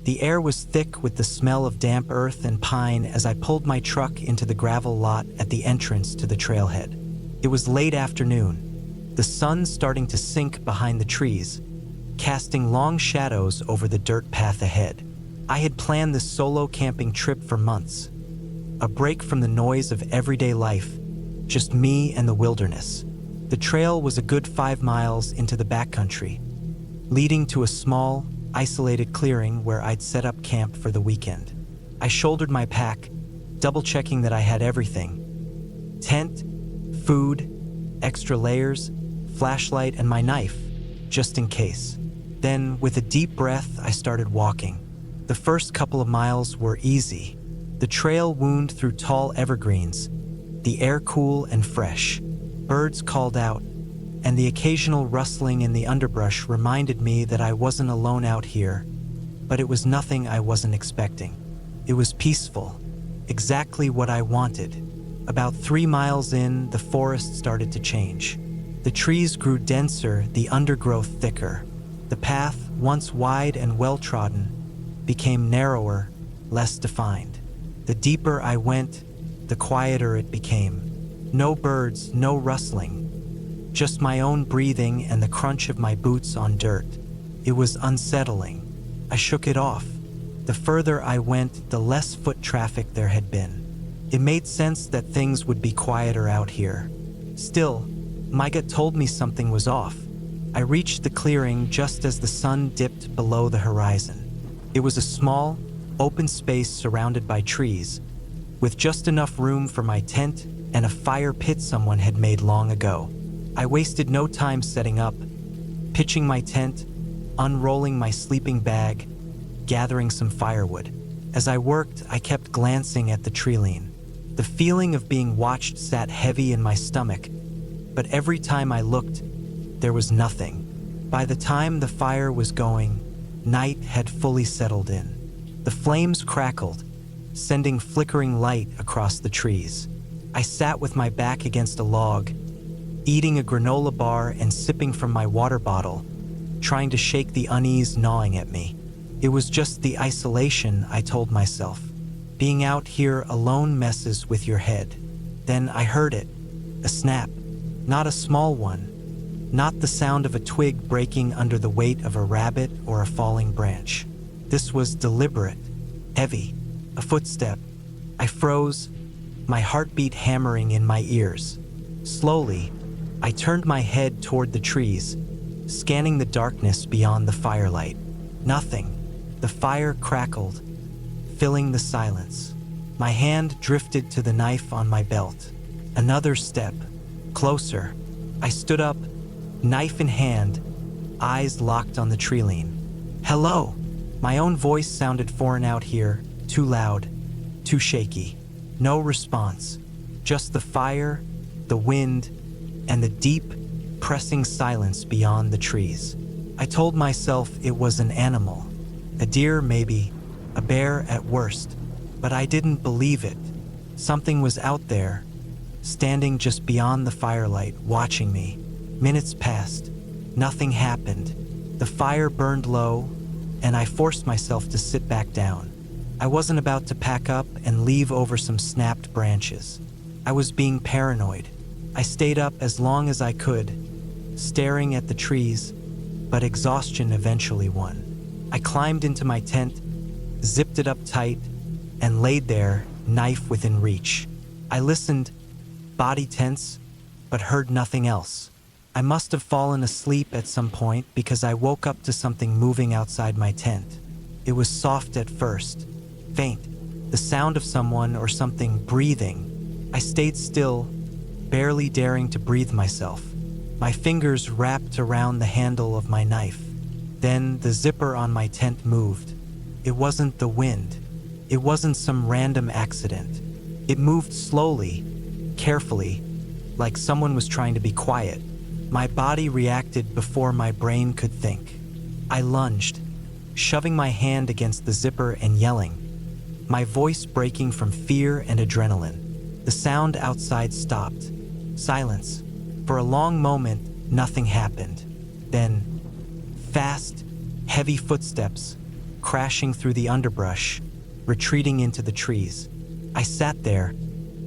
The air was thick with the smell of damp earth and pine as I pulled my truck into the gravel lot at the entrance to the trailhead. It was late afternoon, the sun starting to sink behind the trees, casting long shadows over the dirt path ahead. I had planned this solo camping trip for months, a break from the noise of everyday life, just me and the wilderness. The trail was a good 5 miles into the backcountry, leading to a small, isolated clearing where I'd set up camp for the weekend. I shouldered my pack, double-checking that I had everything: tent, food, extra layers, flashlight, and my knife, just in case. Then, with a deep breath, I started walking. The first couple of miles were easy. The trail wound through tall evergreens, the air cool and fresh. Birds called out, and the occasional rustling in the underbrush reminded me that I wasn't alone out here, but it was nothing I wasn't expecting. It was peaceful, exactly what I wanted. About 3 miles in, the forest started to change. The trees grew denser, the undergrowth thicker. The path, once wide and well-trodden, became narrower, less defined. The deeper I went, the quieter it became. No birds, no rustling, just my own breathing and the crunch of my boots on dirt. It was unsettling. I shook it off. The further I went, the less foot traffic there had been. It made sense that things would be quieter out here. Still, my gut told me something was off. I reached the clearing just as the sun dipped below the horizon. It was a small, open space surrounded by trees, with just enough room for my tent and a fire pit someone had made long ago. I wasted no time setting up, pitching my tent, unrolling my sleeping bag, gathering some firewood. As I worked, I kept glancing at the treeline. The feeling of being watched sat heavy in my stomach, but every time I looked, there was nothing. By the time the fire was going, night had fully settled in. The flames crackled, sending flickering light across the trees. I sat with my back against a log, eating a granola bar and sipping from my water bottle, trying to shake the unease gnawing at me. It was just the isolation, I told myself. Being out here alone messes with your head. Then I heard it, a snap, not a small one, not the sound of a twig breaking under the weight of a rabbit or a falling branch. This was deliberate, heavy, a footstep. I froze, my heartbeat hammering in my ears. Slowly, I turned my head toward the trees, scanning the darkness beyond the firelight. Nothing. The fire crackled, filling the silence. My hand drifted to the knife on my belt. Another step, closer. I stood up, knife in hand, eyes locked on the treeline. Hello! My own voice sounded foreign out here, too loud, too shaky. No response, just the fire, the wind, and the deep, pressing silence beyond the trees. I told myself it was an animal, a deer maybe, a bear at worst, but I didn't believe it. Something was out there, standing just beyond the firelight, watching me. Minutes passed. Nothing happened. The fire burned low, and I forced myself to sit back down. I wasn't about to pack up and leave over some snapped branches. I was being paranoid. I stayed up as long as I could, staring at the trees, but exhaustion eventually won. I climbed into my tent, zipped it up tight, and laid there, knife within reach. I listened, body tense, but heard nothing else. I must have fallen asleep at some point because I woke up to something moving outside my tent. It was soft at first, faint, the sound of someone or something breathing. I stayed still, barely daring to breathe myself. My fingers wrapped around the handle of my knife. Then the zipper on my tent moved. It wasn't the wind. It wasn't some random accident. It moved slowly, carefully, like someone was trying to be quiet. My body reacted before my brain could think. I lunged, shoving my hand against the zipper and yelling, my voice breaking from fear and adrenaline. The sound outside stopped. Silence. For a long moment, nothing happened. Then, fast, heavy footsteps, crashing through the underbrush, retreating into the trees. I sat there,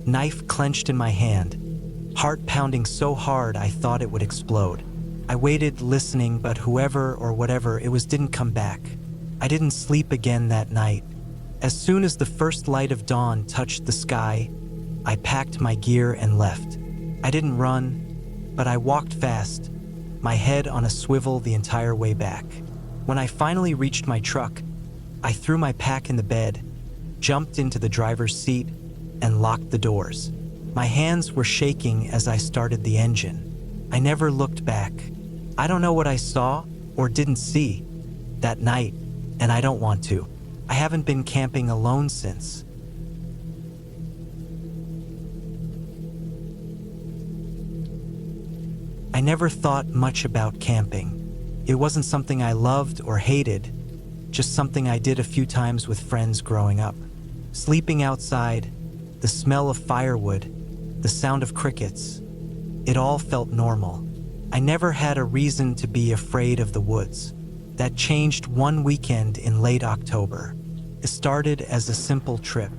knife clenched in my hand, heart pounding so hard I thought it would explode. I waited, listening, but whoever or whatever it was didn't come back. I didn't sleep again that night. As soon as the first light of dawn touched the sky, I packed my gear and left. I didn't run, but I walked fast, my head on a swivel the entire way back. When I finally reached my truck, I threw my pack in the bed, jumped into the driver's seat, and locked the doors. My hands were shaking as I started the engine. I never looked back. I don't know what I saw or didn't see that night, and I don't want to. I haven't been camping alone since. I never thought much about camping. It wasn't something I loved or hated, just something I did a few times with friends growing up. Sleeping outside, the smell of firewood, the sound of crickets, it all felt normal. I never had a reason to be afraid of the woods. That changed one weekend in late October. It started as a simple trip.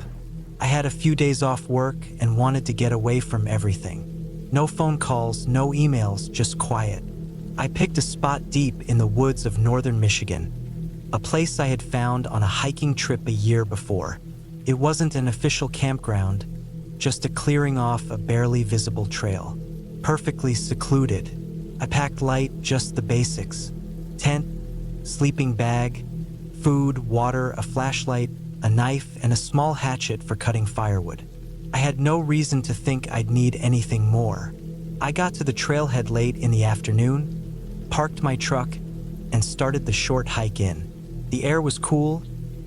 I had a few days off work and wanted to get away from everything. No phone calls, no emails, just quiet. I picked a spot deep in the woods of northern Michigan, a place I had found on a hiking trip a year before. It wasn't an official campground, just a clearing off a barely visible trail. Perfectly secluded. I packed light, just the basics. Tent, sleeping bag, food, water, a flashlight, a knife, and a small hatchet for cutting firewood. I had no reason to think I'd need anything more. I got to the trailhead late in the afternoon, parked my truck, and started the short hike in. The air was cool,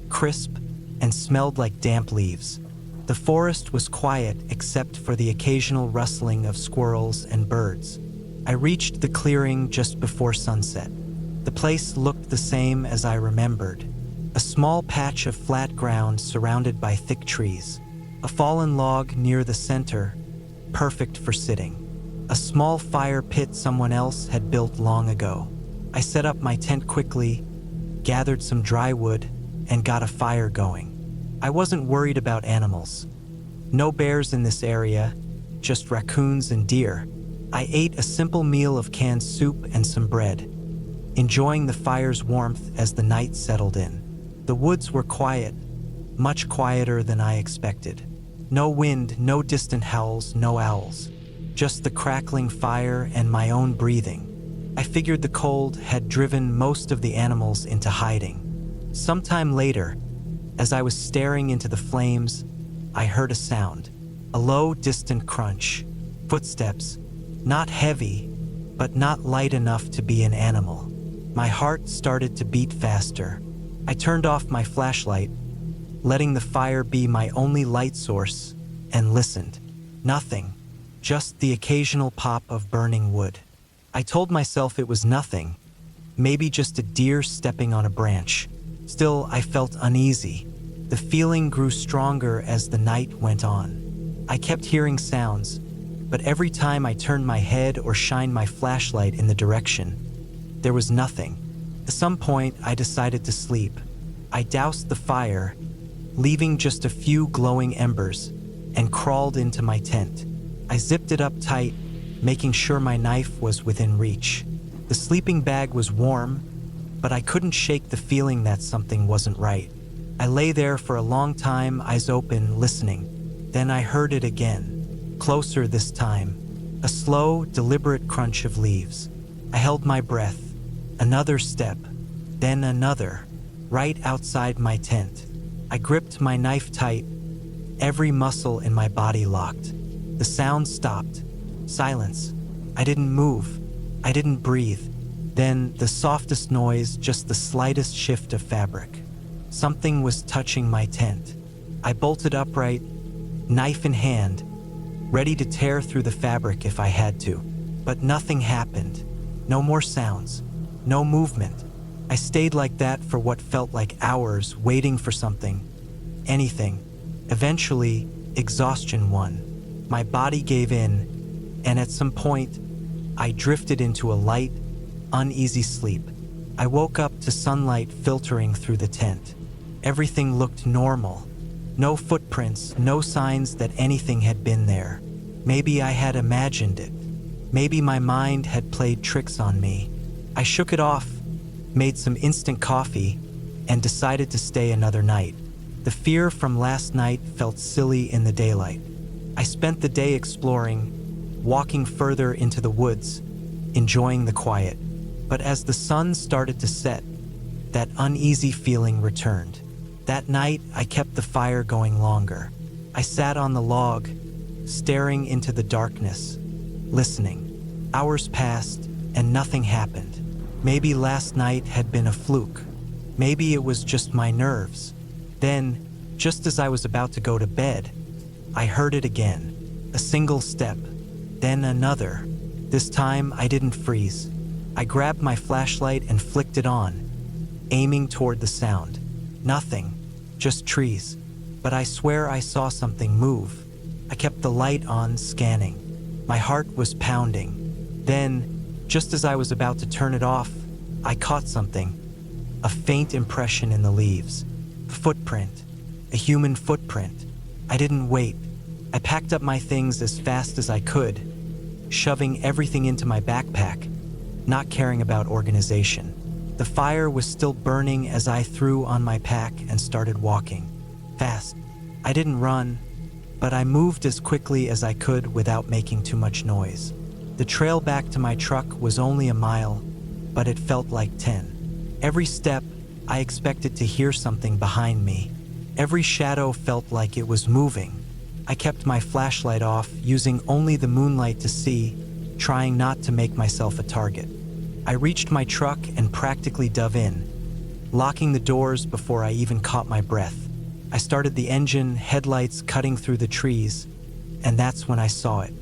crisp, and smelled like damp leaves. The forest was quiet except for the occasional rustling of squirrels and birds. I reached the clearing just before sunset. The place looked the same as I remembered. A small patch of flat ground surrounded by thick trees. A fallen log near the center, perfect for sitting. A small fire pit someone else had built long ago. I set up my tent quickly, gathered some dry wood, and got a fire going. I wasn't worried about animals. No bears in this area, just raccoons and deer. I ate a simple meal of canned soup and some bread, enjoying the fire's warmth as the night settled in. The woods were quiet, much quieter than I expected. No wind, no distant howls, no owls. Just the crackling fire and my own breathing. I figured the cold had driven most of the animals into hiding. Sometime later, as I was staring into the flames, I heard a sound. A low, distant crunch. Footsteps. Not heavy, but not light enough to be an animal. My heart started to beat faster. I turned off my flashlight, letting the fire be my only light source, and listened. Nothing, just the occasional pop of burning wood. I told myself it was nothing, maybe just a deer stepping on a branch. Still, I felt uneasy. The feeling grew stronger as the night went on. I kept hearing sounds, but every time I turned my head or shined my flashlight in the direction, there was nothing. At some point, I decided to sleep. I doused the fire, leaving just a few glowing embers, and crawled into my tent. I zipped it up tight, making sure my knife was within reach. The sleeping bag was warm, but I couldn't shake the feeling that something wasn't right. I lay there for a long time, eyes open, listening. Then I heard it again, closer this time, a slow, deliberate crunch of leaves. I held my breath. Another step, then another, right outside my tent. I gripped my knife tight, every muscle in my body locked. The sound stopped. Silence. I didn't move. I didn't breathe. Then the softest noise, just the slightest shift of fabric. Something was touching my tent. I bolted upright, knife in hand, ready to tear through the fabric if I had to. But nothing happened. No more sounds. No movement. I stayed like that for what felt like hours, waiting for something. Anything. Eventually, exhaustion won. My body gave in, and at some point, I drifted into a light, uneasy sleep. I woke up to sunlight filtering through the tent. Everything looked normal. No footprints, no signs that anything had been there. Maybe I had imagined it. Maybe my mind had played tricks on me. I shook it off, made some instant coffee, and decided to stay another night. The fear from last night felt silly in the daylight. I spent the day exploring, walking further into the woods, enjoying the quiet. But as the sun started to set, that uneasy feeling returned. That night, I kept the fire going longer. I sat on the log, staring into the darkness, listening. Hours passed, and nothing happened. Maybe last night had been a fluke. Maybe it was just my nerves. Then, just as I was about to go to bed, I heard it again. A single step, then another. This time, I didn't freeze. I grabbed my flashlight and flicked it on, aiming toward the sound. Nothing, just trees. But I swear I saw something move. I kept the light on, scanning. My heart was pounding. Then, just as I was about to turn it off, I caught something. A faint impression in the leaves. A footprint. A human footprint. I didn't wait. I packed up my things as fast as I could, shoving everything into my backpack, not caring about organization. The fire was still burning as I threw on my pack and started walking. Fast. I didn't run, but I moved as quickly as I could without making too much noise. The trail back to my truck was only a mile, but it felt like 10. Every step, I expected to hear something behind me. Every shadow felt like it was moving. I kept my flashlight off, using only the moonlight to see, trying not to make myself a target. I reached my truck and practically dove in, locking the doors before I even caught my breath. I started the engine, headlights cutting through the trees, and that's when I saw it.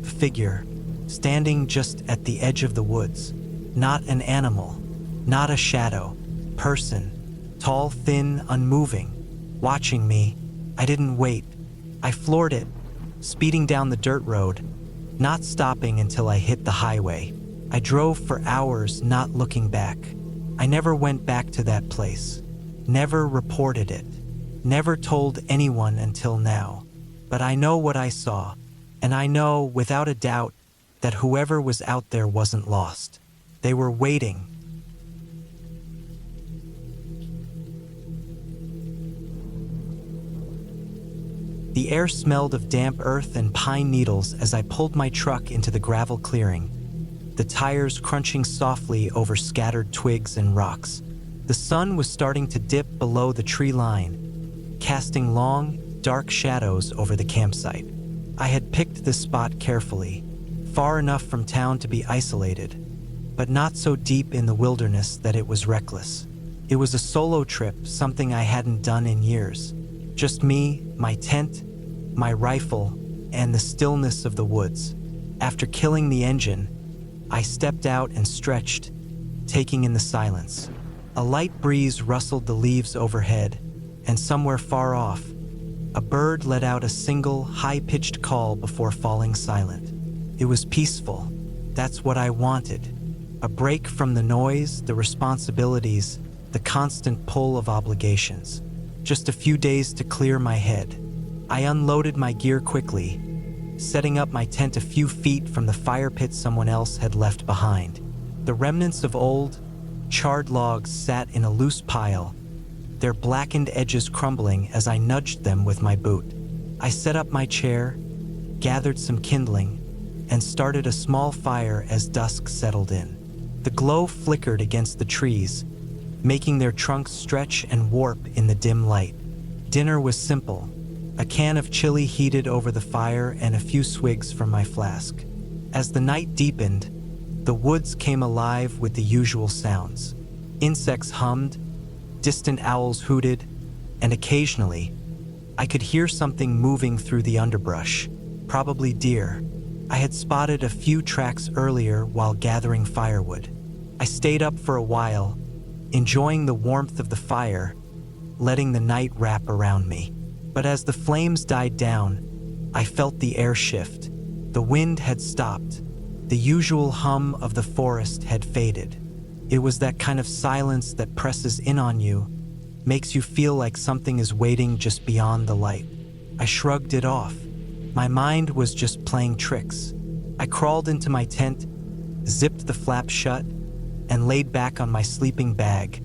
A figure, standing just at the edge of the woods. Not an animal, not a shadow. Person, tall, thin, unmoving, watching me. I didn't wait. I floored it, speeding down the dirt road, not stopping until I hit the highway. I drove for hours, not looking back. I never went back to that place, never reported it, never told anyone until now. But I know what I saw, and I know, without a doubt, that whoever was out there wasn't lost. They were waiting. The air smelled of damp earth and pine needles as I pulled my truck into the gravel clearing, the tires crunching softly over scattered twigs and rocks. The sun was starting to dip below the tree line, casting long, dark shadows over the campsite. I had picked this spot carefully, far enough from town to be isolated, but not so deep in the wilderness that it was reckless. It was a solo trip, something I hadn't done in years. Just me, my tent, my rifle, and the stillness of the woods. After killing the engine, I stepped out and stretched, taking in the silence. A light breeze rustled the leaves overhead, and somewhere far off, a bird let out a single, high-pitched call before falling silent. It was peaceful. That's what I wanted. A break from the noise, the responsibilities, the constant pull of obligations. Just a few days to clear my head. I unloaded my gear quickly, setting up my tent a few feet from the fire pit someone else had left behind. The remnants of old, charred logs sat in a loose pile, their blackened edges crumbling as I nudged them with my boot. I set up my chair, gathered some kindling, and started a small fire as dusk settled in. The glow flickered against the trees, making their trunks stretch and warp in the dim light. Dinner was simple. A can of chili heated over the fire and a few swigs from my flask. As the night deepened, the woods came alive with the usual sounds. Insects hummed, distant owls hooted, and occasionally, I could hear something moving through the underbrush, probably deer. I had spotted a few tracks earlier while gathering firewood. I stayed up for a while, enjoying the warmth of the fire, letting the night wrap around me. But as the flames died down, I felt the air shift. The wind had stopped. The usual hum of the forest had faded. It was that kind of silence that presses in on you, makes you feel like something is waiting just beyond the light. I shrugged it off. My mind was just playing tricks. I crawled into my tent, zipped the flap shut, and laid back on my sleeping bag,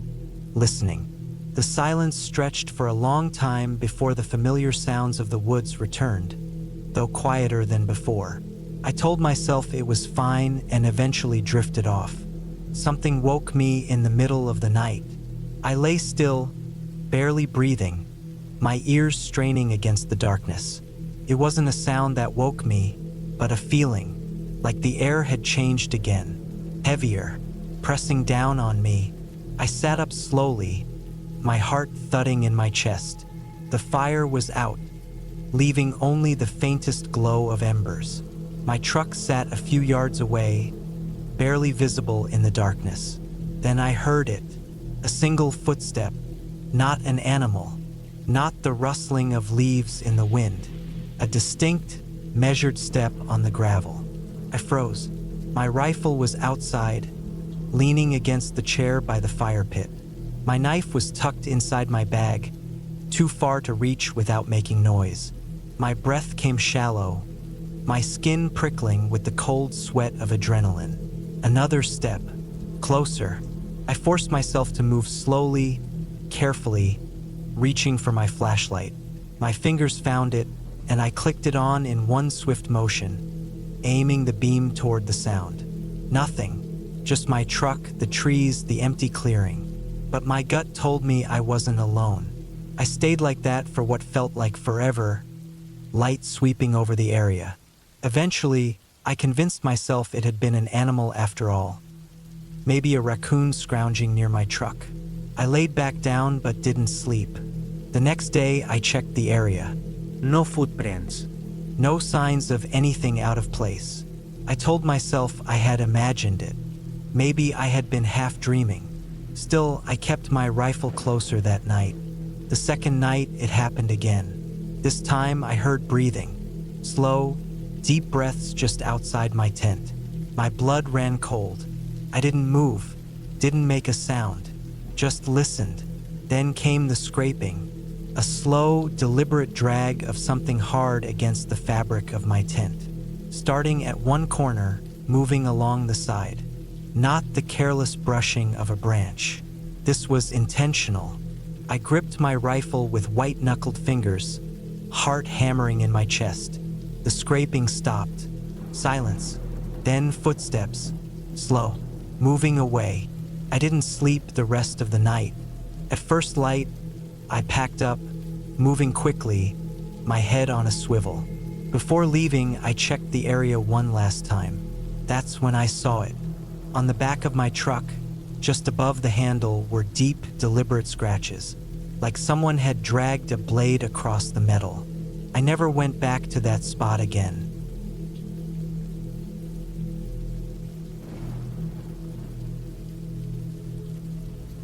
listening. The silence stretched for a long time before the familiar sounds of the woods returned, though quieter than before. I told myself it was fine and eventually drifted off. Something woke me in the middle of the night. I lay still, barely breathing, my ears straining against the darkness. It wasn't a sound that woke me, but a feeling, like the air had changed again, heavier, pressing down on me. I sat up slowly, my heart thudding in my chest. The fire was out, leaving only the faintest glow of embers. My truck sat a few yards away, barely visible in the darkness. Then I heard it, a single footstep, not an animal, not the rustling of leaves in the wind, a distinct, measured step on the gravel. I froze. My rifle was outside, leaning against the chair by the fire pit. My knife was tucked inside my bag, too far to reach without making noise. My breath came shallow, my skin prickling with the cold sweat of adrenaline. Another step, closer. I forced myself to move slowly, carefully, reaching for my flashlight. My fingers found it, and I clicked it on in one swift motion, aiming the beam toward the sound. Nothing, just my truck, the trees, the empty clearing. But my gut told me I wasn't alone. I stayed like that for what felt like forever, light sweeping over the area. Eventually, I convinced myself it had been an animal after all. Maybe a raccoon scrounging near my truck. I laid back down but didn't sleep. The next day, I checked the area. No footprints. No signs of anything out of place. I told myself I had imagined it. Maybe I had been half dreaming. Still, I kept my rifle closer that night. The second night, it happened again. This time, I heard breathing. Slow, deep breaths just outside my tent. My blood ran cold. I didn't move, didn't make a sound, just listened. Then came the scraping, a slow, deliberate drag of something hard against the fabric of my tent. Starting at one corner, moving along the side. Not the careless brushing of a branch. This was intentional. I gripped my rifle with white-knuckled fingers, heart hammering in my chest. The scraping stopped. Silence. Then footsteps. Slow. Moving away. I didn't sleep the rest of the night. At first light, I packed up, moving quickly, my head on a swivel. Before leaving, I checked the area one last time. That's when I saw it. On the back of my truck, just above the handle, were deep, deliberate scratches, like someone had dragged a blade across the metal. I never went back to that spot again.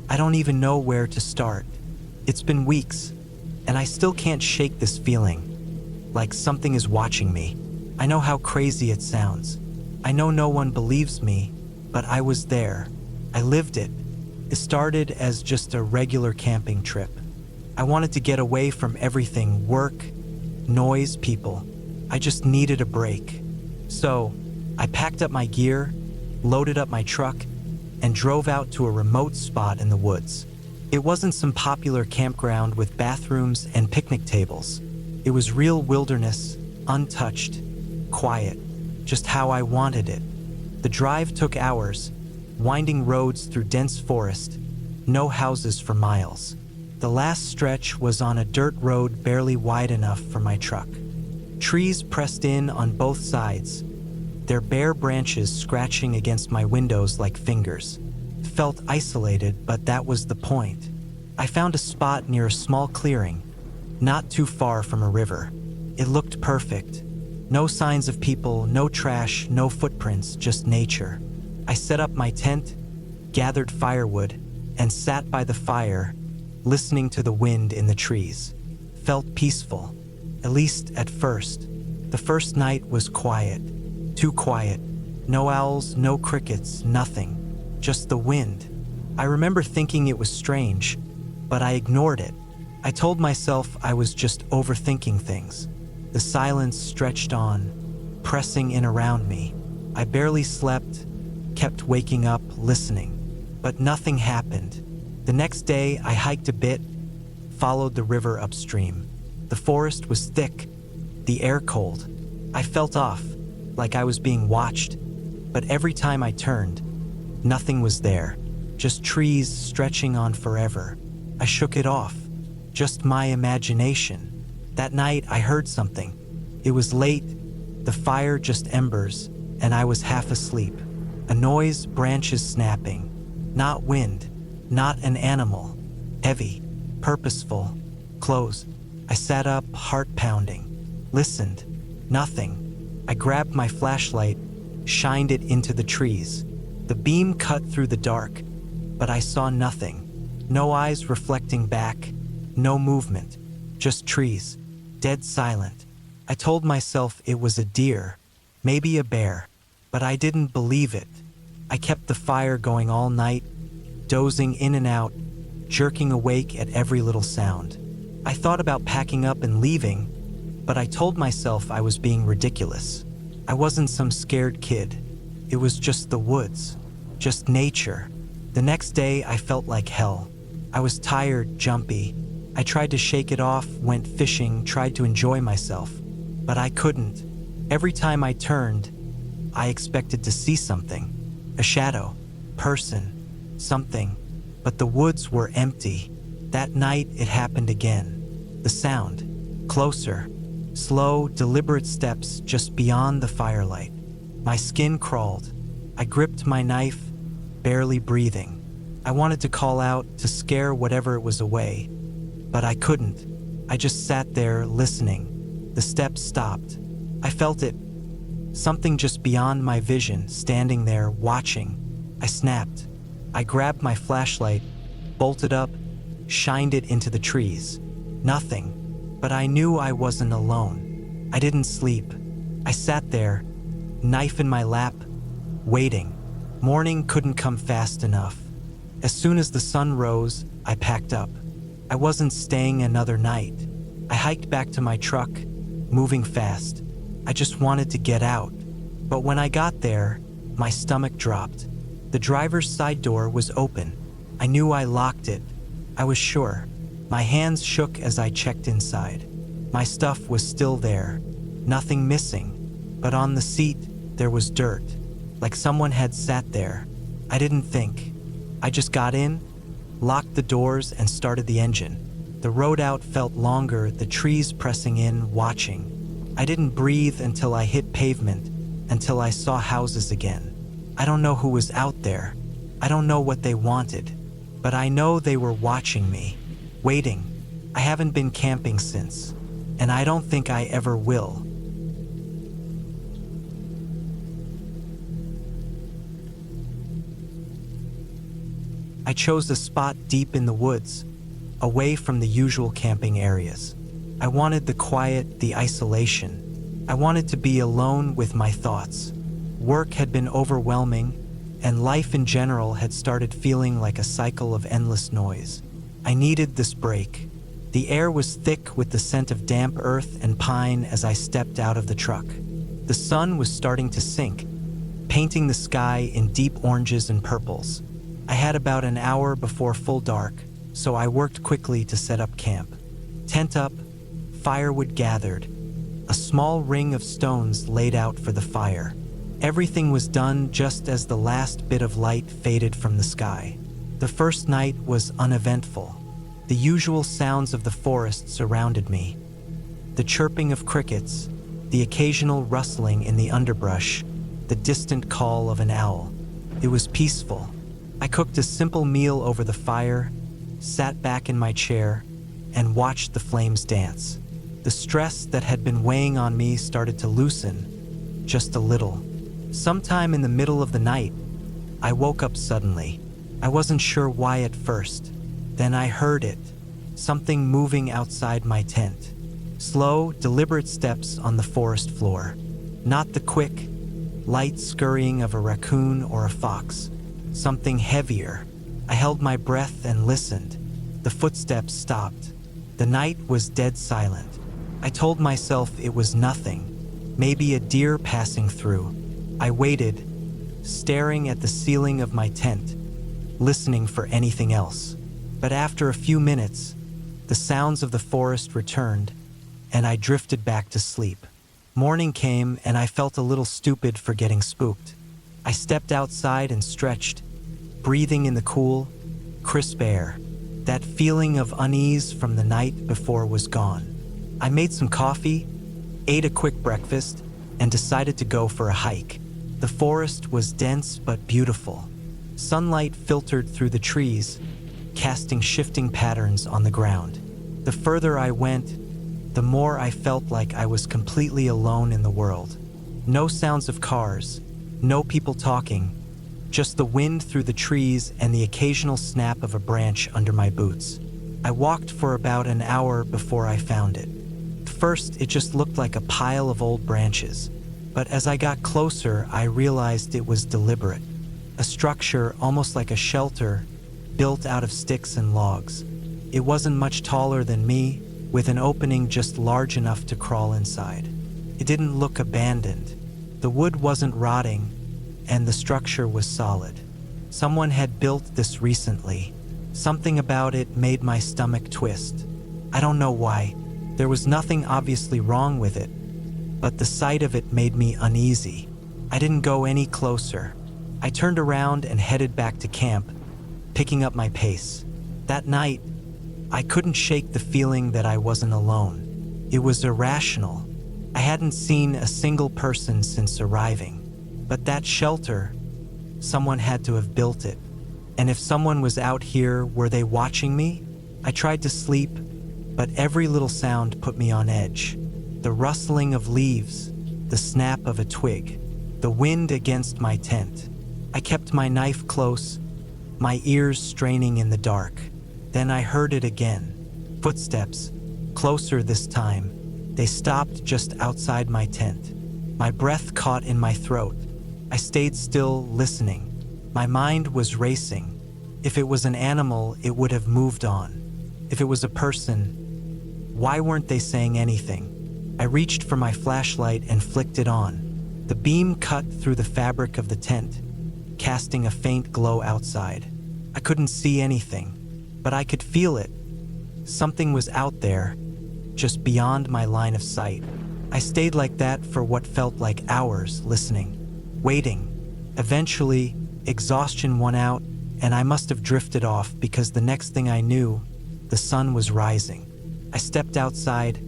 I don't even know where to start. It's been weeks, and I still can't shake this feeling, like something is watching me. I know how crazy it sounds. I know no one believes me, but I was there. I lived it. It started as just a regular camping trip. I wanted to get away from everything, work, noise, people. I just needed a break. So, I packed up my gear, loaded up my truck, and drove out to a remote spot in the woods. It wasn't some popular campground with bathrooms and picnic tables. It was real wilderness, untouched, quiet, just how I wanted it. The drive took hours, winding roads through dense forest, no houses for miles. The last stretch was on a dirt road barely wide enough for my truck. Trees pressed in on both sides, their bare branches scratching against my windows like fingers. It felt isolated, but that was the point. I found a spot near a small clearing, not too far from a river. It looked perfect. No signs of people, no trash, no footprints, just nature. I set up my tent, gathered firewood, and sat by the fire, listening to the wind in the trees. Felt peaceful, at least at first. The first night was quiet. Too quiet. No owls, no crickets, nothing. just the wind. I remember thinking it was strange, but I ignored it. I told myself I was just overthinking things. The silence stretched on, pressing in around me. I barely slept, kept waking up, listening, but nothing happened. The next day, I hiked a bit, followed the river upstream. The forest was thick, the air cold. I felt off, like I was being watched, but every time I turned, nothing was there, just trees stretching on forever. I shook it off, just my imagination. That night, I heard something. It was late, the fire just embers, and I was half asleep. A noise, branches snapping. Not wind, not an animal. Heavy, purposeful, close. I sat up, heart pounding. Listened. Nothing. I grabbed my flashlight, shined it into the trees. The beam cut through the dark, but I saw nothing. No eyes reflecting back, no movement, just trees, dead silent. I told myself it was a deer, maybe a bear, but I didn't believe it. I kept the fire going all night, dozing in and out, jerking awake at every little sound. I thought about packing up and leaving, but I told myself I was being ridiculous. I wasn't some scared kid. It was just the woods, just nature. The next day, I felt like hell. I was tired, jumpy. I tried to shake it off, went fishing, tried to enjoy myself, but I couldn't. Every time I turned, I expected to see something. A shadow, person, something, but the woods were empty. That night, it happened again. The sound, closer, slow, deliberate steps just beyond the firelight. My skin crawled. I gripped my knife, barely breathing. I wanted to call out, to scare whatever it was away, but I couldn't. I just sat there, listening. The steps stopped. I felt it. Something just beyond my vision, standing there, watching. I snapped. I grabbed my flashlight, bolted up, shined it into the trees. Nothing. But I knew I wasn't alone. I didn't sleep. I sat there, knife in my lap, waiting. Morning couldn't come fast enough. As soon as the sun rose, I packed up. I wasn't staying another night. I hiked back to my truck, moving fast. I just wanted to get out. But when I got there, my stomach dropped. The driver's side door was open. I knew I locked it. I was sure. My hands shook as I checked inside. My stuff was still there, nothing missing, but on the seat there was dirt, like someone had sat there. I didn't think. I just got in, locked the doors, and started the engine. The road out felt longer, the trees pressing in, watching. I didn't breathe until I hit pavement, until I saw houses again. I don't know who was out there. I don't know what they wanted, but I know they were watching me, waiting. I haven't been camping since, and I don't think I ever will. I chose a spot deep in the woods, away from the usual camping areas. I wanted the quiet, the isolation. I wanted to be alone with my thoughts. Work had been overwhelming, and life in general had started feeling like a cycle of endless noise. I needed this break. The air was thick with the scent of damp earth and pine as I stepped out of the truck. The sun was starting to sink, painting the sky in deep oranges and purples. I had about an hour before full dark, so I worked quickly to set up camp. Tent up, firewood gathered, a small ring of stones laid out for the fire. Everything was done just as the last bit of light faded from the sky. The first night was uneventful. The usual sounds of the forest surrounded me. The chirping of crickets, the occasional rustling in the underbrush, the distant call of an owl. It was peaceful. I cooked a simple meal over the fire, sat back in my chair, and watched the flames dance. The stress that had been weighing on me started to loosen, just a little. Sometime in the middle of the night, I woke up suddenly. I wasn't sure why at first. Then I heard it, something moving outside my tent. Slow, deliberate steps on the forest floor. Not the quick, light scurrying of a raccoon or a fox. something heavier. I held my breath and listened. The footsteps stopped. The night was dead silent. I told myself it was nothing, maybe a deer passing through. I waited, staring at the ceiling of my tent, listening for anything else. But after a few minutes, the sounds of the forest returned, and I drifted back to sleep. Morning came, and I felt a little stupid for getting spooked. I stepped outside and stretched, breathing in the cool, crisp air. That feeling of unease from the night before was gone. I made some coffee, ate a quick breakfast, and decided to go for a hike. The forest was dense but beautiful. Sunlight filtered through the trees, casting shifting patterns on the ground. The further I went, the more I felt like I was completely alone in the world. No sounds of cars, no people talking, just the wind through the trees and the occasional snap of a branch under my boots. I walked for about an hour before I found it. First, it just looked like a pile of old branches, but as I got closer, I realized it was deliberate. A structure almost like a shelter, built out of sticks and logs. It wasn't much taller than me, with an opening just large enough to crawl inside. It didn't look abandoned. The wood wasn't rotting, and the structure was solid. Someone had built this recently. Something about it made my stomach twist. I don't know why. There was nothing obviously wrong with it, but the sight of it made me uneasy. I didn't go any closer. I turned around and headed back to camp, picking up my pace. That night, I couldn't shake the feeling that I wasn't alone. It was irrational. I hadn't seen a single person since arriving. But that shelter, someone had to have built it. And if someone was out here, were they watching me? I tried to sleep, but every little sound put me on edge. The rustling of leaves, the snap of a twig, the wind against my tent. I kept my knife close, my ears straining in the dark. Then I heard it again. Footsteps, closer this time. They stopped just outside my tent. My breath caught in my throat. I stayed still, listening. My mind was racing. If it was an animal, it would have moved on. If it was a person, why weren't they saying anything? I reached for my flashlight and flicked it on. The beam cut through the fabric of the tent, casting a faint glow outside. I couldn't see anything, but I could feel it. Something was out there, just beyond my line of sight. I stayed like that for what felt like hours, listening, waiting. Eventually, exhaustion won out, and I must have drifted off because the next thing I knew, the sun was rising. I stepped outside,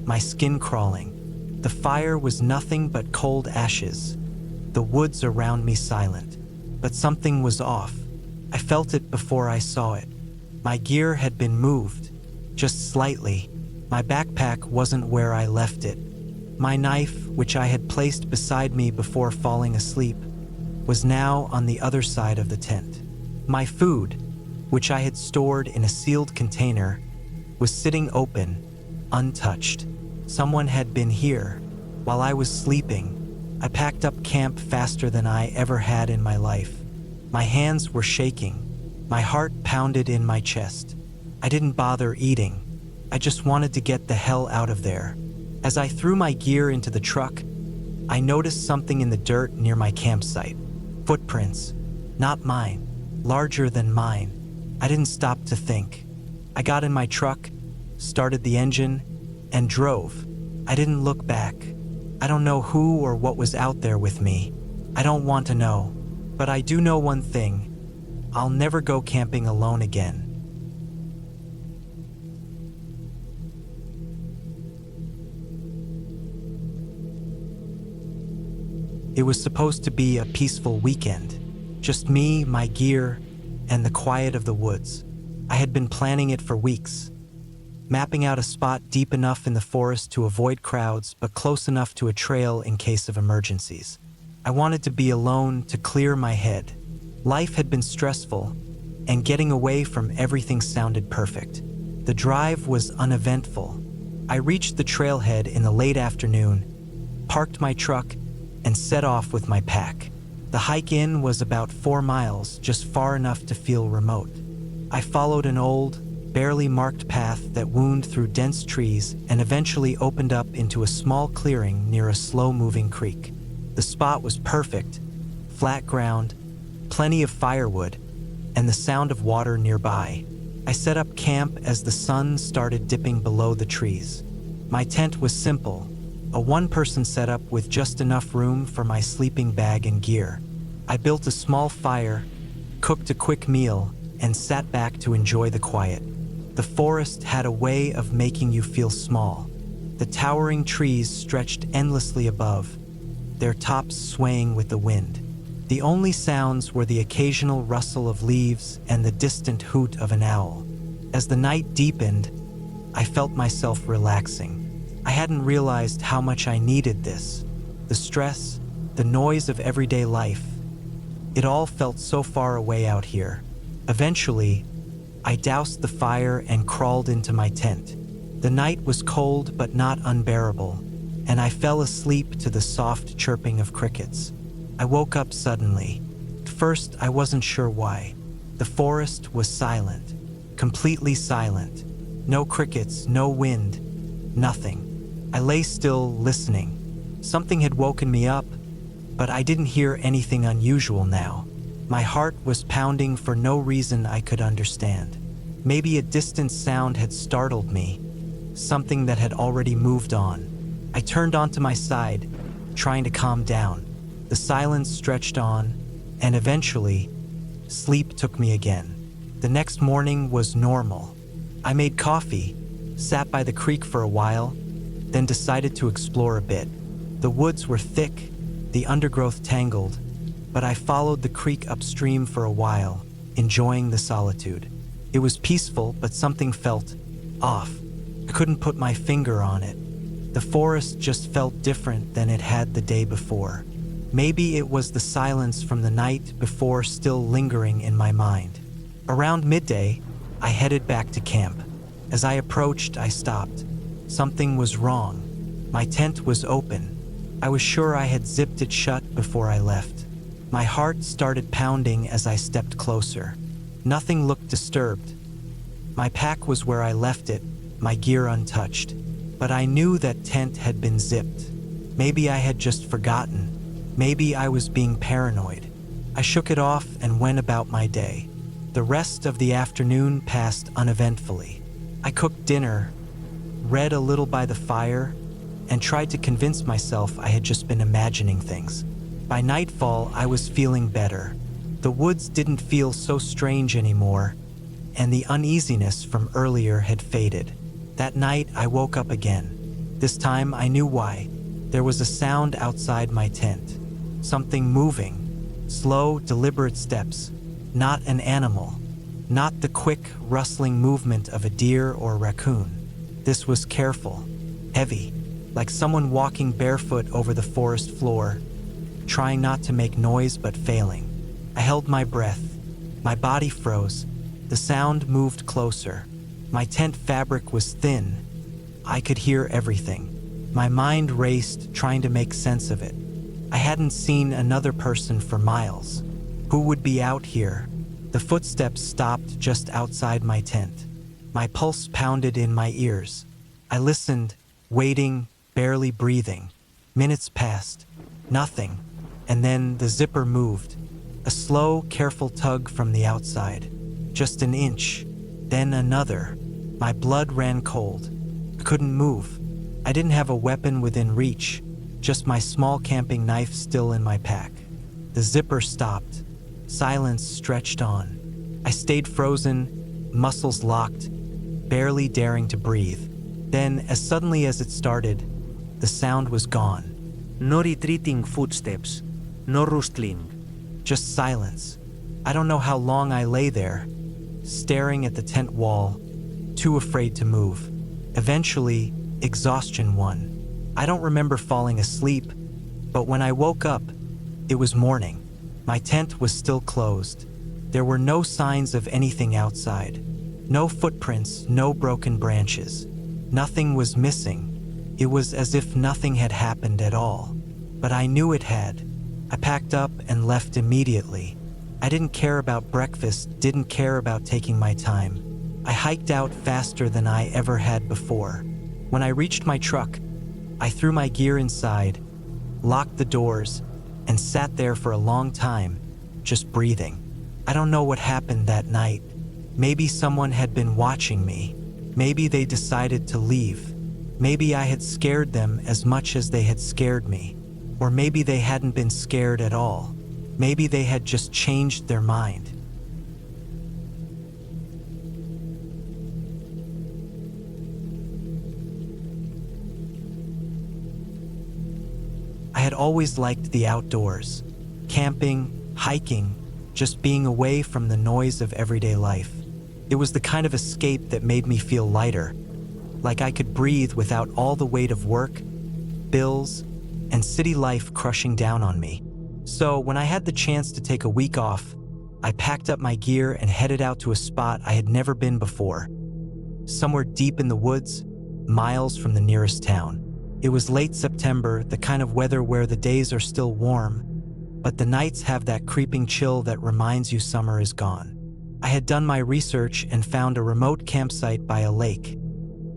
my skin crawling. The fire was nothing but cold ashes. The woods around me silent. But something was off. I felt it before I saw it. My gear had been moved, just slightly. My backpack wasn't where I left it. My knife, which I had placed beside me before falling asleep, was now on the other side of the tent. My food, which I had stored in a sealed container, was sitting open, untouched. Someone had been here. While I was sleeping, I packed up camp faster than I ever had in my life. My hands were shaking. My heart pounded in my chest. I didn't bother eating. I just wanted to get the hell out of there. As I threw my gear into the truck, I noticed something in the dirt near my campsite. Footprints. Not mine. Larger than mine. I didn't stop to think. I got in my truck, started the engine, and drove. I didn't look back. I don't know who or what was out there with me. I don't want to know. But I do know one thing. I'll never go camping alone again. It was supposed to be a peaceful weekend. Just me, my gear, and the quiet of the woods. I had been planning it for weeks, mapping out a spot deep enough in the forest to avoid crowds, but close enough to a trail in case of emergencies. I wanted to be alone to clear my head. Life had been stressful, and getting away from everything sounded perfect. The drive was uneventful. I reached the trailhead in the late afternoon, parked my truck, and set off with my pack. The hike in was about 4 miles, just far enough to feel remote. I followed an old, barely marked path that wound through dense trees and eventually opened up into a small clearing near a slow-moving creek. The spot was perfect, flat ground, plenty of firewood, and the sound of water nearby. I set up camp as the sun started dipping below the trees. My tent was simple, a one-person setup with just enough room for my sleeping bag and gear. I built a small fire, cooked a quick meal, and sat back to enjoy the quiet. The forest had a way of making you feel small. The towering trees stretched endlessly above, their tops swaying with the wind. The only sounds were the occasional rustle of leaves and the distant hoot of an owl. As the night deepened, I felt myself relaxing. I hadn't realized how much I needed this. The stress, the noise of everyday life. It all felt so far away out here. Eventually, I doused the fire and crawled into my tent. The night was cold but not unbearable, and I fell asleep to the soft chirping of crickets. I woke up suddenly. At first, I wasn't sure why. The forest was silent, completely silent. No crickets, no wind, nothing. I lay still, listening. Something had woken me up, but I didn't hear anything unusual now. My heart was pounding for no reason I could understand. Maybe a distant sound had startled me, something that had already moved on. I turned onto my side, trying to calm down. The silence stretched on, and eventually, sleep took me again. The next morning was normal. I made coffee, sat by the creek for a while, then decided to explore a bit. The woods were thick, the undergrowth tangled, but I followed the creek upstream for a while, enjoying the solitude. It was peaceful, but something felt off. I couldn't put my finger on it. The forest just felt different than it had the day before. Maybe it was the silence from the night before still lingering in my mind. Around midday, I headed back to camp. As I approached, I stopped. Something was wrong. My tent was open. I was sure I had zipped it shut before I left. My heart started pounding as I stepped closer. Nothing looked disturbed. My pack was where I left it, my gear untouched. But I knew that tent had been zipped. Maybe I had just forgotten. Maybe I was being paranoid. I shook it off and went about my day. The rest of the afternoon passed uneventfully. I cooked dinner, read a little by the fire, and tried to convince myself I had just been imagining things. By nightfall, I was feeling better. The woods didn't feel so strange anymore, and the uneasiness from earlier had faded. That night, I woke up again. This time, I knew why. There was a sound outside my tent. Something moving. Slow, deliberate steps. Not an animal. Not the quick, rustling movement of a deer or raccoon. This was careful, heavy, like someone walking barefoot over the forest floor, trying not to make noise but failing. I held my breath. My body froze. The sound moved closer. My tent fabric was thin. I could hear everything. My mind raced, trying to make sense of it. I hadn't seen another person for miles. Who would be out here? The footsteps stopped just outside my tent. My pulse pounded in my ears. I listened, waiting, barely breathing. Minutes passed. Nothing. And then the zipper moved. A slow, careful tug from the outside. Just an inch. Then another. My blood ran cold. I couldn't move. I didn't have a weapon within reach, just my small camping knife still in my pack. The zipper stopped. Silence stretched on. I stayed frozen, muscles locked, barely daring to breathe. Then, as suddenly as it started, the sound was gone. No retreating footsteps, no rustling. Just silence. I don't know how long I lay there, staring at the tent wall, too afraid to move. Eventually, exhaustion won. I don't remember falling asleep, but when I woke up, it was morning. My tent was still closed. There were no signs of anything outside. No footprints, no broken branches. Nothing was missing. It was as if nothing had happened at all. But I knew it had. I packed up and left immediately. I didn't care about breakfast, didn't care about taking my time. I hiked out faster than I ever had before. When I reached my truck, I threw my gear inside, locked the doors, and sat there for a long time, just breathing. I don't know what happened that night. Maybe someone had been watching me. Maybe they decided to leave. Maybe I had scared them as much as they had scared me. Or maybe they hadn't been scared at all. Maybe they had just changed their mind. I had always liked the outdoors. Camping, hiking, just being away from the noise of everyday life. It was the kind of escape that made me feel lighter, like I could breathe without all the weight of work, bills, and city life crushing down on me. So when I had the chance to take a week off, I packed up my gear and headed out to a spot I had never been before. Somewhere deep in the woods, miles from the nearest town. It was late September, the kind of weather where the days are still warm, but the nights have that creeping chill that reminds you summer is gone. I had done my research and found a remote campsite by a lake,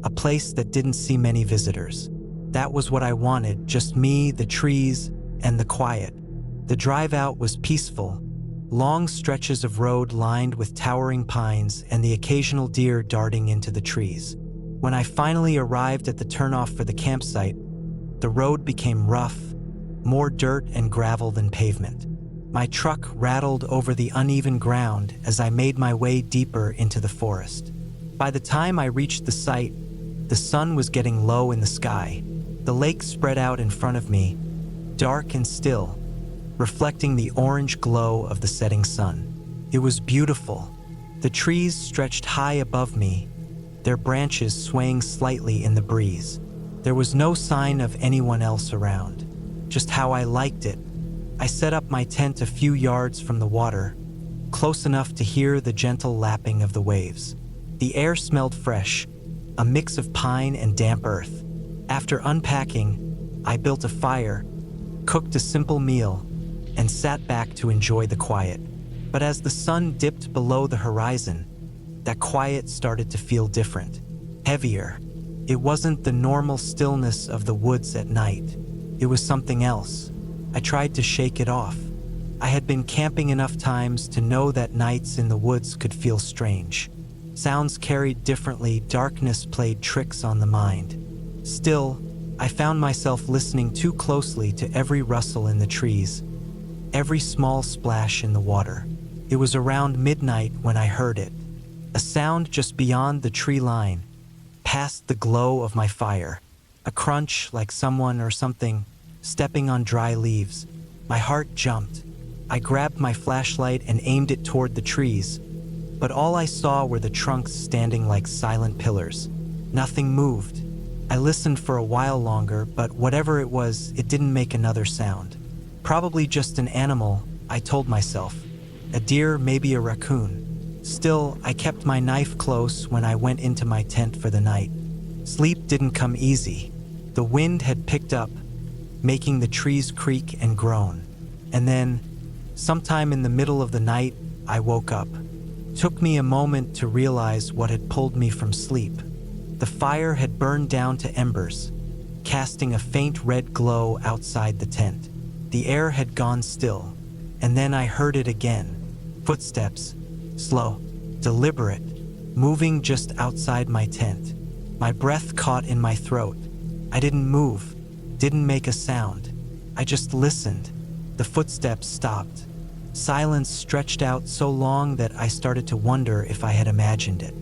a place that didn't see many visitors. That was what I wanted, just me, the trees, and the quiet. The drive out was peaceful, long stretches of road lined with towering pines and the occasional deer darting into the trees. When I finally arrived at the turnoff for the campsite, the road became rough, more dirt and gravel than pavement. My truck rattled over the uneven ground as I made my way deeper into the forest. By the time I reached the site, the sun was getting low in the sky. The lake spread out in front of me, dark and still, reflecting the orange glow of the setting sun. It was beautiful. The trees stretched high above me, their branches swaying slightly in the breeze. There was no sign of anyone else around, just how I liked it. I set up my tent a few yards from the water, close enough to hear the gentle lapping of the waves. The air smelled fresh, a mix of pine and damp earth. After unpacking, I built a fire, cooked a simple meal, and sat back to enjoy the quiet. But as the sun dipped below the horizon, that quiet started to feel different, heavier. It wasn't the normal stillness of the woods at night. It was something else. I tried to shake it off. I had been camping enough times to know that nights in the woods could feel strange. Sounds carried differently, darkness played tricks on the mind. Still, I found myself listening too closely to every rustle in the trees, every small splash in the water. It was around midnight when I heard it, a sound just beyond the tree line, past the glow of my fire, a crunch like someone or something stepping on dry leaves. My heart jumped. I grabbed my flashlight and aimed it toward the trees, but all I saw were the trunks standing like silent pillars. Nothing moved. I listened for a while longer, but whatever it was, it didn't make another sound. Probably just an animal, I told myself. A deer, maybe a raccoon. Still, I kept my knife close when I went into my tent for the night. Sleep didn't come easy. The wind had picked up, making the trees creak and groan. And then, sometime in the middle of the night, I woke up. Took me a moment to realize what had pulled me from sleep. The fire had burned down to embers, casting a faint red glow outside the tent. The air had gone still, and then I heard it again. Footsteps, slow, deliberate, moving just outside my tent. My breath caught in my throat. I didn't move, didn't make a sound. I just listened. The footsteps stopped. Silence stretched out so long that I started to wonder if I had imagined it.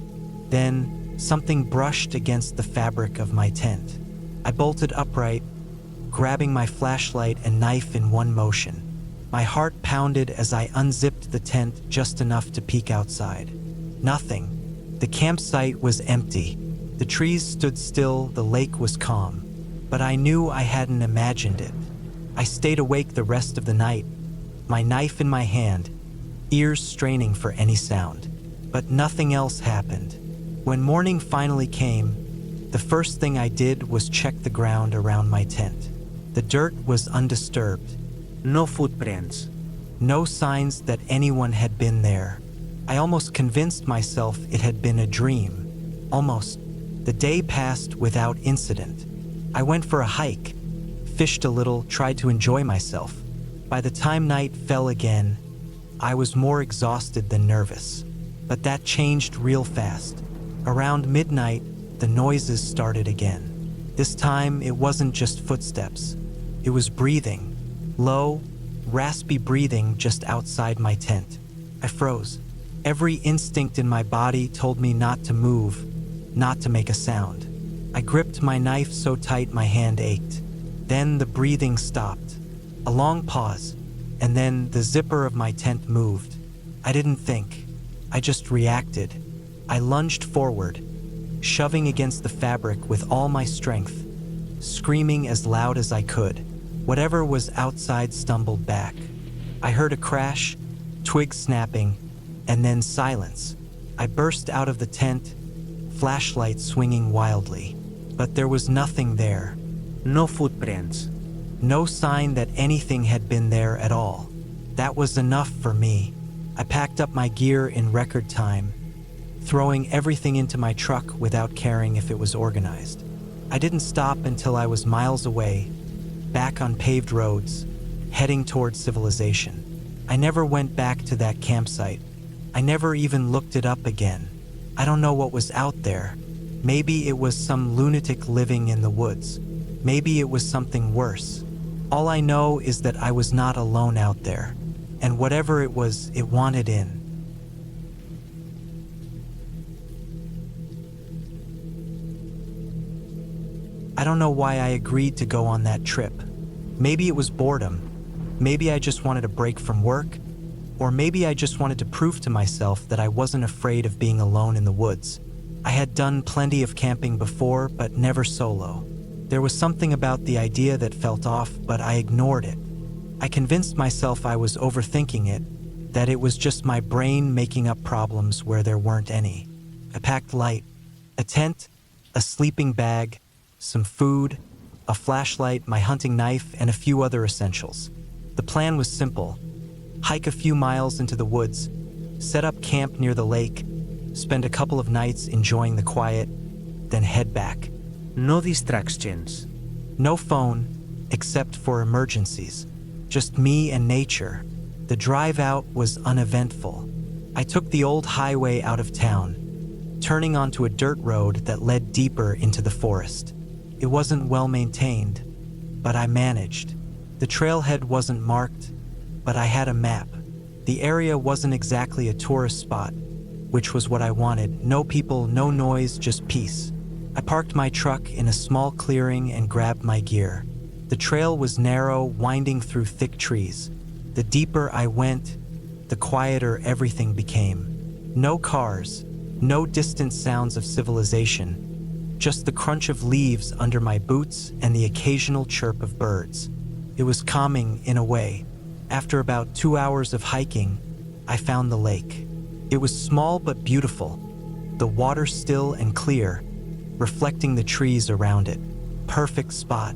Then, something brushed against the fabric of my tent. I bolted upright, grabbing my flashlight and knife in one motion. My heart pounded as I unzipped the tent just enough to peek outside. Nothing. The campsite was empty. The trees stood still, the lake was calm. But I knew I hadn't imagined it. I stayed awake the rest of the night, my knife in my hand, ears straining for any sound. But nothing else happened. When morning finally came, the first thing I did was check the ground around my tent. The dirt was undisturbed. No footprints. No signs that anyone had been there. I almost convinced myself it had been a dream. Almost. The day passed without incident. I went for a hike, fished a little, tried to enjoy myself. By the time night fell again, I was more exhausted than nervous. But that changed real fast. Around midnight, the noises started again. This time, it wasn't just footsteps. It was breathing. Low, raspy breathing just outside my tent. I froze. Every instinct in my body told me not to move, not to make a sound. I gripped my knife so tight my hand ached. Then the breathing stopped. A long pause, and then the zipper of my tent moved. I didn't think. I just reacted. I lunged forward, shoving against the fabric with all my strength, screaming as loud as I could. Whatever was outside stumbled back. I heard a crash, twigs snapping, and then silence. I burst out of the tent, flashlight swinging wildly. But there was nothing there. No footprints. No sign that anything had been there at all. That was enough for me. I packed up my gear in record time, throwing everything into my truck without caring if it was organized. I didn't stop until I was miles away, back on paved roads, heading towards civilization. I never went back to that campsite. I never even looked it up again. I don't know what was out there. Maybe it was some lunatic living in the woods. Maybe it was something worse. All I know is that I was not alone out there, and whatever it was, it wanted in. I don't know why I agreed to go on that trip. Maybe it was boredom. Maybe I just wanted a break from work. Or maybe I just wanted to prove to myself that I wasn't afraid of being alone in the woods. I had done plenty of camping before, but never solo. There was something about the idea that felt off, but I ignored it. I convinced myself I was overthinking it, that it was just my brain making up problems where there weren't any. I packed light, a tent, a sleeping bag, some food, a flashlight, my hunting knife, and a few other essentials. The plan was simple. Hike a few miles into the woods, set up camp near the lake, spend a couple of nights enjoying the quiet, then head back. No distractions. No phone, except for emergencies. Just me and nature. The drive out was uneventful. I took the old highway out of town, turning onto a dirt road that led deeper into the forest. It wasn't well maintained, but I managed. The trailhead wasn't marked, but I had a map. The area wasn't exactly a tourist spot, which was what I wanted. No people, no noise, just peace. I parked my truck in a small clearing and grabbed my gear. The trail was narrow, winding through thick trees. The deeper I went, the quieter everything became. No cars, no distant sounds of civilization, just the crunch of leaves under my boots and the occasional chirp of birds. It was calming in a way. After about 2 hours of hiking, I found the lake. It was small but beautiful, the water still and clear, reflecting the trees around it. Perfect spot.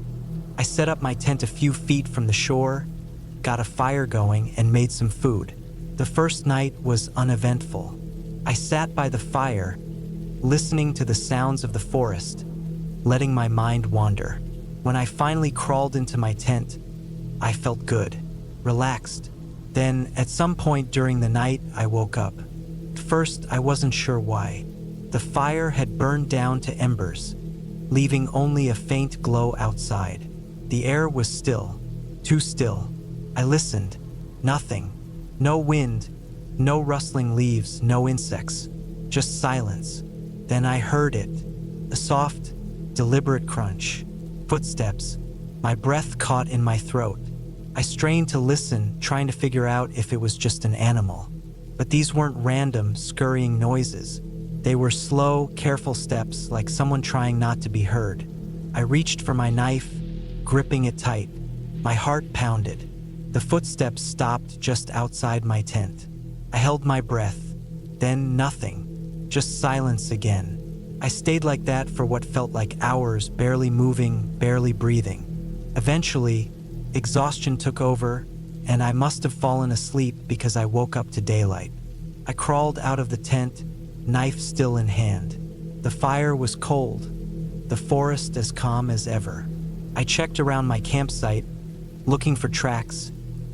I set up my tent a few feet from the shore, got a fire going, and made some food. The first night was uneventful. I sat by the fire, listening to the sounds of the forest, letting my mind wander. When I finally crawled into my tent, I felt good, relaxed. Then, at some point during the night, I woke up. At first, I wasn't sure why. The fire had burned down to embers, leaving only a faint glow outside. The air was still, too still. I listened. Nothing. No wind, no rustling leaves, no insects. Just silence. Then I heard it. A soft, deliberate crunch. Footsteps. My breath caught in my throat. I strained to listen, trying to figure out if it was just an animal. But these weren't random, scurrying noises. They were slow, careful steps, like someone trying not to be heard. I reached for my knife, gripping it tight. My heart pounded. The footsteps stopped just outside my tent. I held my breath. Then nothing. Just silence again. I stayed like that for what felt like hours, barely moving, barely breathing. Eventually, exhaustion took over, and I must have fallen asleep because I woke up to daylight. I crawled out of the tent, knife still in hand. The fire was cold, the forest as calm as ever. I checked around my campsite, looking for tracks,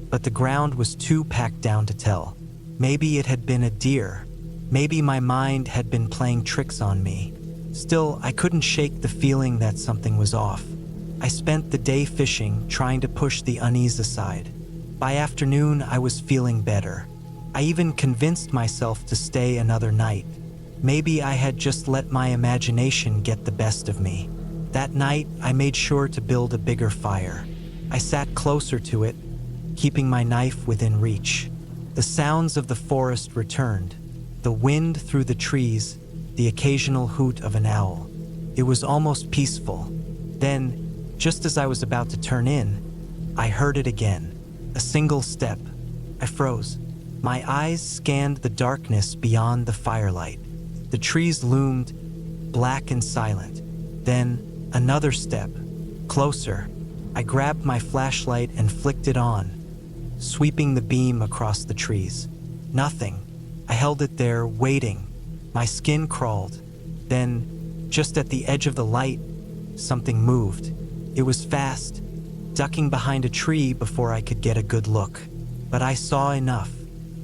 but the ground was too packed down to tell. Maybe it had been a deer. Maybe my mind had been playing tricks on me. Still, I couldn't shake the feeling that something was off. I spent the day fishing, trying to push the unease aside. By afternoon, I was feeling better. I even convinced myself to stay another night. Maybe I had just let my imagination get the best of me. That night, I made sure to build a bigger fire. I sat closer to it, keeping my knife within reach. The sounds of the forest returned. The wind through the trees, the occasional hoot of an owl. It was almost peaceful. Then, just as I was about to turn in, I heard it again. A single step. I froze. My eyes scanned the darkness beyond the firelight. The trees loomed, black and silent. Then, another step. Closer. I grabbed my flashlight and flicked it on, sweeping the beam across the trees. Nothing. I held it there, waiting. My skin crawled. Then, just at the edge of the light, something moved. It was fast, ducking behind a tree before I could get a good look. But I saw enough.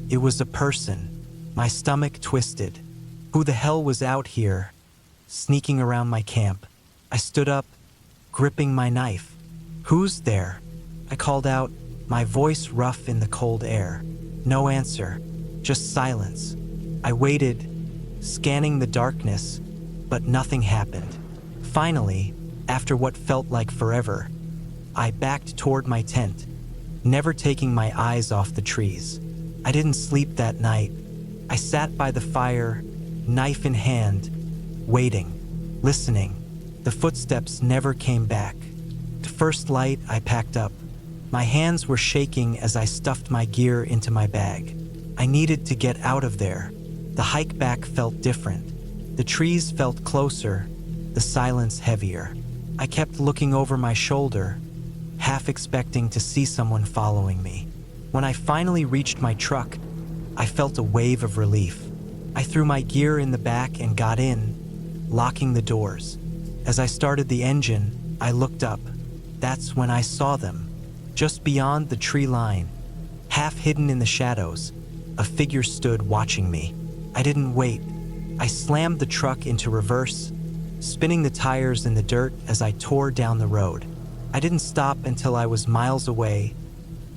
It was a person. My stomach twisted. Who the hell was out here, sneaking around my camp? I stood up, gripping my knife. "Who's there?" I called out, my voice rough in the cold air. No answer, just silence. I waited, scanning the darkness, but nothing happened. Finally, after what felt like forever, I backed toward my tent, never taking my eyes off the trees. I didn't sleep that night. I sat by the fire, knife in hand, waiting, listening. The footsteps never came back. The first light, I packed up. My hands were shaking as I stuffed my gear into my bag. I needed to get out of there. The hike back felt different. The trees felt closer, the silence heavier. I kept looking over my shoulder, half expecting to see someone following me. When I finally reached my truck, I felt a wave of relief. I threw my gear in the back and got in, locking the doors. As I started the engine, I looked up. That's when I saw them. Just beyond the tree line, half hidden in the shadows, a figure stood watching me. I didn't wait. I slammed the truck into reverse, spinning the tires in the dirt as I tore down the road. I didn't stop until I was miles away,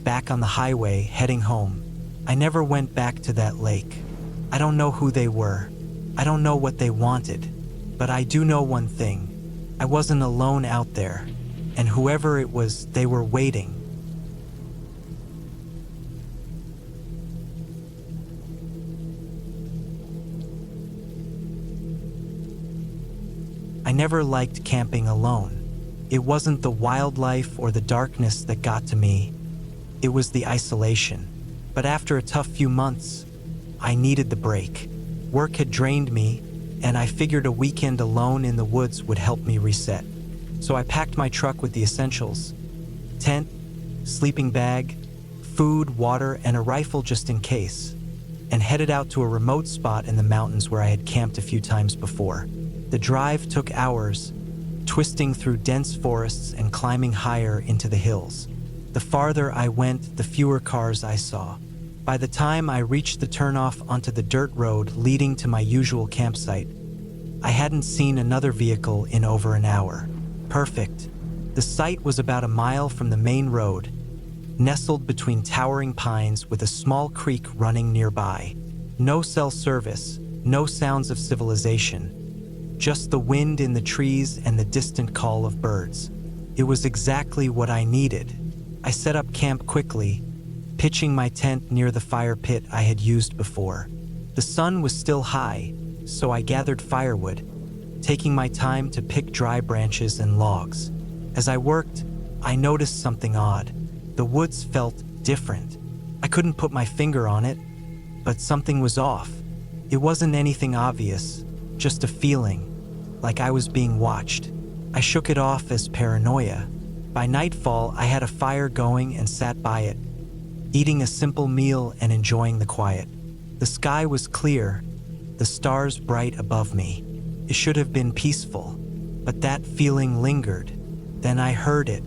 back on the highway, heading home. I never went back to that lake. I don't know who they were. I don't know what they wanted. But I do know one thing. I wasn't alone out there. And whoever it was, they were waiting. I never liked camping alone. It wasn't the wildlife or the darkness that got to me. It was the isolation. But after a tough few months, I needed the break. Work had drained me, and I figured a weekend alone in the woods would help me reset. So I packed my truck with the essentials: tent, sleeping bag, food, water, and a rifle just in case, and headed out to a remote spot in the mountains where I had camped a few times before. The drive took hours, twisting through dense forests and climbing higher into the hills. The farther I went, the fewer cars I saw. By the time I reached the turnoff onto the dirt road leading to my usual campsite, I hadn't seen another vehicle in over an hour. Perfect. The site was about a mile from the main road, nestled between towering pines with a small creek running nearby. No cell service, no sounds of civilization. Just the wind in the trees and the distant call of birds. It was exactly what I needed. I set up camp quickly, pitching my tent near the fire pit I had used before. The sun was still high, so I gathered firewood, taking my time to pick dry branches and logs. As I worked, I noticed something odd. The woods felt different. I couldn't put my finger on it, but something was off. It wasn't anything obvious, just a feeling, like I was being watched. I shook it off as paranoia. By nightfall, I had a fire going and sat by it, eating a simple meal and enjoying the quiet. The sky was clear, the stars bright above me. It should have been peaceful, but that feeling lingered. Then I heard it,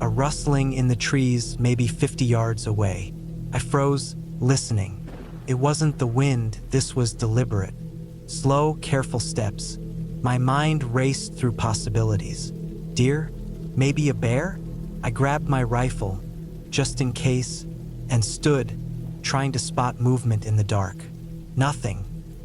a rustling in the trees maybe 50 yards away. I froze, listening. It wasn't the wind, this was deliberate. Slow, careful steps. My mind raced through possibilities. Deer? Maybe a bear? I grabbed my rifle, just in case, and stood, trying to spot movement in the dark. Nothing.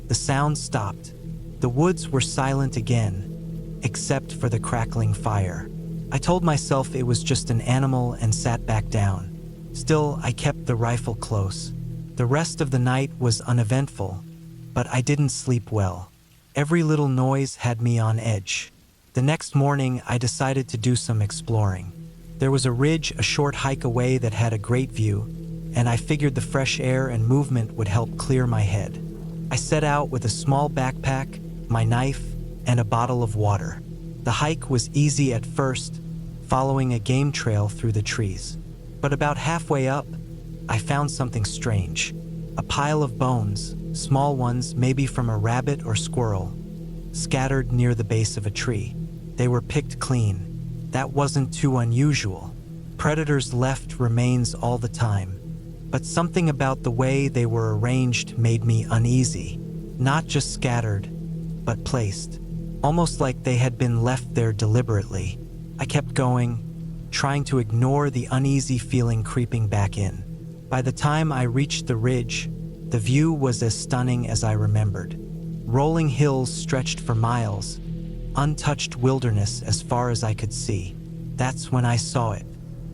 The sound stopped. The woods were silent again, except for the crackling fire. I told myself it was just an animal and sat back down. Still, I kept the rifle close. The rest of the night was uneventful, but I didn't sleep well. Every little noise had me on edge. The next morning, I decided to do some exploring. There was a ridge a short hike away that had a great view, and I figured the fresh air and movement would help clear my head. I set out with a small backpack, my knife, and a bottle of water. The hike was easy at first, following a game trail through the trees. But about halfway up, I found something strange. A pile of bones, small ones maybe from a rabbit or squirrel, scattered near the base of a tree. They were picked clean. That wasn't too unusual. Predators left remains all the time. But something about the way they were arranged made me uneasy. Not just scattered, but placed. Almost like they had been left there deliberately. I kept going, trying to ignore the uneasy feeling creeping back in. By the time I reached the ridge, the view was as stunning as I remembered. Rolling hills stretched for miles, untouched wilderness as far as I could see. That's when I saw it.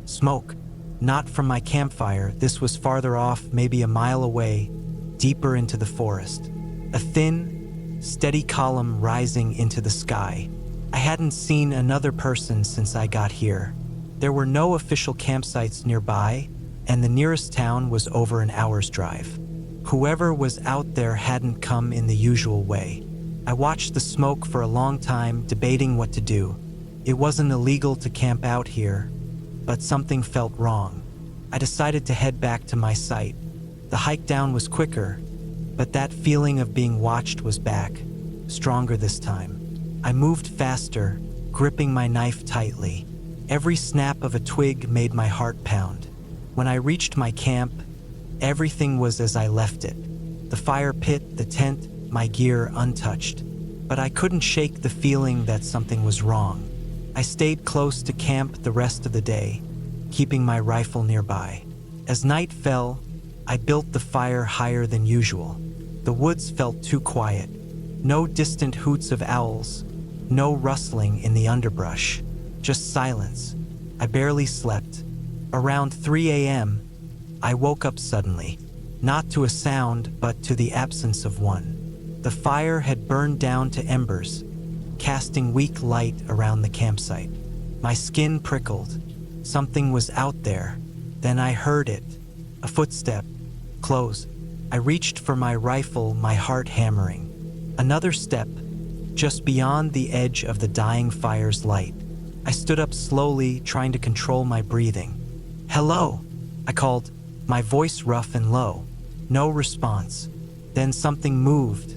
Smoke. Not from my campfire, this was farther off, maybe a mile away, deeper into the forest. A thin, steady column rising into the sky. I hadn't seen another person since I got here. There were no official campsites nearby, and the nearest town was over an hour's drive. Whoever was out there hadn't come in the usual way. I watched the smoke for a long time, debating what to do. It wasn't illegal to camp out here, but something felt wrong. I decided to head back to my site. The hike down was quicker, but that feeling of being watched was back, stronger this time. I moved faster, gripping my knife tightly. Every snap of a twig made my heart pound. When I reached my camp, everything was as I left it. The fire pit, the tent, my gear untouched. But I couldn't shake the feeling that something was wrong. I stayed close to camp the rest of the day, keeping my rifle nearby. As night fell, I built the fire higher than usual. The woods felt too quiet. No distant hoots of owls, no rustling in the underbrush, just silence. I barely slept. Around 3 a.m., I woke up suddenly, not to a sound, but to the absence of one. The fire had burned down to embers, casting weak light around the campsite. My skin prickled. Something was out there. Then I heard it. A footstep. Close. I reached for my rifle, my heart hammering. Another step, just beyond the edge of the dying fire's light. I stood up slowly, trying to control my breathing. "Hello," I called, my voice rough and low. No response. Then something moved,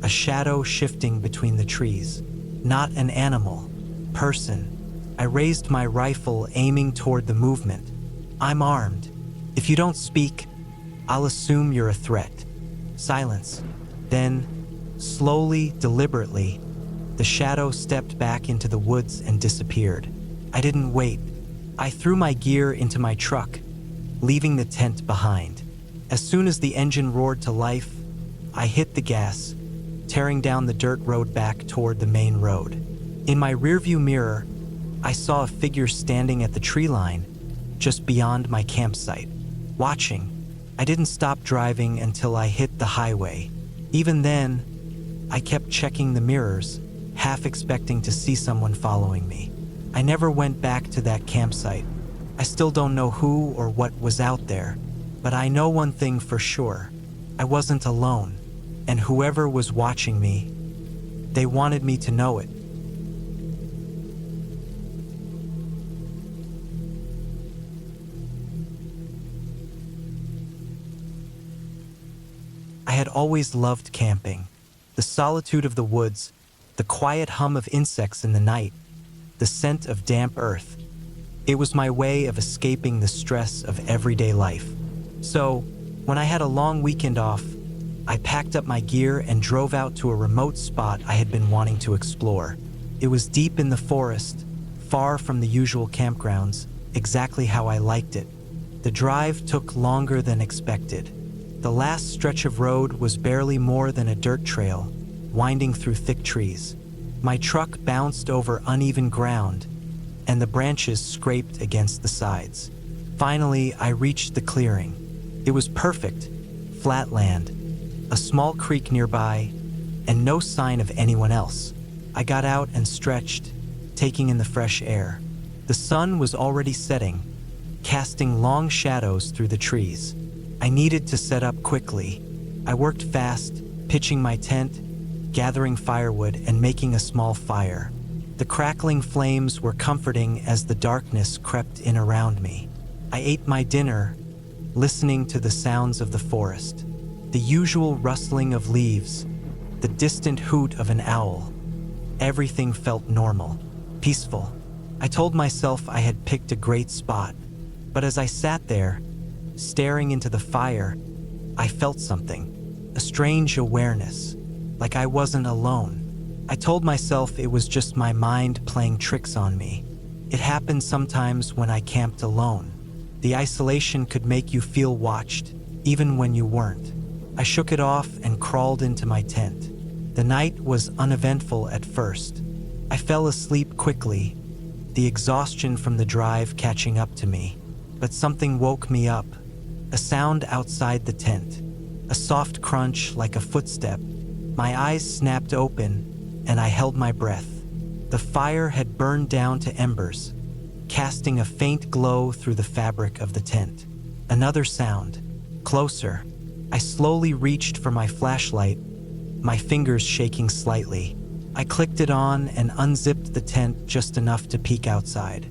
a shadow shifting between the trees. Not an animal, person. I raised my rifle, aiming toward the movement. "I'm armed. If you don't speak, I'll assume you're a threat." Silence. Then, slowly, deliberately, the shadow stepped back into the woods and disappeared. I didn't wait. I threw my gear into my truck, leaving the tent behind. As soon as the engine roared to life, I hit the gas, tearing down the dirt road back toward the main road. In my rearview mirror, I saw a figure standing at the tree line, just beyond my campsite, watching. I didn't stop driving until I hit the highway. Even then, I kept checking the mirrors, half expecting to see someone following me. I never went back to that campsite. I still don't know who or what was out there, but I know one thing for sure. I wasn't alone, and whoever was watching me, they wanted me to know it. always loved camping. The solitude of the woods, the quiet hum of insects in the night, the scent of damp earth. It was my way of escaping the stress of everyday life. So, when I had a long weekend off, I packed up my gear and drove out to a remote spot I had been wanting to explore. It was deep in the forest, far from the usual campgrounds, exactly how I liked it. The drive took longer than expected. The last stretch of road was barely more than a dirt trail, winding through thick trees. My truck bounced over uneven ground, and the branches scraped against the sides. Finally, I reached the clearing. It was perfect, flat land, a small creek nearby, and no sign of anyone else. I got out and stretched, taking in the fresh air. The sun was already setting, casting long shadows through the trees. I needed to set up quickly. I worked fast, pitching my tent, gathering firewood, and making a small fire. The crackling flames were comforting as the darkness crept in around me. I ate my dinner, listening to the sounds of the forest. The usual rustling of leaves, the distant hoot of an owl. Everything felt normal, peaceful. I told myself I had picked a great spot, but as I sat there, staring into the fire, I felt something, a strange awareness, like I wasn't alone. I told myself it was just my mind playing tricks on me. It happened sometimes when I camped alone. The isolation could make you feel watched, even when you weren't. I shook it off and crawled into my tent. The night was uneventful at first. I fell asleep quickly, the exhaustion from the drive catching up to me. But something woke me up, a sound outside the tent, a soft crunch like a footstep. My eyes snapped open, and I held my breath. The fire had burned down to embers, casting a faint glow through the fabric of the tent. Another sound, closer. I slowly reached for my flashlight, my fingers shaking slightly. I clicked it on and unzipped the tent just enough to peek outside.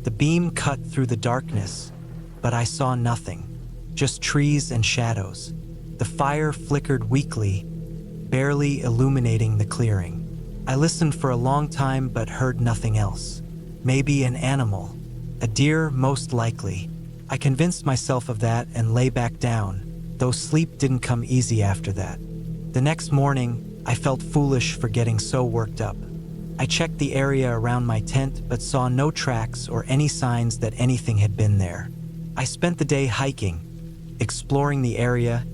The beam cut through the darkness, but I saw nothing, just trees and shadows. The fire flickered weakly, barely illuminating the clearing. I listened for a long time but heard nothing else. Maybe an animal, a deer most likely. I convinced myself of that and lay back down, though sleep didn't come easy after that. The next morning, I felt foolish for getting so worked up. I checked the area around my tent but saw no tracks or any signs that anything had been there. I spent the day hiking, exploring the area,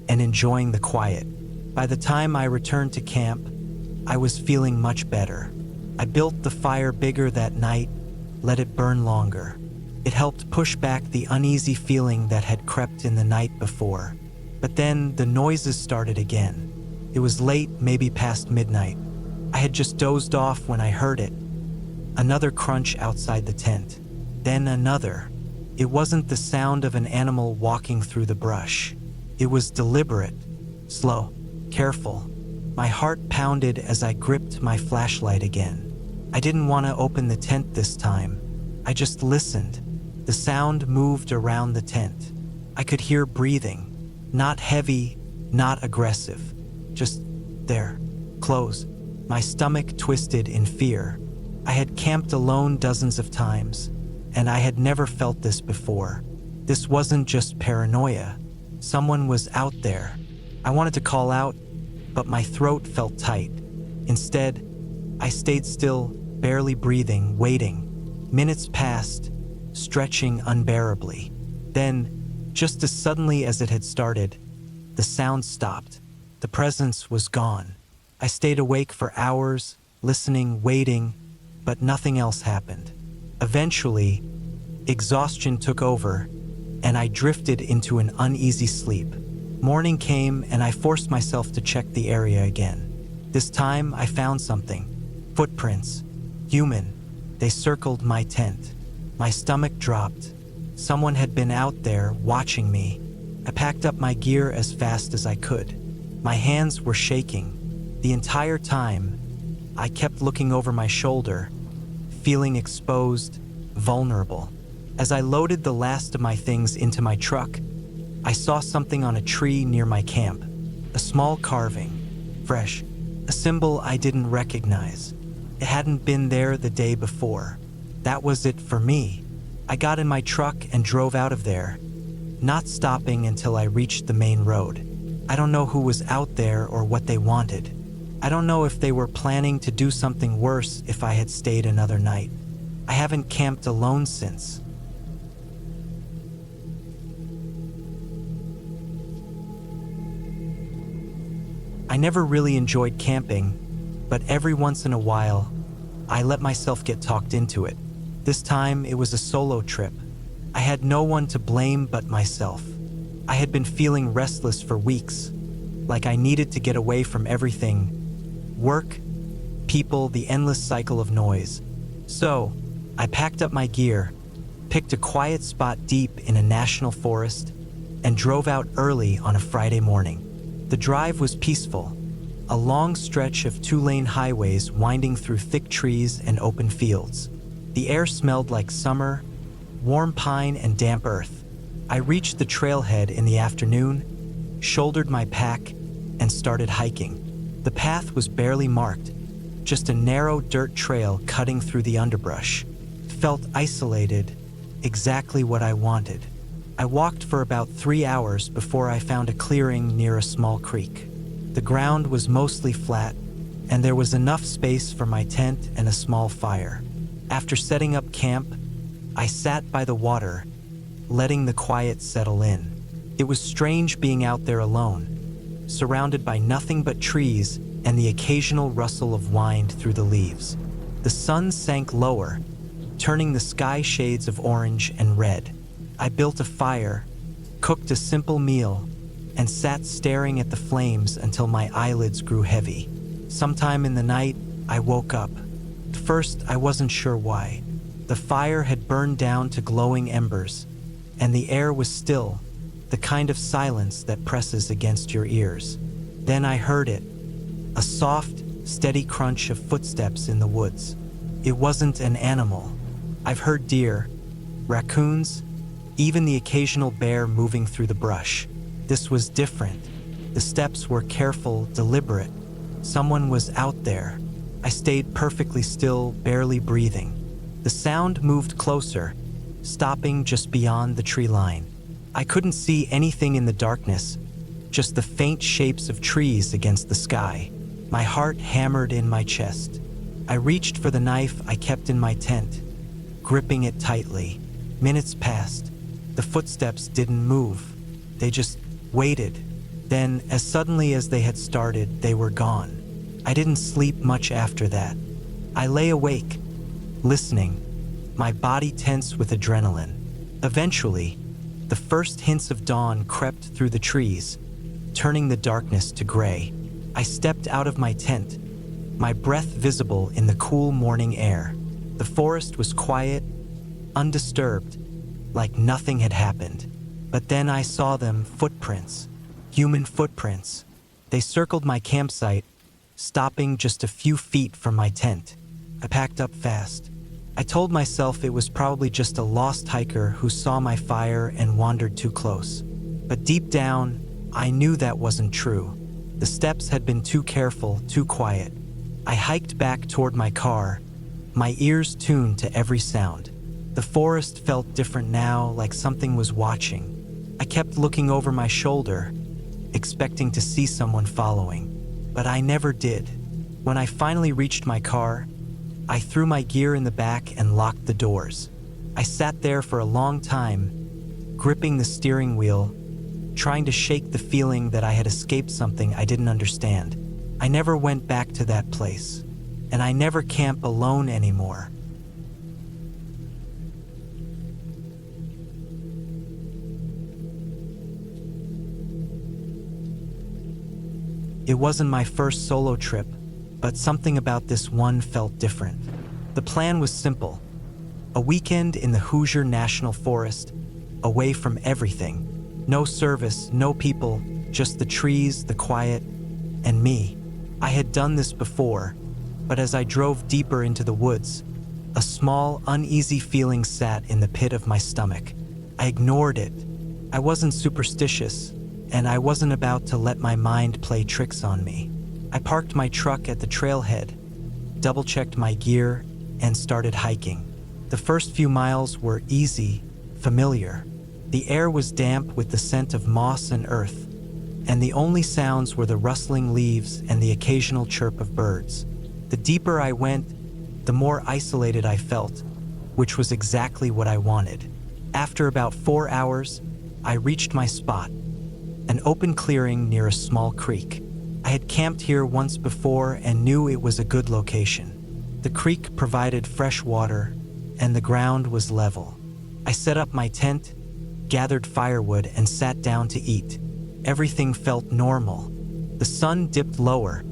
and enjoying the quiet. By the time I returned to camp, I was feeling much better. I built the fire bigger that night, let it burn longer. It helped push back the uneasy feeling that had crept in the night before. But then the noises started again. It was late, maybe past midnight. I had just dozed off when I heard it. Another crunch outside the tent. Then another. It wasn't the sound of an animal walking through the brush. It was deliberate, slow, careful. My heart pounded as I gripped my flashlight again. I didn't want to open the tent this time. I just listened. The sound moved around the tent. I could hear breathing. Not heavy, not aggressive. Just there, close. My stomach twisted in fear. I had camped alone dozens of times, and I had never felt this before. This wasn't just paranoia. Someone was out there. I wanted to call out, but my throat felt tight. Instead, I stayed still, barely breathing, waiting. Minutes passed, stretching unbearably. Then, just as suddenly as it had started, the sound stopped. The presence was gone. I stayed awake for hours, listening, waiting, but nothing else happened. Eventually, exhaustion took over, and I drifted into an uneasy sleep. Morning came, and I forced myself to check the area again. This time, I found something. Footprints. Human. They circled my tent. My stomach dropped. Someone had been out there, watching me. I packed up my gear as fast as I could. My hands were shaking. The entire time, I kept looking over my shoulder, feeling exposed, vulnerable. As I loaded the last of my things into my truck, I saw something on a tree near my camp. A small carving, fresh, a symbol I didn't recognize. It hadn't been there the day before. That was it for me. I got in my truck and drove out of there, not stopping until I reached the main road. I don't know who was out there or what they wanted. I don't know if they were planning to do something worse if I had stayed another night. I haven't camped alone since. I never really enjoyed camping, but every once in a while, I let myself get talked into it. This time, it was a solo trip. I had no one to blame but myself. I had been feeling restless for weeks, like I needed to get away from everything. Work, people, the endless cycle of noise. So, I packed up my gear, picked a quiet spot deep in a national forest, and drove out early on a Friday morning. The drive was peaceful, a long stretch of two-lane highways winding through thick trees and open fields. The air smelled like summer, warm pine and damp earth. I reached the trailhead in the afternoon, shouldered my pack, and started hiking. The path was barely marked, just a narrow dirt trail cutting through the underbrush. It felt isolated, exactly what I wanted. I walked for about 3 hours before I found a clearing near a small creek. The ground was mostly flat, and there was enough space for my tent and a small fire. After setting up camp, I sat by the water, letting the quiet settle in. It was strange being out there alone, surrounded by nothing but trees and the occasional rustle of wind through the leaves. The sun sank lower, turning the sky shades of orange and red. I built a fire, cooked a simple meal, and sat staring at the flames until my eyelids grew heavy. Sometime in the night, I woke up. At first, I wasn't sure why. The fire had burned down to glowing embers, and the air was still, the kind of silence that presses against your ears. Then I heard it, a soft, steady crunch of footsteps in the woods. It wasn't an animal. I've heard deer, raccoons, even the occasional bear moving through the brush. This was different. The steps were careful, deliberate. Someone was out there. I stayed perfectly still, barely breathing. The sound moved closer, stopping just beyond the tree line. I couldn't see anything in the darkness, just the faint shapes of trees against the sky. My heart hammered in my chest. I reached for the knife I kept in my tent, gripping it tightly. Minutes passed. The footsteps didn't move. They just waited. Then, as suddenly as they had started, they were gone. I didn't sleep much after that. I lay awake, listening, my body tense with adrenaline. Eventually, the first hints of dawn crept through the trees, turning the darkness to gray. I stepped out of my tent, my breath visible in the cool morning air. The forest was quiet, undisturbed, like nothing had happened. But then I saw them, footprints, human footprints. They circled my campsite, stopping just a few feet from my tent. I packed up fast. I told myself it was probably just a lost hiker who saw my fire and wandered too close. But deep down, I knew that wasn't true. The steps had been too careful, too quiet. I hiked back toward my car, my ears tuned to every sound. The forest felt different now, like something was watching. I kept looking over my shoulder, expecting to see someone following, but I never did. When I finally reached my car, I threw my gear in the back and locked the doors. I sat there for a long time, gripping the steering wheel, trying to shake the feeling that I had escaped something I didn't understand. I never went back to that place, and I never camp alone anymore. It wasn't my first solo trip, but something about this one felt different. The plan was simple: a weekend in the Hoosier National Forest, away from everything. No service, no people, just the trees, the quiet, and me. I had done this before, but as I drove deeper into the woods, a small, uneasy feeling sat in the pit of my stomach. I ignored it. I wasn't superstitious. and I wasn't about to let my mind play tricks on me. I parked my truck at the trailhead, double-checked my gear, and started hiking. The first few miles were easy, familiar. The air was damp with the scent of moss and earth, and the only sounds were the rustling leaves and the occasional chirp of birds. The deeper I went, the more isolated I felt, which was exactly what I wanted. After about 4 hours, I reached my spot, an open clearing near a small creek. I had camped here once before and knew it was a good location. The creek provided fresh water, and the ground was level. I set up my tent, gathered firewood, and sat down to eat. Everything felt normal. The sun dipped lower,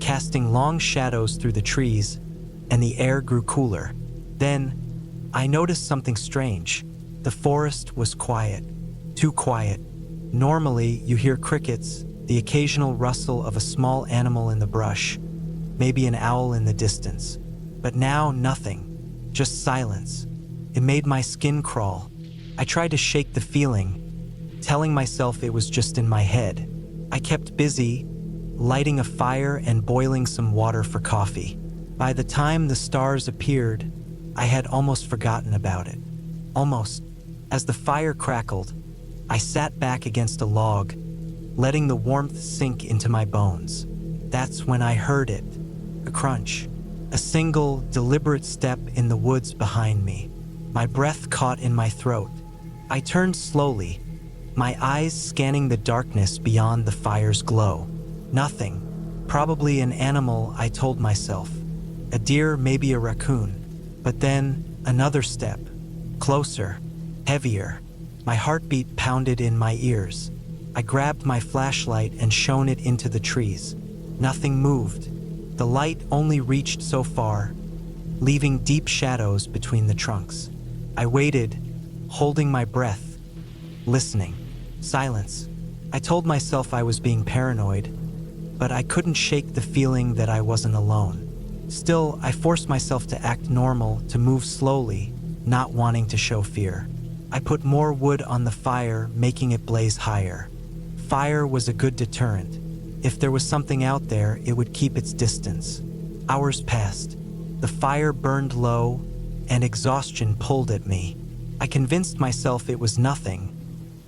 casting long shadows through the trees, and the air grew cooler. Then, I noticed something strange. The forest was quiet. Too quiet. Normally, you hear crickets, the occasional rustle of a small animal in the brush, maybe an owl in the distance. But now, nothing. Just silence. It made my skin crawl. I tried to shake the feeling, telling myself it was just in my head. I kept busy, lighting a fire and boiling some water for coffee. By the time the stars appeared, I had almost forgotten about it. Almost. As the fire crackled, I sat back against a log, letting the warmth sink into my bones. That's when I heard it. A crunch. A single, deliberate step in the woods behind me. My breath caught in my throat. I turned slowly, my eyes scanning the darkness beyond the fire's glow. Nothing. Probably an animal, I told myself. A deer, maybe a raccoon. But then, another step. Closer. Heavier. My heartbeat pounded in my ears. I grabbed my flashlight and shone it into the trees. Nothing moved. The light only reached so far, leaving deep shadows between the trunks. I waited, holding my breath, listening. Silence. I told myself I was being paranoid, but I couldn't shake the feeling that I wasn't alone. Still, I forced myself to act normal, to move slowly, not wanting to show fear. I put more wood on the fire, making it blaze higher. Fire was a good deterrent. If there was something out there, it would keep its distance. Hours passed. The fire burned low, and exhaustion pulled at me. I convinced myself it was nothing,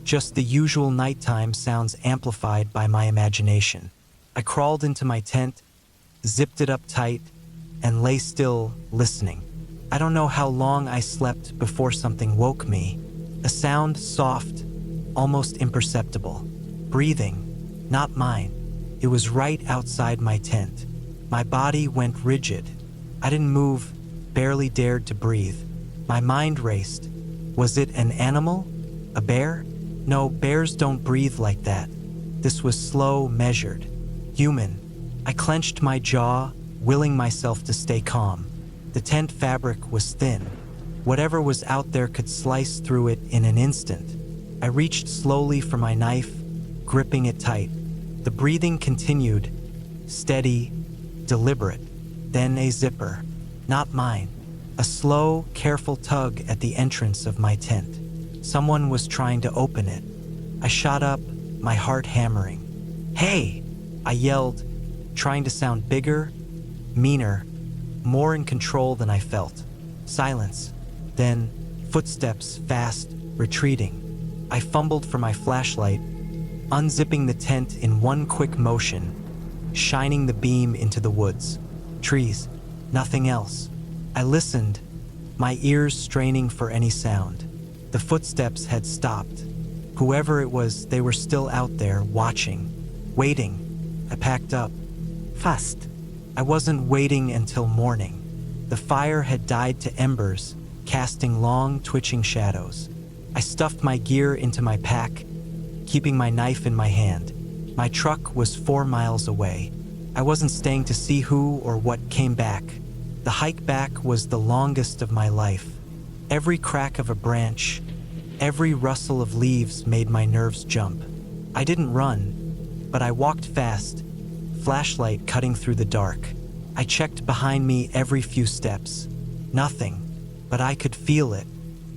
just the usual nighttime sounds amplified by my imagination. I crawled into my tent, zipped it up tight, and lay still, listening. I don't know how long I slept before something woke me. A sound soft, almost imperceptible. Breathing, not mine. It was right outside my tent. My body went rigid. I didn't move, barely dared to breathe. My mind raced. Was it an animal? A bear? No, bears don't breathe like that. This was slow, measured. Human. I clenched my jaw, willing myself to stay calm. The tent fabric was thin. Whatever was out there could slice through it in an instant. I reached slowly for my knife, gripping it tight. The breathing continued, steady, deliberate. Then a zipper. Not mine. A slow, careful tug at the entrance of my tent. Someone was trying to open it. I shot up, my heart hammering. "Hey!" I yelled, trying to sound bigger, meaner, more in control than I felt. Silence. Then, footsteps, fast, retreating. I fumbled for my flashlight, unzipping the tent in one quick motion, shining the beam into the woods. Trees. Nothing else. I listened, my ears straining for any sound. The footsteps had stopped. Whoever it was, they were still out there, watching, waiting. I packed up. Fast. I wasn't waiting until morning. The fire had died to embers, casting long, twitching shadows. I stuffed my gear into my pack, keeping my knife in my hand. My truck was 4 miles away. I wasn't staying to see who or what came back. The hike back was the longest of my life. Every crack of a branch, every rustle of leaves made my nerves jump. I didn't run, but I walked fast, flashlight cutting through the dark. I checked behind me every few steps. Nothing, but I could feel it.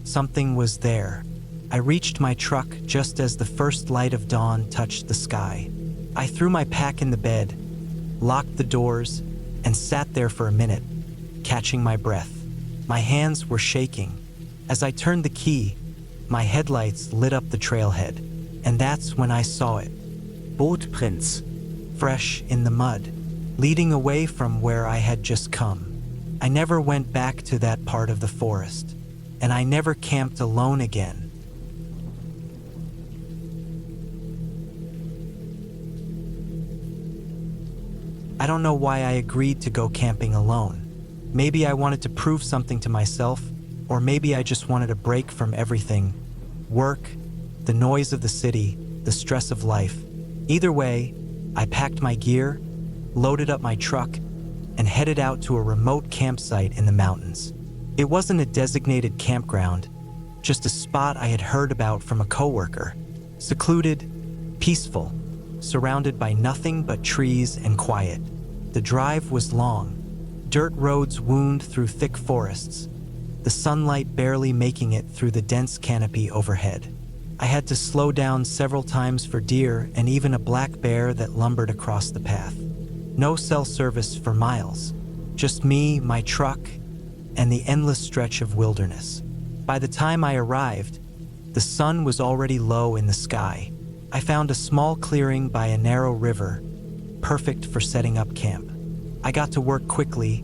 Something was there. I reached my truck just as the first light of dawn touched the sky. I threw my pack in the bed, locked the doors, and sat there for a minute, catching my breath. My hands were shaking. As I turned the key, my headlights lit up the trailhead, and that's when I saw it. Footprints. Fresh in the mud, leading away from where I had just come. I never went back to that part of the forest, and I never camped alone again. I don't know why I agreed to go camping alone. Maybe I wanted to prove something to myself, or maybe I just wanted a break from everything. Work, the noise of the city, the stress of life. Either way, I packed my gear, loaded up my truck, and headed out to a remote campsite in the mountains. It wasn't a designated campground, just a spot I had heard about from a coworker. Secluded, peaceful, surrounded by nothing but trees and quiet. The drive was long. Dirt roads wound through thick forests, the sunlight barely making it through the dense canopy overhead. I had to slow down several times for deer and even a black bear that lumbered across the path. No cell service for miles, just me, my truck, and the endless stretch of wilderness. By the time I arrived, the sun was already low in the sky. I found a small clearing by a narrow river, perfect for setting up camp. I got to work quickly,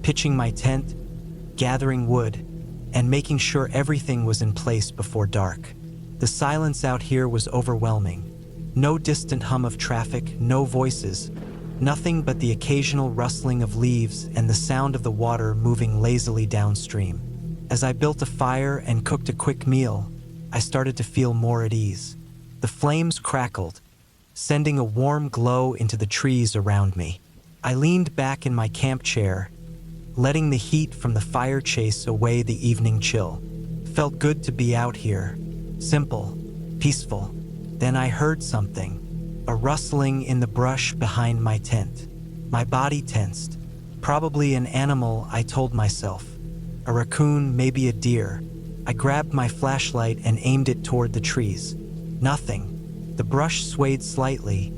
pitching my tent, gathering wood, and making sure everything was in place before dark. The silence out here was overwhelming. No distant hum of traffic, no voices, nothing but the occasional rustling of leaves and the sound of the water moving lazily downstream. As I built a fire and cooked a quick meal, I started to feel more at ease. The flames crackled, sending a warm glow into the trees around me. I leaned back in my camp chair, letting the heat from the fire chase away the evening chill. Felt good to be out here, simple, peaceful. Then I heard something, a rustling in the brush behind my tent. My body tensed. Probably an animal, I told myself. A raccoon, maybe a deer. I grabbed my flashlight and aimed it toward the trees. Nothing. The brush swayed slightly,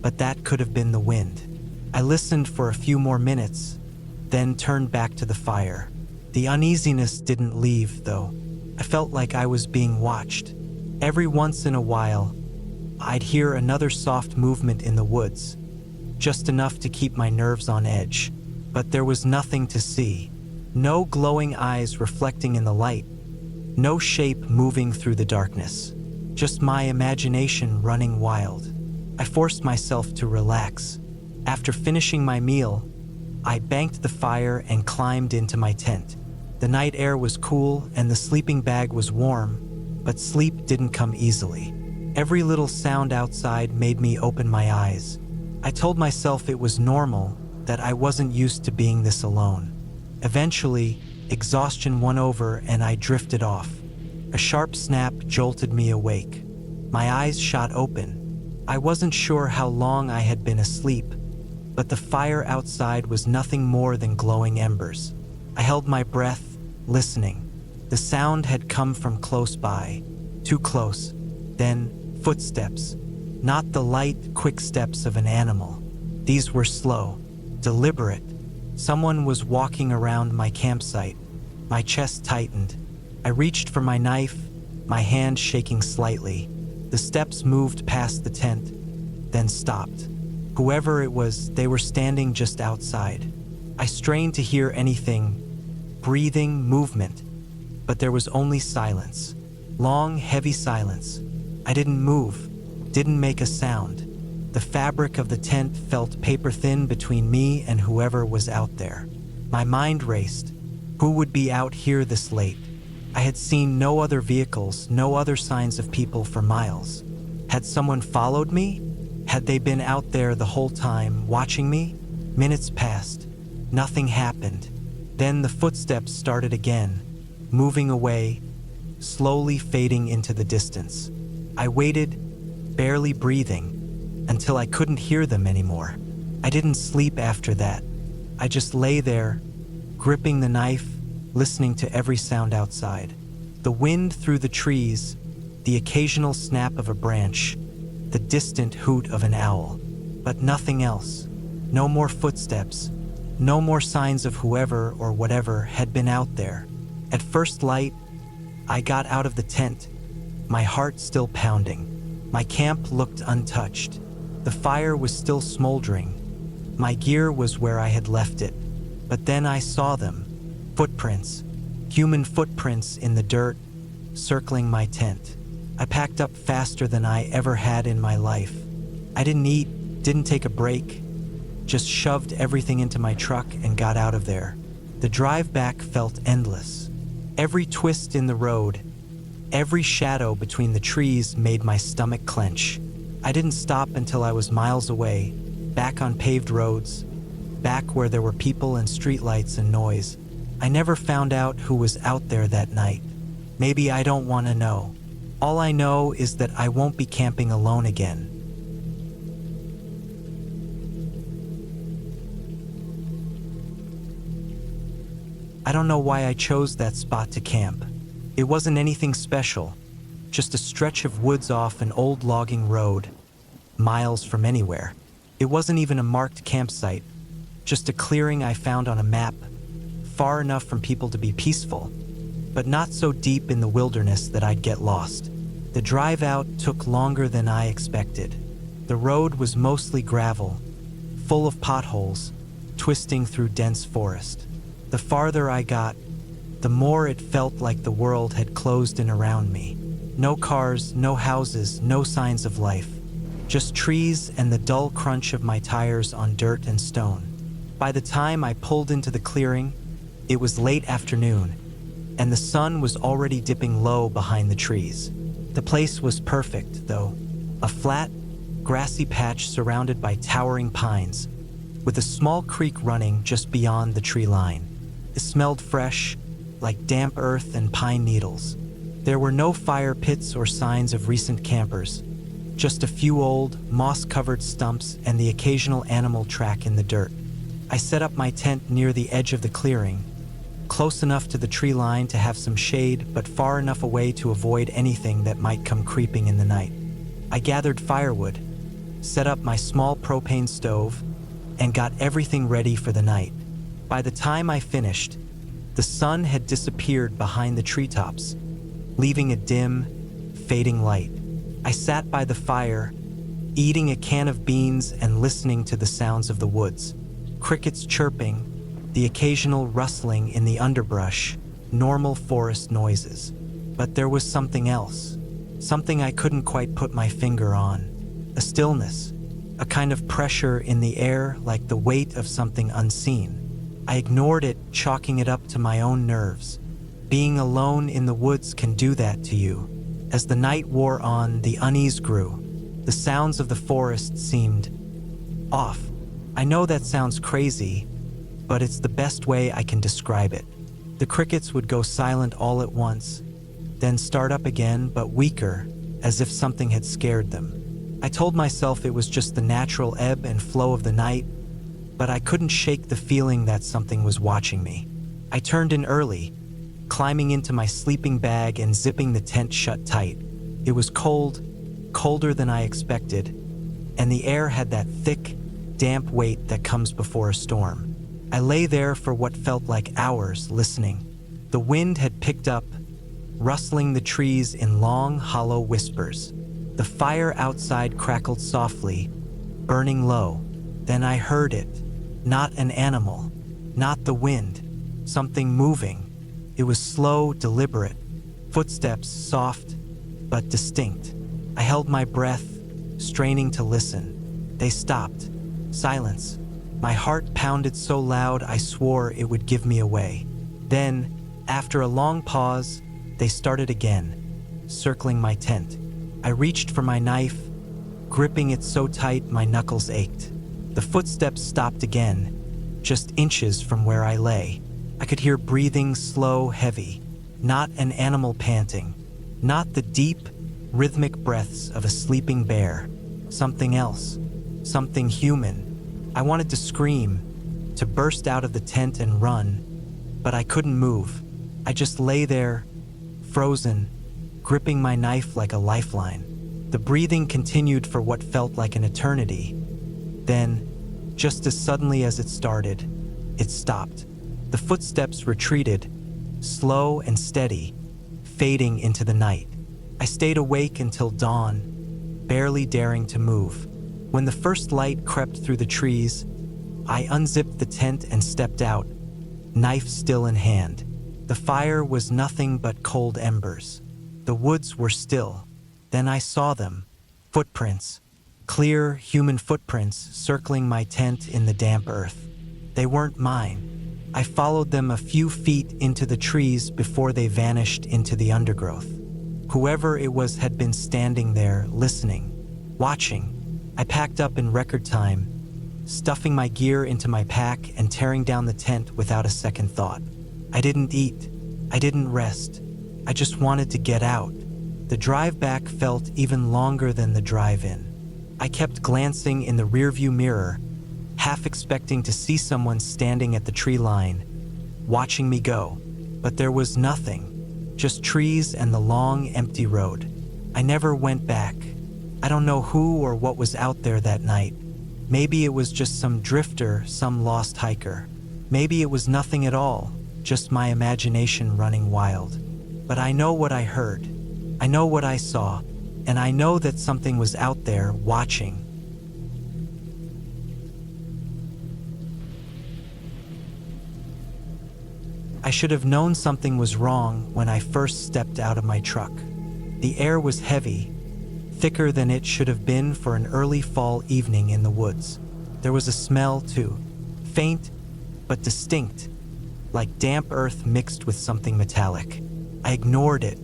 but that could have been the wind. I listened for a few more minutes, then turned back to the fire. The uneasiness didn't leave, though. I felt like I was being watched. Every once in a while, I'd hear another soft movement in the woods, just enough to keep my nerves on edge. But there was nothing to see. No glowing eyes reflecting in the light. No shape moving through the darkness. Just my imagination running wild. I forced myself to relax. After finishing my meal, I banked the fire and climbed into my tent. The night air was cool and the sleeping bag was warm, but sleep didn't come easily. Every little sound outside made me open my eyes. I told myself it was normal, that I wasn't used to being this alone. Eventually, exhaustion won over and I drifted off. A sharp snap jolted me awake. My eyes shot open. I wasn't sure how long I had been asleep, but the fire outside was nothing more than glowing embers. I held my breath, listening. The sound had come from close by, too close. Then, footsteps. Not the light, quick steps of an animal. These were slow, deliberate. Someone was walking around my campsite. My chest tightened. I reached for my knife, my hand shaking slightly. The steps moved past the tent, then stopped. Whoever it was, they were standing just outside. I strained to hear anything, breathing, movement, but there was only silence. Long, heavy silence. I didn't move, didn't make a sound. The fabric of the tent felt paper-thin between me and whoever was out there. My mind raced. Who would be out here this late? I had seen no other vehicles, no other signs of people for miles. Had someone followed me? Had they been out there the whole time, watching me? Minutes passed. Nothing happened. Then the footsteps started again, moving away, slowly fading into the distance. I waited, barely breathing, until I couldn't hear them anymore. I didn't sleep after that. I just lay there, gripping the knife, listening to every sound outside. The wind through the trees, the occasional snap of a branch, the distant hoot of an owl. But nothing else. No more footsteps. No more signs of whoever or whatever had been out there. At first light, I got out of the tent, my heart still pounding. My camp looked untouched. The fire was still smoldering. My gear was where I had left it. But then I saw them. Footprints. Human footprints in the dirt, circling my tent. I packed up faster than I ever had in my life. I didn't eat, didn't take a break, just shoved everything into my truck and got out of there. The drive back felt endless. Every twist in the road, every shadow between the trees made my stomach clench. I didn't stop until I was miles away, back on paved roads, back where there were people and streetlights and noise. I never found out who was out there that night. Maybe I don't want to know. All I know is that I won't be camping alone again. I don't know why I chose that spot to camp. It wasn't anything special, just a stretch of woods off an old logging road, miles from anywhere. It wasn't even a marked campsite, just a clearing I found on a map, far enough from people to be peaceful, but not so deep in the wilderness that I'd get lost. The drive out took longer than I expected. The road was mostly gravel, full of potholes, twisting through dense forest. The farther I got, the more it felt like the world had closed in around me. No cars, no houses, no signs of life. Just trees and the dull crunch of my tires on dirt and stone. By the time I pulled into the clearing, it was late afternoon, and the sun was already dipping low behind the trees. The place was perfect, though. A flat, grassy patch surrounded by towering pines, with a small creek running just beyond the tree line. It smelled fresh, like damp earth and pine needles. There were no fire pits or signs of recent campers, just a few old, moss-covered stumps and the occasional animal track in the dirt. I set up my tent near the edge of the clearing, close enough to the tree line to have some shade, but far enough away to avoid anything that might come creeping in the night. I gathered firewood, set up my small propane stove, and got everything ready for the night. By the time I finished, the sun had disappeared behind the treetops, leaving a dim, fading light. I sat by the fire, eating a can of beans and listening to the sounds of the woods. Crickets chirping, the occasional rustling in the underbrush, normal forest noises. But there was something else, something I couldn't quite put my finger on. A stillness, a kind of pressure in the air like the weight of something unseen. I ignored it, chalking it up to my own nerves. Being alone in the woods can do that to you. As the night wore on, the unease grew. The sounds of the forest seemed off. I know that sounds crazy, but it's the best way I can describe it. The crickets would go silent all at once, then start up again, but weaker, as if something had scared them. I told myself it was just the natural ebb and flow of the night, but I couldn't shake the feeling that something was watching me. I turned in early, climbing into my sleeping bag and zipping the tent shut tight. It was cold, colder than I expected, and the air had that thick, damp weight that comes before a storm. I lay there for what felt like hours, listening. The wind had picked up, rustling the trees in long, hollow whispers. The fire outside crackled softly, burning low. Then I heard it. Not an animal, not the wind, something moving. It was slow, deliberate, footsteps soft, but distinct. I held my breath, straining to listen. They stopped. Silence. My heart pounded so loud I swore it would give me away. Then, after a long pause, they started again, circling my tent. I reached for my knife, gripping it so tight my knuckles ached. The footsteps stopped again, just inches from where I lay. I could hear breathing slow, heavy, not an animal panting, not the deep, rhythmic breaths of a sleeping bear. Something else, something human. I wanted to scream, to burst out of the tent and run, but I couldn't move. I just lay there, frozen, gripping my knife like a lifeline. The breathing continued for what felt like an eternity. Then, just as suddenly as it started, it stopped. The footsteps retreated, slow and steady, fading into the night. I stayed awake until dawn, barely daring to move. When the first light crept through the trees, I unzipped the tent and stepped out, knife still in hand. The fire was nothing but cold embers. The woods were still. Then I saw them. Footprints. Clear, human footprints circling my tent in the damp earth. They weren't mine. I followed them a few feet into the trees before they vanished into the undergrowth. Whoever it was had been standing there, listening, watching. I packed up in record time, stuffing my gear into my pack and tearing down the tent without a second thought. I didn't eat. I didn't rest. I just wanted to get out. The drive back felt even longer than the drive in. I kept glancing in the rearview mirror, half expecting to see someone standing at the tree line, watching me go. But there was nothing, just trees and the long, empty road. I never went back. I don't know who or what was out there that night. Maybe it was just some drifter, some lost hiker. Maybe it was nothing at all, just my imagination running wild. But I know what I heard. I know what I saw, and I know that something was out there watching. I should have known something was wrong when I first stepped out of my truck. The air was heavy, thicker than it should have been for an early fall evening in the woods. There was a smell too, faint but distinct, like damp earth mixed with something metallic. I ignored it.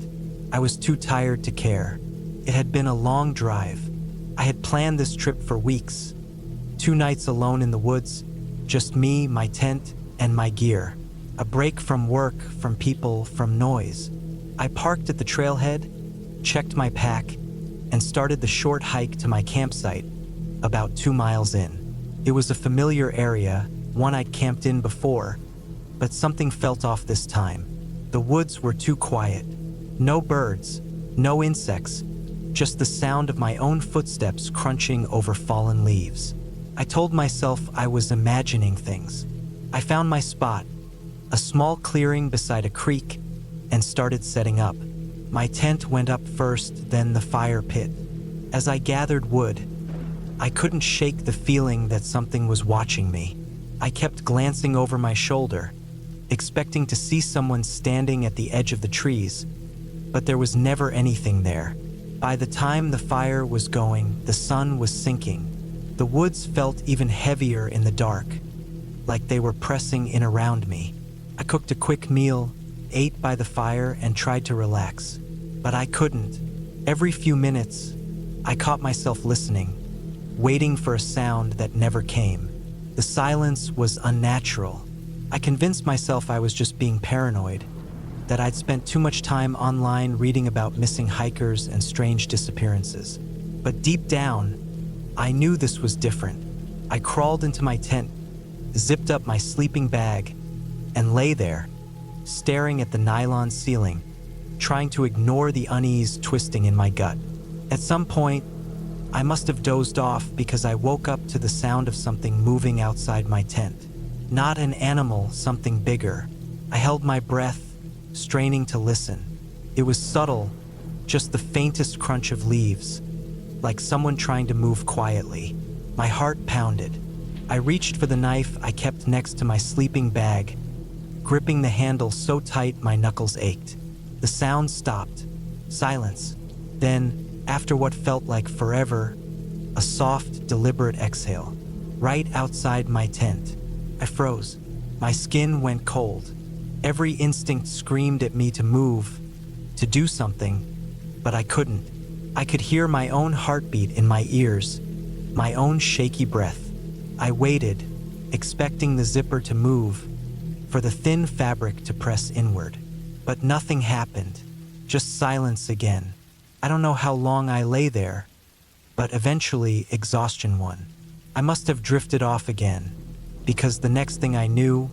I was too tired to care. It had been a long drive. I had planned this trip for weeks. 2 nights alone in the woods, just me, my tent, and my gear. A break from work, from people, from noise. I parked at the trailhead, checked my pack, and started the short hike to my campsite, about 2 miles in. It was a familiar area, one I'd camped in before, but something felt off this time. The woods were too quiet. No birds, no insects, just the sound of my own footsteps crunching over fallen leaves. I told myself I was imagining things. I found my spot, a small clearing beside a creek, and started setting up. My tent went up first, then the fire pit. As I gathered wood, I couldn't shake the feeling that something was watching me. I kept glancing over my shoulder, expecting to see someone standing at the edge of the trees, but there was never anything there. By the time the fire was going, the sun was sinking. The woods felt even heavier in the dark, like they were pressing in around me. I cooked a quick meal, ate by the fire, and tried to relax. But I couldn't. Every few minutes, I caught myself listening, waiting for a sound that never came. The silence was unnatural. I convinced myself I was just being paranoid, that I'd spent too much time online reading about missing hikers and strange disappearances. But deep down, I knew this was different. I crawled into my tent, zipped up my sleeping bag, and lay there, staring at the nylon ceiling, trying to ignore the unease twisting in my gut. At some point, I must have dozed off because I woke up to the sound of something moving outside my tent. Not an animal, something bigger. I held my breath, straining to listen. It was subtle, just the faintest crunch of leaves, like someone trying to move quietly. My heart pounded. I reached for the knife I kept next to my sleeping bag, gripping the handle so tight my knuckles ached. The sound stopped. Silence. Then, after what felt like forever, a soft, deliberate exhale. Right outside my tent. I froze. My skin went cold. Every instinct screamed at me to move, to do something, but I couldn't. I could hear my own heartbeat in my ears, my own shaky breath. I waited, expecting the zipper to move, for the thin fabric to press inward. But nothing happened, just silence again. I don't know how long I lay there, but eventually exhaustion won. I must have drifted off again, because the next thing I knew,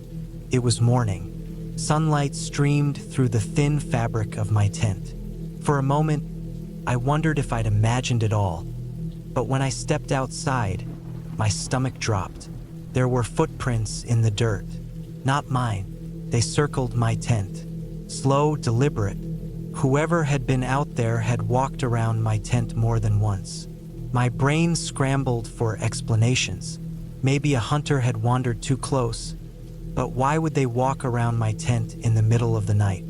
it was morning. Sunlight streamed through the thin fabric of my tent. For a moment, I wondered if I'd imagined it all. But when I stepped outside, my stomach dropped. There were footprints in the dirt. Not mine. They circled my tent. Slow, deliberate. Whoever had been out there had walked around my tent more than once. My brain scrambled for explanations. Maybe a hunter had wandered too close. But why would they walk around my tent in the middle of the night?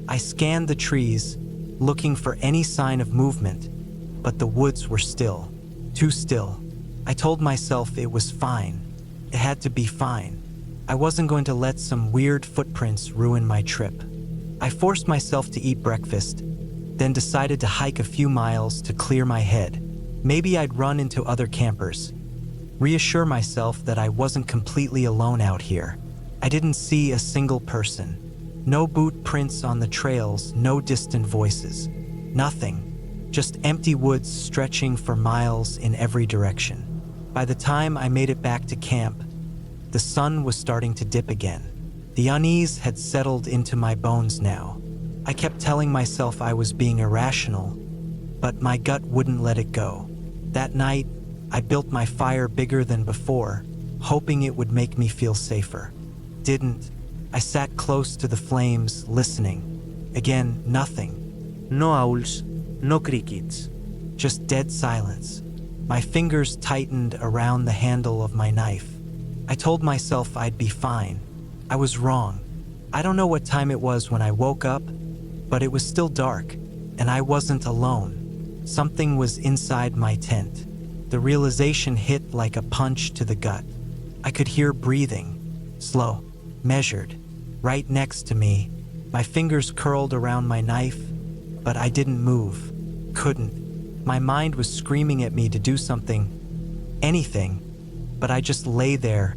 I scanned the trees, looking for any sign of movement, but the woods were still. Too still. I told myself it was fine. It had to be fine. I wasn't going to let some weird footprints ruin my trip. I forced myself to eat breakfast, then decided to hike a few miles to clear my head. Maybe I'd run into other campers. Reassure myself that I wasn't completely alone out here. I didn't see a single person. No boot prints on the trails, no distant voices. Nothing. Just empty woods stretching for miles in every direction. By the time I made it back to camp, the sun was starting to dip again. The unease had settled into my bones now. I kept telling myself I was being irrational, but my gut wouldn't let it go. That night, I built my fire bigger than before, hoping it would make me feel safer. Didn't. I sat close to the flames, listening. Again, nothing. No owls, no crickets. Just dead silence. My fingers tightened around the handle of my knife. I told myself I'd be fine. I was wrong. I don't know what time it was when I woke up, but it was still dark, and I wasn't alone. Something was inside my tent. The realization hit like a punch to the gut. I could hear breathing, slow, measured, right next to me. My fingers curled around my knife, but I didn't move. Couldn't. My mind was screaming at me to do something, anything, but I just lay there,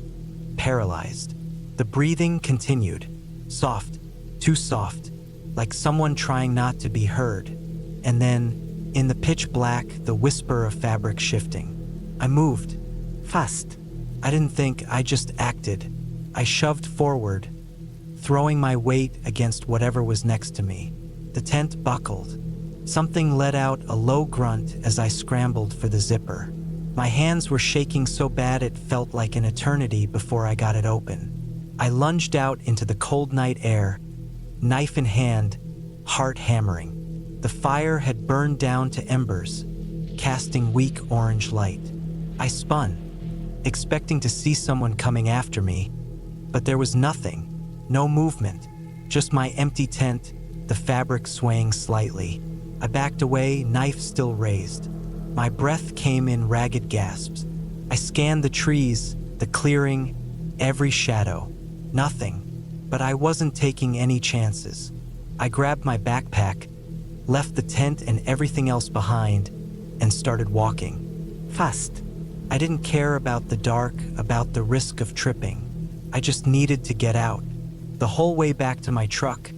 paralyzed. The breathing continued, soft, too soft, like someone trying not to be heard. And then, in the pitch black, the whisper of fabric shifting. I moved, fast. I didn't think, I just acted. I shoved forward, throwing my weight against whatever was next to me. The tent buckled. Something let out a low grunt as I scrambled for the zipper. My hands were shaking so bad it felt like an eternity before I got it open. I lunged out into the cold night air, knife in hand, heart hammering. The fire had burned down to embers, casting weak orange light. I spun, expecting to see someone coming after me, but there was nothing, no movement, just my empty tent, the fabric swaying slightly. I backed away, knife still raised. My breath came in ragged gasps. I scanned the trees, the clearing, every shadow. Nothing, but I wasn't taking any chances. I grabbed my backpack, left the tent and everything else behind, and started walking. Fast. I didn't care about the dark, about the risk of tripping. I just needed to get out. The whole way back to my truck,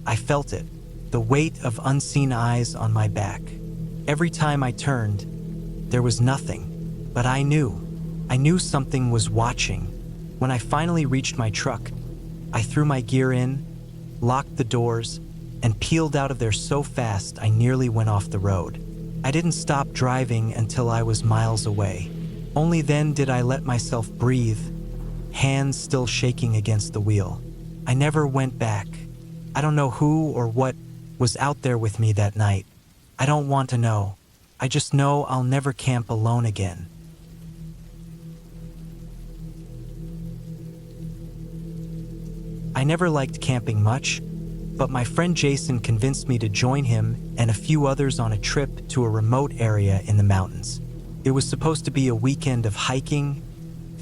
I felt it, the weight of unseen eyes on my back. Every time I turned, there was nothing, but I knew something was watching. When I finally reached my truck, I threw my gear in, locked the doors, and peeled out of there so fast I nearly went off the road. I didn't stop driving until I was miles away. Only then did I let myself breathe, hands still shaking against the wheel. I never went back. I don't know who or what was out there with me that night. I don't want to know. I just know I'll never camp alone again. I never liked camping much, but my friend Jason convinced me to join him and a few others on a trip to a remote area in the mountains. It was supposed to be a weekend of hiking,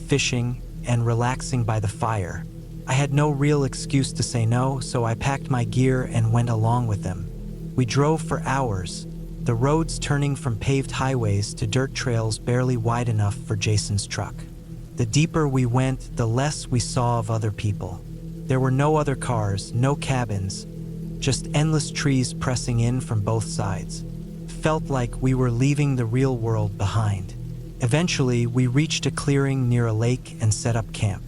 fishing, and relaxing by the fire. I had no real excuse to say no, so I packed my gear and went along with them. We drove for hours, the roads turning from paved highways to dirt trails barely wide enough for Jason's truck. The deeper we went, the less we saw of other people. There were no other cars, no cabins, just endless trees pressing in from both sides. Felt like we were leaving the real world behind. Eventually, we reached a clearing near a lake and set up camp.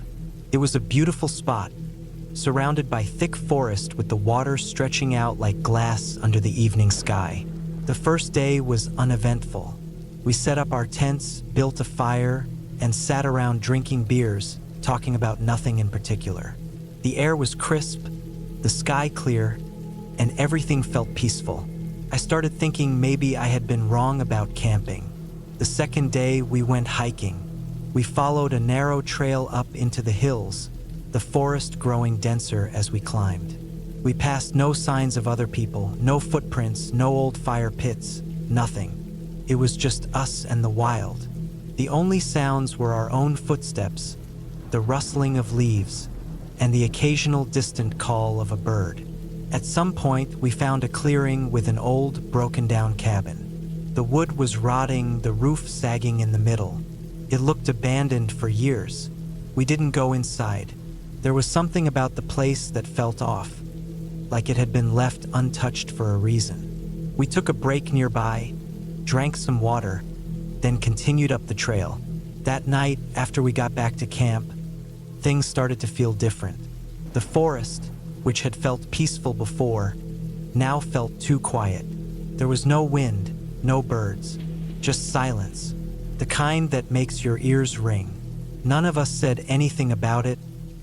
It was a beautiful spot, surrounded by thick forest with the water stretching out like glass under the evening sky. The first day was uneventful. We set up our tents, built a fire, and sat around drinking beers, talking about nothing in particular. The air was crisp, the sky clear, and everything felt peaceful. I started thinking maybe I had been wrong about camping. The second day, we went hiking. We followed a narrow trail up into the hills, the forest growing denser as we climbed. We passed no signs of other people, no footprints, no old fire pits, nothing. It was just us and the wild. The only sounds were our own footsteps, the rustling of leaves, and the occasional distant call of a bird. At some point, we found a clearing with an old, broken-down cabin. The wood was rotting, the roof sagging in the middle. It looked abandoned for years. We didn't go inside. There was something about the place that felt off, like it had been left untouched for a reason. We took a break nearby, drank some water, then continued up the trail. That night, after we got back to camp, things started to feel different. The forest, which had felt peaceful before, now felt too quiet. There was no wind, no birds, just silence, the kind that makes your ears ring. None of us said anything about it,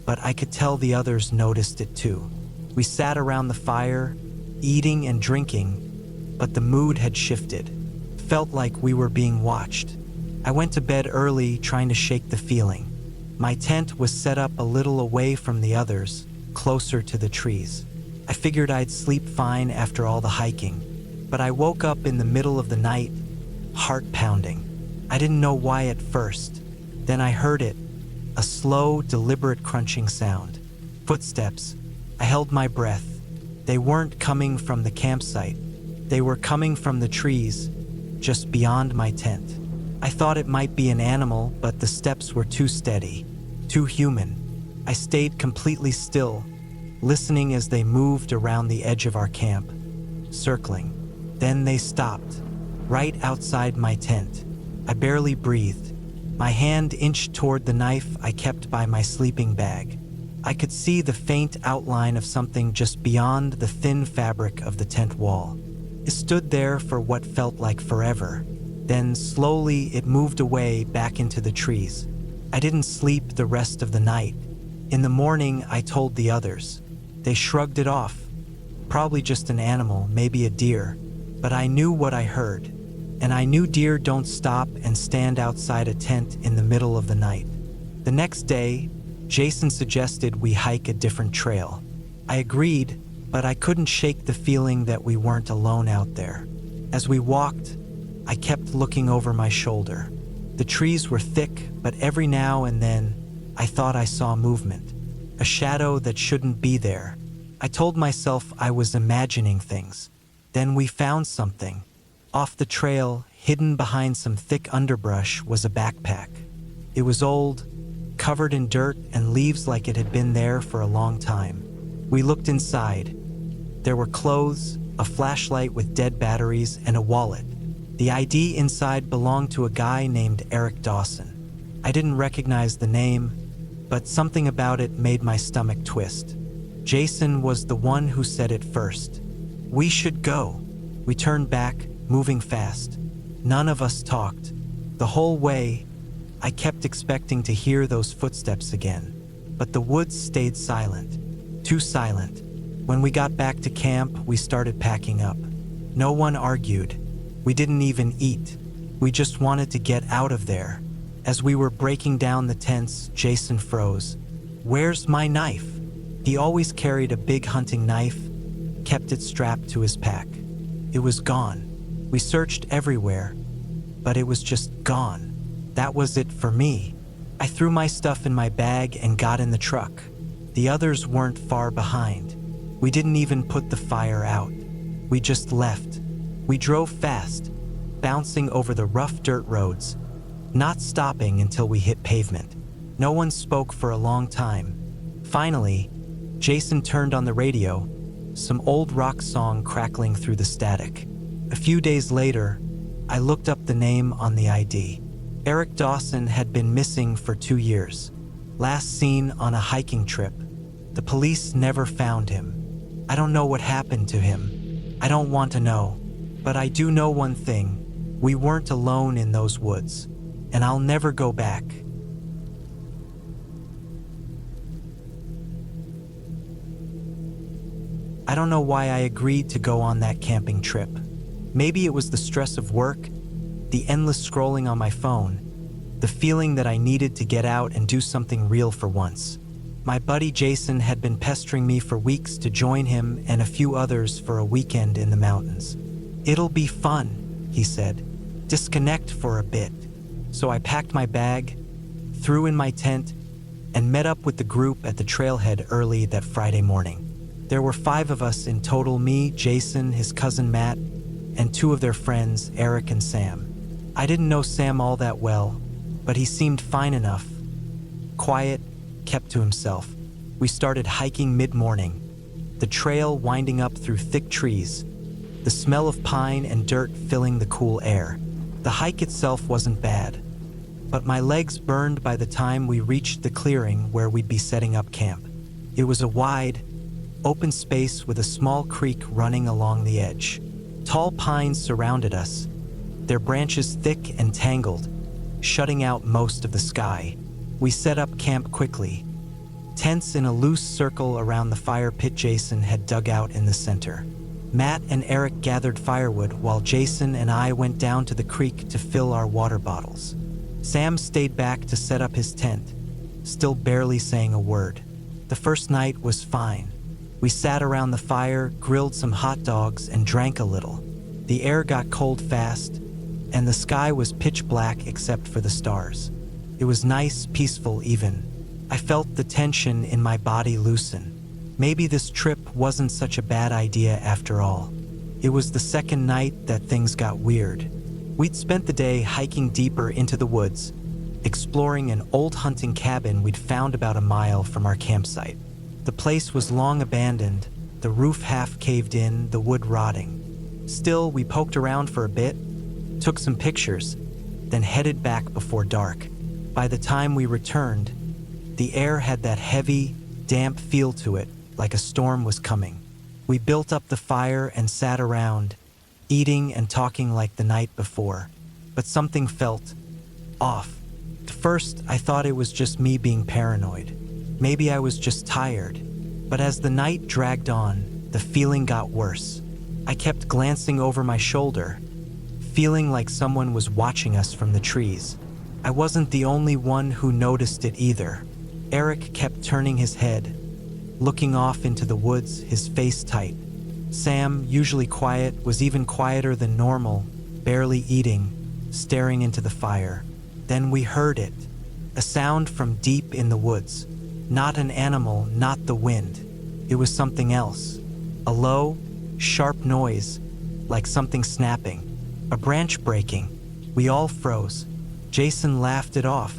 but I could tell the others noticed it too. We sat around the fire, eating and drinking, but the mood had shifted. Felt like we were being watched. I went to bed early, trying to shake the feeling. My tent was set up a little away from the others, closer to the trees. I figured I'd sleep fine after all the hiking, but I woke up in the middle of the night, heart pounding. I didn't know why at first. Then I heard it, a slow, deliberate crunching sound. Footsteps. I held my breath. They weren't coming from the campsite. They were coming from the trees, just beyond my tent. I thought it might be an animal, but the steps were too steady, too human. I stayed completely still, listening as they moved around the edge of our camp, circling. Then they stopped, right outside my tent. I barely breathed. My hand inched toward the knife I kept by my sleeping bag. I could see the faint outline of something just beyond the thin fabric of the tent wall. It stood there for what felt like forever. Then slowly it moved away back into the trees. I didn't sleep the rest of the night. In the morning, I told the others. They shrugged it off. Probably just an animal, maybe a deer. But I knew what I heard. And I knew deer don't stop and stand outside a tent in the middle of the night. The next day, Jason suggested we hike a different trail. I agreed, but I couldn't shake the feeling that we weren't alone out there. As we walked, I kept looking over my shoulder. The trees were thick, but every now and then, I thought I saw movement, a shadow that shouldn't be there. I told myself I was imagining things. Then we found something. Off the trail, hidden behind some thick underbrush, was a backpack. It was old, covered in dirt and leaves like it had been there for a long time. We looked inside. There were clothes, a flashlight with dead batteries, and a wallet. The ID inside belonged to a guy named Eric Dawson. I didn't recognize the name, but something about it made my stomach twist. Jason was the one who said it first. We should go. We turned back, moving fast. None of us talked. The whole way, I kept expecting to hear those footsteps again. But the woods stayed silent. Too silent. When we got back to camp, we started packing up. No one argued. We didn't even eat. We just wanted to get out of there. As we were breaking down the tents, Jason froze. "Where's my knife?" He always carried a big hunting knife, kept it strapped to his pack. It was gone. We searched everywhere, but it was just gone. That was it for me. I threw my stuff in my bag and got in the truck. The others weren't far behind. We didn't even put the fire out. We just left. We drove fast, bouncing over the rough dirt roads, not stopping until we hit pavement. No one spoke for a long time. Finally, Jason turned on the radio, some old rock song crackling through the static. A few days later, I looked up the name on the ID. Eric Dawson had been missing for 2 years. Last seen on a hiking trip. The police never found him. I don't know what happened to him. I don't want to know. But I do know one thing. We weren't alone in those woods. And I'll never go back. I don't know why I agreed to go on that camping trip. Maybe it was the stress of work, the endless scrolling on my phone, the feeling that I needed to get out and do something real for once. My buddy Jason had been pestering me for weeks to join him and a few others for a weekend in the mountains. "It'll be fun," he said. "Disconnect for a bit." So I packed my bag, threw in my tent, and met up with the group at the trailhead early that Friday morning. There were 5 of us in total: me, Jason, his cousin Matt, and 2 of their friends, Eric and Sam. I didn't know Sam all that well, but he seemed fine enough. Quiet, kept to himself. We started hiking mid-morning, the trail winding up through thick trees, the smell of pine and dirt filling the cool air. The hike itself wasn't bad, but my legs burned by the time we reached the clearing where we'd be setting up camp. It was a wide, open space with a small creek running along the edge. Tall pines surrounded us, their branches thick and tangled, shutting out most of the sky. We set up camp quickly, tents in a loose circle around the fire pit Jason had dug out in the center. Matt and Eric gathered firewood while Jason and I went down to the creek to fill our water bottles. Sam stayed back to set up his tent, still barely saying a word. The first night was fine. We sat around the fire, grilled some hot dogs, and drank a little. The air got cold fast, and the sky was pitch black except for the stars. It was nice, peaceful even. I felt the tension in my body loosen. Maybe this trip wasn't such a bad idea after all. It was the second night that things got weird. We'd spent the day hiking deeper into the woods, exploring an old hunting cabin we'd found about a mile from our campsite. The place was long abandoned, the roof half caved in, the wood rotting. Still, we poked around for a bit, took some pictures, then headed back before dark. By the time we returned, the air had that heavy, damp feel to it, like a storm was coming. We built up the fire and sat around, eating and talking like the night before. But something felt off. At first, I thought it was just me being paranoid. Maybe I was just tired. But as the night dragged on, the feeling got worse. I kept glancing over my shoulder, feeling like someone was watching us from the trees. I wasn't the only one who noticed it either. Eric kept turning his head, looking off into the woods, his face tight. Sam, usually quiet, was even quieter than normal, barely eating, staring into the fire. Then we heard it, a sound from deep in the woods. Not an animal, not the wind. It was something else. A low, sharp noise, like something snapping, a branch breaking. We all froze. Jason laughed it off,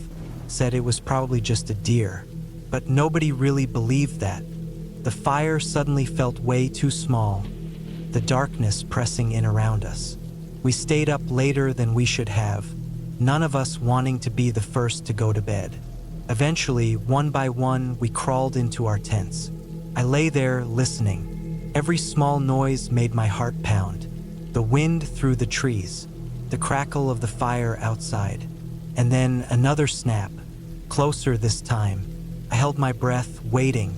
said it was probably just a deer. But nobody really believed that. The fire suddenly felt way too small, the darkness pressing in around us. We stayed up later than we should have, none of us wanting to be the first to go to bed. Eventually, one by one, we crawled into our tents. I lay there listening. Every small noise made my heart pound. The wind through the trees, the crackle of the fire outside, and then another snap, closer this time. I held my breath, waiting,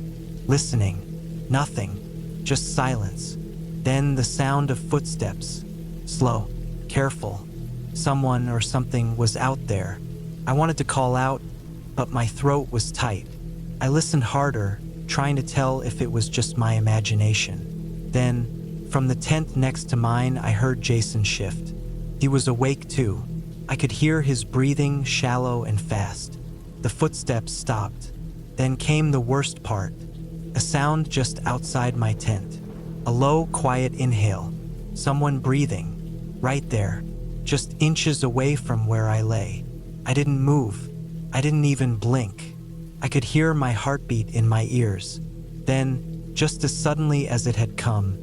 listening. Nothing, just silence. Then the sound of footsteps, slow, careful. Someone or something was out there. I wanted to call out, but my throat was tight. I listened harder, trying to tell if it was just my imagination. Then, from the tent next to mine, I heard Jason shift. He was awake too. I could hear his breathing, shallow and fast. The footsteps stopped. Then came the worst part, a sound just outside my tent. A low, quiet inhale. Someone breathing, right there, just inches away from where I lay. I didn't move. I didn't even blink. I could hear my heartbeat in my ears. Then, just as suddenly as it had come,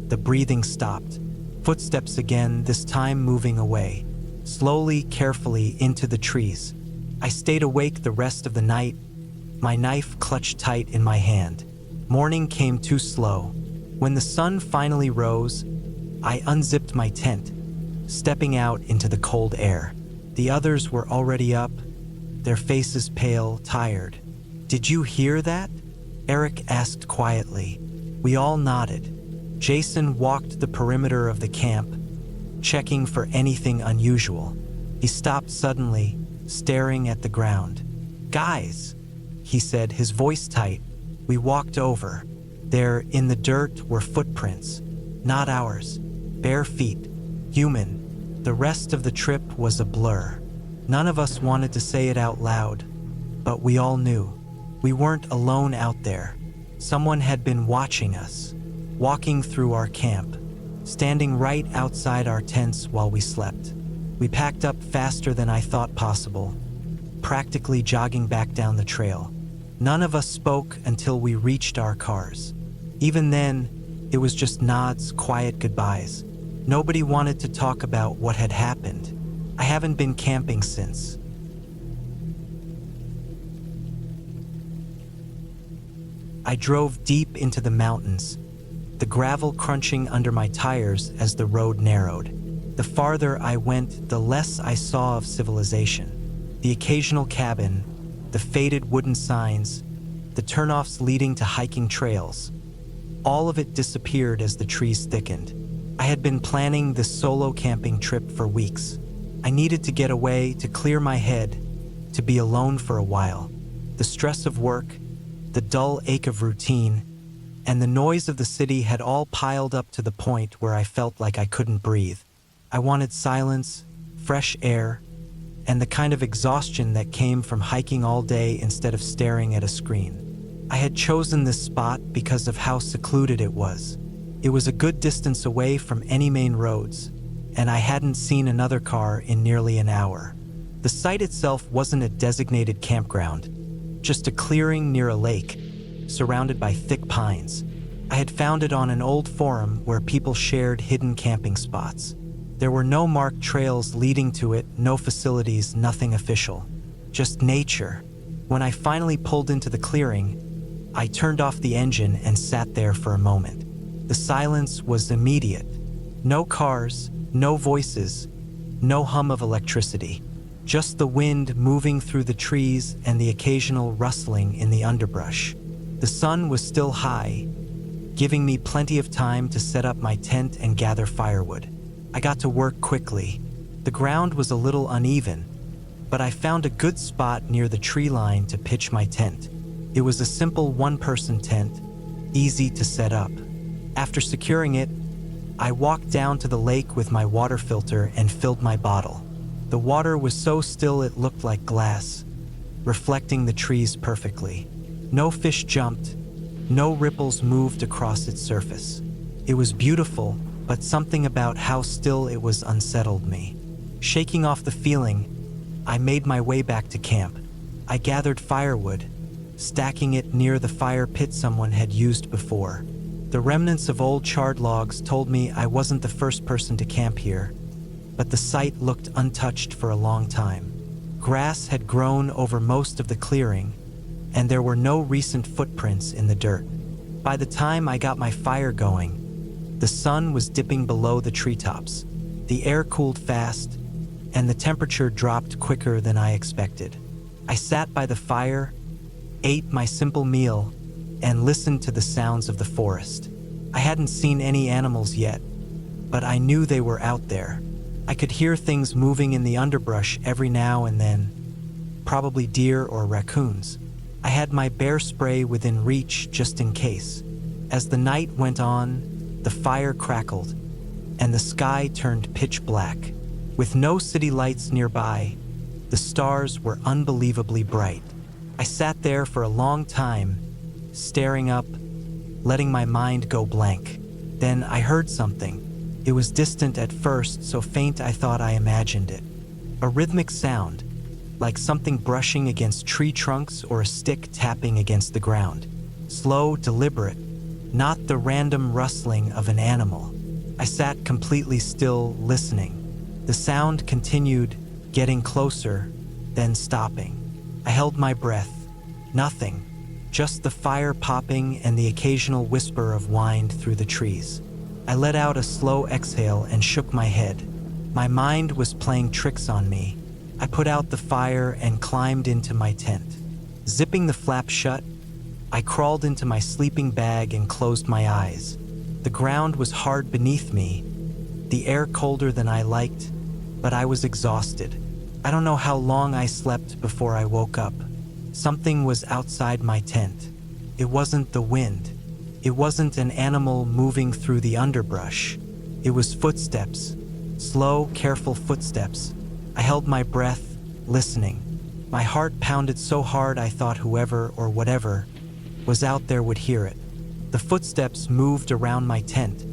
the breathing stopped. Footsteps again, this time moving away, slowly, carefully into the trees. I stayed awake the rest of the night, my knife clutched tight in my hand. Morning came too slow. When the sun finally rose, I unzipped my tent, stepping out into the cold air. The others were already up, their faces pale, tired. "Did you hear that?" Eric asked quietly. We all nodded. Jason walked the perimeter of the camp, checking for anything unusual. He stopped suddenly, staring at the ground. "Guys," he said, his voice tight. We walked over. There, in the dirt, were footprints. Not ours. Bare feet. Human. The rest of the trip was a blur. None of us wanted to say it out loud, but we all knew. We weren't alone out there. Someone had been watching us, walking through our camp, standing right outside our tents while we slept. We packed up faster than I thought possible, practically jogging back down the trail. None of us spoke until we reached our cars. Even then, it was just nods, quiet goodbyes. Nobody wanted to talk about what had happened. I haven't been camping since. I drove deep into the mountains, the gravel crunching under my tires as the road narrowed. The farther I went, the less I saw of civilization. The occasional cabin, the faded wooden signs, the turnoffs leading to hiking trails. All of it disappeared as the trees thickened. I had been planning this solo camping trip for weeks. I needed to get away, to clear my head, to be alone for a while. The stress of work, the dull ache of routine, and the noise of the city had all piled up to the point where I felt like I couldn't breathe. I wanted silence, fresh air, and the kind of exhaustion that came from hiking all day instead of staring at a screen. I had chosen this spot because of how secluded it was. It was a good distance away from any main roads, and I hadn't seen another car in nearly an hour. The site itself wasn't a designated campground, just a clearing near a lake, surrounded by thick pines. I had found it on an old forum where people shared hidden camping spots. There were no marked trails leading to it, no facilities, nothing official. Just nature. When I finally pulled into the clearing, I turned off the engine and sat there for a moment. The silence was immediate. No cars, no voices, no hum of electricity. Just the wind moving through the trees and the occasional rustling in the underbrush. The sun was still high, giving me plenty of time to set up my tent and gather firewood. I got to work quickly. The ground was a little uneven, but I found a good spot near the tree line to pitch my tent. It was a simple one-person tent, easy to set up. After securing it, I walked down to the lake with my water filter and filled my bottle. The water was so still it looked like glass, reflecting the trees perfectly. No fish jumped, no ripples moved across its surface. It was beautiful, but something about how still it was unsettled me. Shaking off the feeling, I made my way back to camp. I gathered firewood, stacking it near the fire pit someone had used before. The remnants of old charred logs told me I wasn't the first person to camp here, but the site looked untouched for a long time. Grass had grown over most of the clearing, and there were no recent footprints in the dirt. By the time I got my fire going, the sun was dipping below the treetops. The air cooled fast, and the temperature dropped quicker than I expected. I sat by the fire, ate my simple meal, and listened to the sounds of the forest. I hadn't seen any animals yet, but I knew they were out there. I could hear things moving in the underbrush every now and then, probably deer or raccoons. I had my bear spray within reach just in case. As the night went on, the fire crackled, and the sky turned pitch black. With no city lights nearby, the stars were unbelievably bright. I sat there for a long time, staring up, letting my mind go blank. Then I heard something. It was distant at first, so faint I thought I imagined it. A rhythmic sound, like something brushing against tree trunks or a stick tapping against the ground. Slow, deliberate, not the random rustling of an animal. I sat completely still, listening. The sound continued, getting closer, then stopping. I held my breath. Nothing. just the fire popping and the occasional whisper of wind through the trees. I let out a slow exhale and shook my head. My mind was playing tricks on me. I put out the fire and climbed into my tent. Zipping the flap shut, I crawled into my sleeping bag and closed my eyes. The ground was hard beneath me, the air colder than I liked, but I was exhausted. I don't know how long I slept before I woke up. Something was outside my tent. It wasn't the wind. It wasn't an animal moving through the underbrush. It was footsteps. Slow, careful footsteps. I held my breath, listening. My heart pounded so hard I thought whoever or whatever was out there would hear it. The footsteps moved around my tent,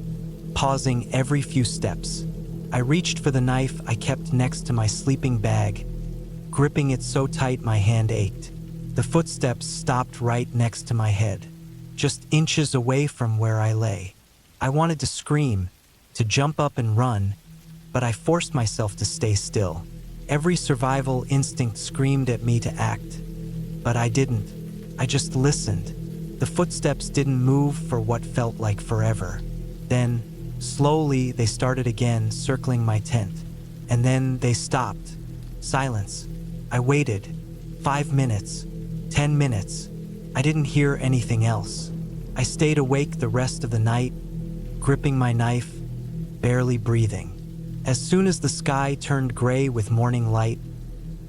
pausing every few steps. I reached for the knife I kept next to my sleeping bag, gripping it so tight my hand ached. The footsteps stopped right next to my head, just inches away from where I lay. I wanted to scream, to jump up and run, but I forced myself to stay still. Every survival instinct screamed at me to act, but I didn't. I just listened. The footsteps didn't move for what felt like forever. Then, slowly, they started again, circling my tent. And then they stopped. Silence. I waited. 5 minutes. 10 minutes. I didn't hear anything else. I stayed awake the rest of the night, gripping my knife, barely breathing. As soon as the sky turned gray with morning light,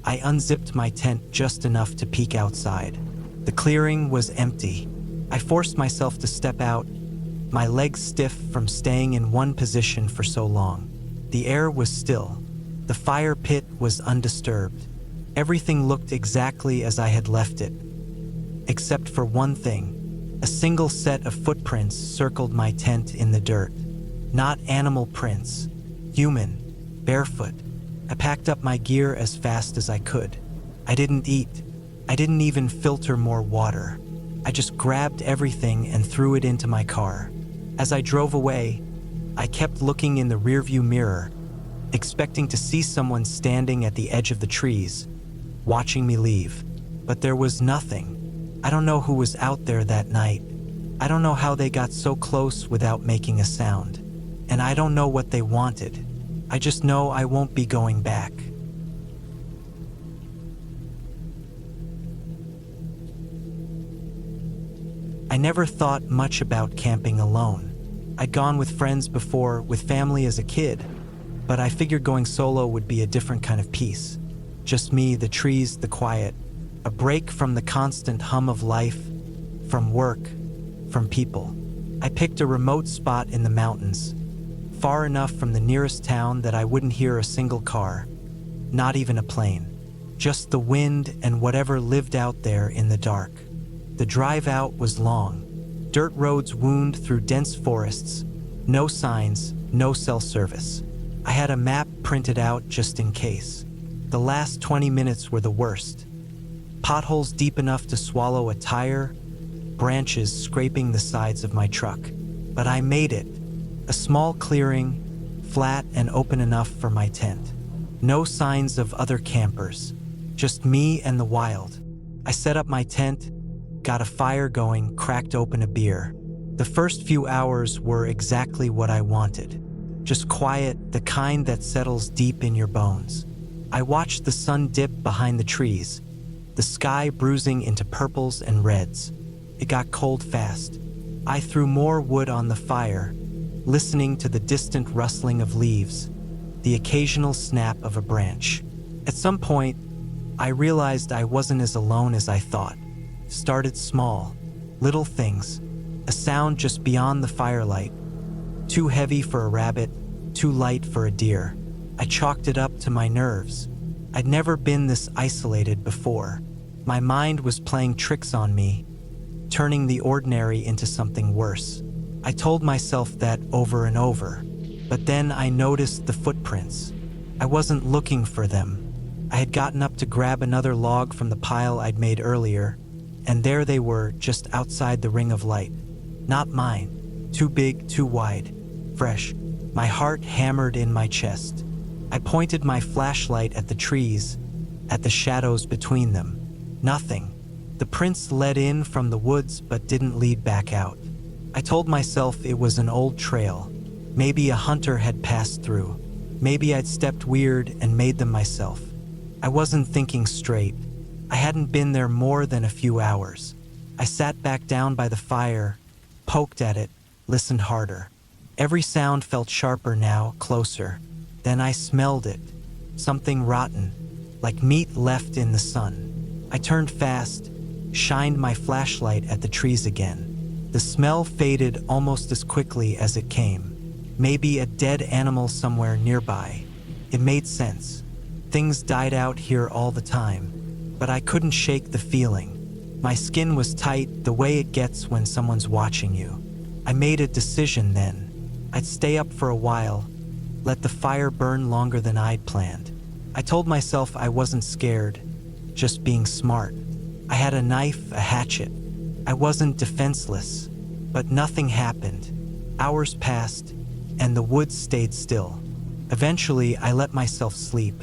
I unzipped my tent just enough to peek outside. The clearing was empty. I forced myself to step out, my legs stiff from staying in one position for so long. The air was still. The fire pit was undisturbed. Everything looked exactly as I had left it, except for one thing. A single set of footprints circled my tent in the dirt. Not animal prints. Human, barefoot. I packed up my gear as fast as I could. I didn't eat. I didn't even filter more water. I just grabbed everything and threw it into my car. As I drove away, I kept looking in the rearview mirror, expecting to see someone standing at the edge of the trees, watching me leave. But there was nothing. I don't know who was out there that night. I don't know how they got so close without making a sound. And I don't know what they wanted. I just know I won't be going back. I never thought much about camping alone. I'd gone with friends before, with family as a kid, but I figured going solo would be a different kind of peace. Just me, the trees, the quiet, a break from the constant hum of life, from work, from people. I picked a remote spot in the mountains, far enough from the nearest town that I wouldn't hear a single car, not even a plane, just the wind and whatever lived out there in the dark. The drive out was long. Dirt roads wound through dense forests, no signs, no cell service. I had a map printed out just in case. The last 20 minutes were the worst. Potholes deep enough to swallow a tire, branches scraping the sides of my truck. But I made it. A small clearing, flat and open enough for my tent. No signs of other campers, just me and the wild. I set up my tent, got a fire going, cracked open a beer. The first few hours were exactly what I wanted. Just quiet, the kind that settles deep in your bones. I watched the sun dip behind the trees, the sky bruising into purples and reds. It got cold fast. I threw more wood on the fire, listening to the distant rustling of leaves, the occasional snap of a branch. At some point, I realized I wasn't as alone as I thought. Started small, little things, a sound just beyond the firelight, too heavy for a rabbit, too light for a deer. I chalked it up to my nerves. I'd never been this isolated before. My mind was playing tricks on me, turning the ordinary into something worse. I told myself that over and over, but then I noticed the footprints. I wasn't looking for them. I had gotten up to grab another log from the pile I'd made earlier, and there they were, just outside the ring of light. Not mine. Too big, too wide. Fresh. My heart hammered in my chest. I pointed my flashlight at the trees, at the shadows between them. Nothing. The prints led in from the woods but didn't lead back out. I told myself it was an old trail. Maybe a hunter had passed through. Maybe I'd stepped weird and made them myself. I wasn't thinking straight. I hadn't been there more than a few hours. I sat back down by the fire, poked at it, listened harder. Every sound felt sharper now, closer. Then I smelled it. Something rotten, like meat left in the sun. I turned fast, shined my flashlight at the trees again. The smell faded almost as quickly as it came. Maybe a dead animal somewhere nearby. It made sense. Things died out here all the time, but I couldn't shake the feeling. My skin was tight, the way it gets when someone's watching you. I made a decision then. I'd stay up for a while, let the fire burn longer than I'd planned. I told myself I wasn't scared, just being smart. I had a knife, a hatchet. I wasn't defenseless, but nothing happened. Hours passed, and the woods stayed still. Eventually, I let myself sleep.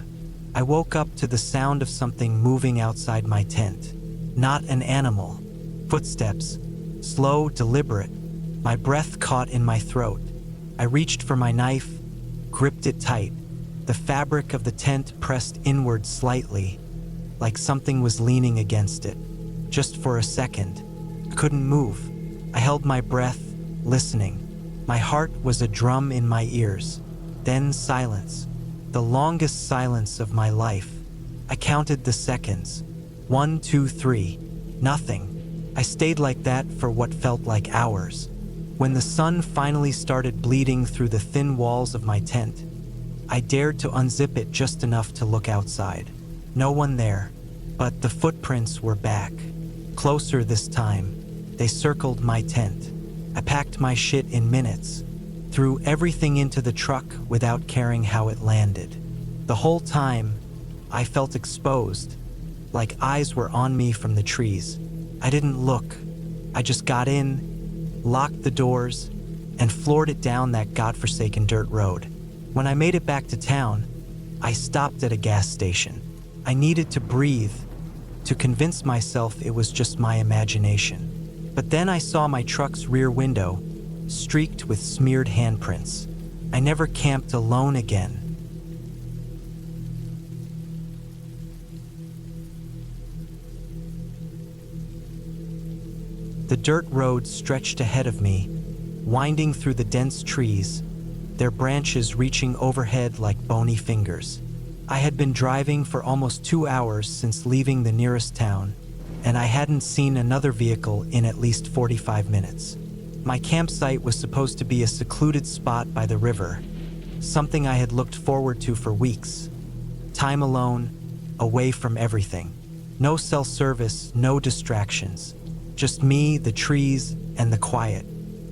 I woke up to the sound of something moving outside my tent. Not an animal. Footsteps. Slow, deliberate. My breath caught in my throat. I reached for my knife, gripped it tight. The fabric of the tent pressed inward slightly, like something was leaning against it. Just for a second. I couldn't move. I held my breath, listening. My heart was a drum in my ears. Then silence. The longest silence of my life. I counted the seconds. 1, 2, 3. Nothing. I stayed like that for what felt like hours. When the sun finally started bleeding through the thin walls of my tent, I dared to unzip it just enough to look outside. No one there, but the footprints were back. Closer this time. They circled my tent. I packed my shit in minutes, threw everything into the truck without caring how it landed. The whole time, I felt exposed, like eyes were on me from the trees. I didn't look. I just got in, locked the doors, and floored it down that godforsaken dirt road. When I made it back to town, I stopped at a gas station. I needed to breathe, to convince myself it was just my imagination. But then I saw my truck's rear window, streaked with smeared handprints. I never camped alone again. The dirt road stretched ahead of me, winding through the dense trees, their branches reaching overhead like bony fingers. I had been driving for almost 2 hours since leaving the nearest town, and I hadn't seen another vehicle in at least 45 minutes. My campsite was supposed to be a secluded spot by the river, something I had looked forward to for weeks. Time alone, away from everything. No cell service, no distractions. Just me, the trees, and the quiet.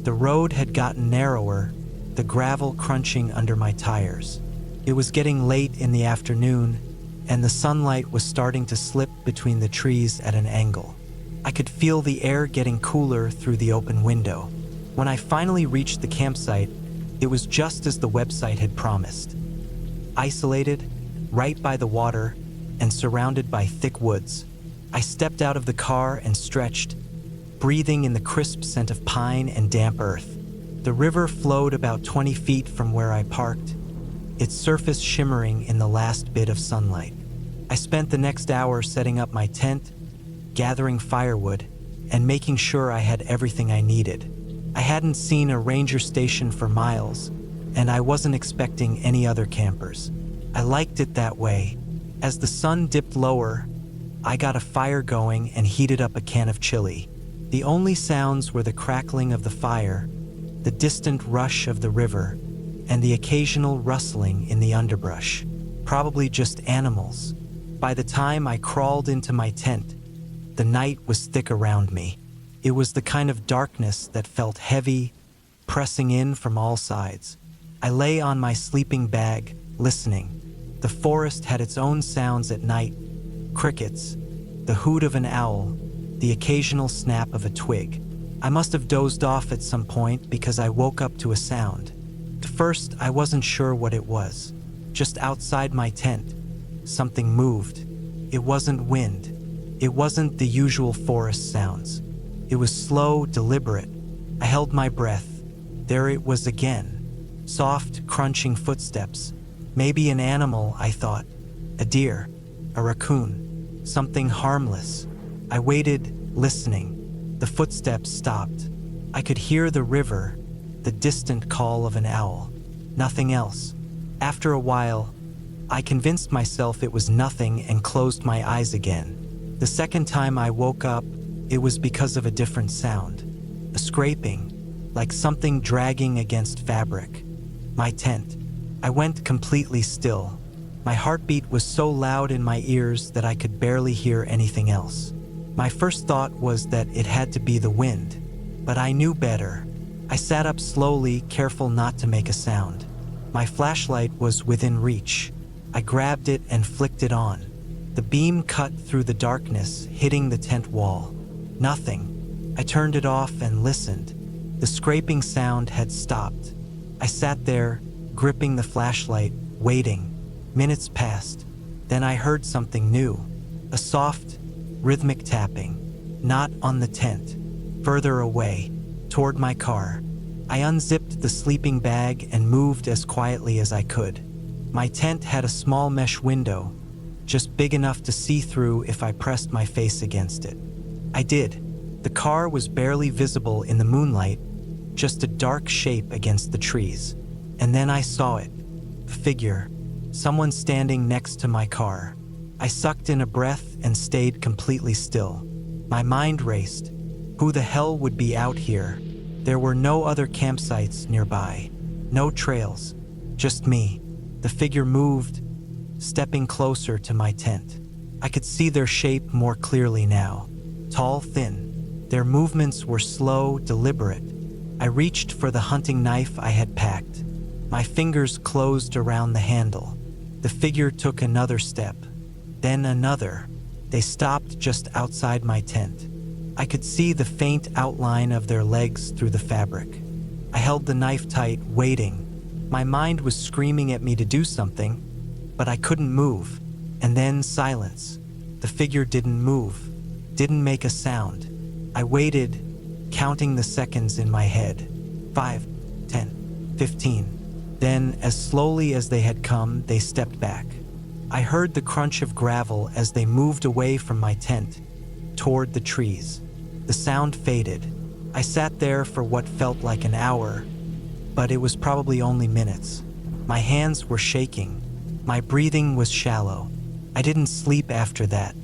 The road had gotten narrower, the gravel crunching under my tires. It was getting late in the afternoon, and the sunlight was starting to slip between the trees at an angle. I could feel the air getting cooler through the open window. When I finally reached the campsite, it was just as the website had promised. Isolated, right by the water, and surrounded by thick woods. I stepped out of the car and stretched, breathing in the crisp scent of pine and damp earth. The river flowed about 20 feet from where I parked, its surface shimmering in the last bit of sunlight. I spent the next hour setting up my tent, gathering firewood, and making sure I had everything I needed. I hadn't seen a ranger station for miles, and I wasn't expecting any other campers. I liked it that way. As the sun dipped lower, I got a fire going and heated up a can of chili. The only sounds were the crackling of the fire, the distant rush of the river, and the occasional rustling in the underbrush. Probably just animals. By the time I crawled into my tent, the night was thick around me. It was the kind of darkness that felt heavy, pressing in from all sides. I lay on my sleeping bag, listening. The forest had its own sounds at night. Crickets, the hoot of an owl, the occasional snap of a twig. I must have dozed off at some point because I woke up to a sound. At first, I wasn't sure what it was. Just outside my tent, something moved. It wasn't wind. It wasn't the usual forest sounds. It was slow, deliberate. I held my breath. There it was again. Soft, crunching footsteps. Maybe an animal, I thought. A deer, a raccoon, something harmless. I waited, listening. The footsteps stopped. I could hear the river, the distant call of an owl. Nothing else. After a while, I convinced myself it was nothing and closed my eyes again. The second time I woke up, it was because of a different sound. A scraping, like something dragging against fabric. My tent. I went completely still. My heartbeat was so loud in my ears that I could barely hear anything else. My first thought was that it had to be the wind, but I knew better. I sat up slowly, careful not to make a sound. My flashlight was within reach. I grabbed it and flicked it on. The beam cut through the darkness, hitting the tent wall. Nothing. I turned it off and listened. The scraping sound had stopped. I sat there, gripping the flashlight, waiting. Minutes passed. Then I heard something new. A soft, rhythmic tapping. Not on the tent. Further away, toward my car. I unzipped the sleeping bag and moved as quietly as I could. My tent had a small mesh window, just big enough to see through if I pressed my face against it. I did. The car was barely visible in the moonlight, just a dark shape against the trees. And then I saw it. A figure. Someone standing next to my car. I sucked in a breath and stayed completely still. My mind raced. Who the hell would be out here? There were no other campsites nearby. No trails. Just me. The figure moved, stepping closer to my tent. I could see their shape more clearly now. Tall, thin. Their movements were slow, deliberate. I reached for the hunting knife I had packed. My fingers closed around the handle. The figure took another step, then another. They stopped just outside my tent. I could see the faint outline of their legs through the fabric. I held the knife tight, waiting. My mind was screaming at me to do something, but I couldn't move. And then silence. The figure didn't move, didn't make a sound. I waited, counting the seconds in my head. 5, 10, 15. Then, as slowly as they had come, they stepped back. I heard the crunch of gravel as they moved away from my tent, toward the trees. The sound faded. I sat there for what felt like an hour, but it was probably only minutes. My hands were shaking. My breathing was shallow. I didn't sleep after that.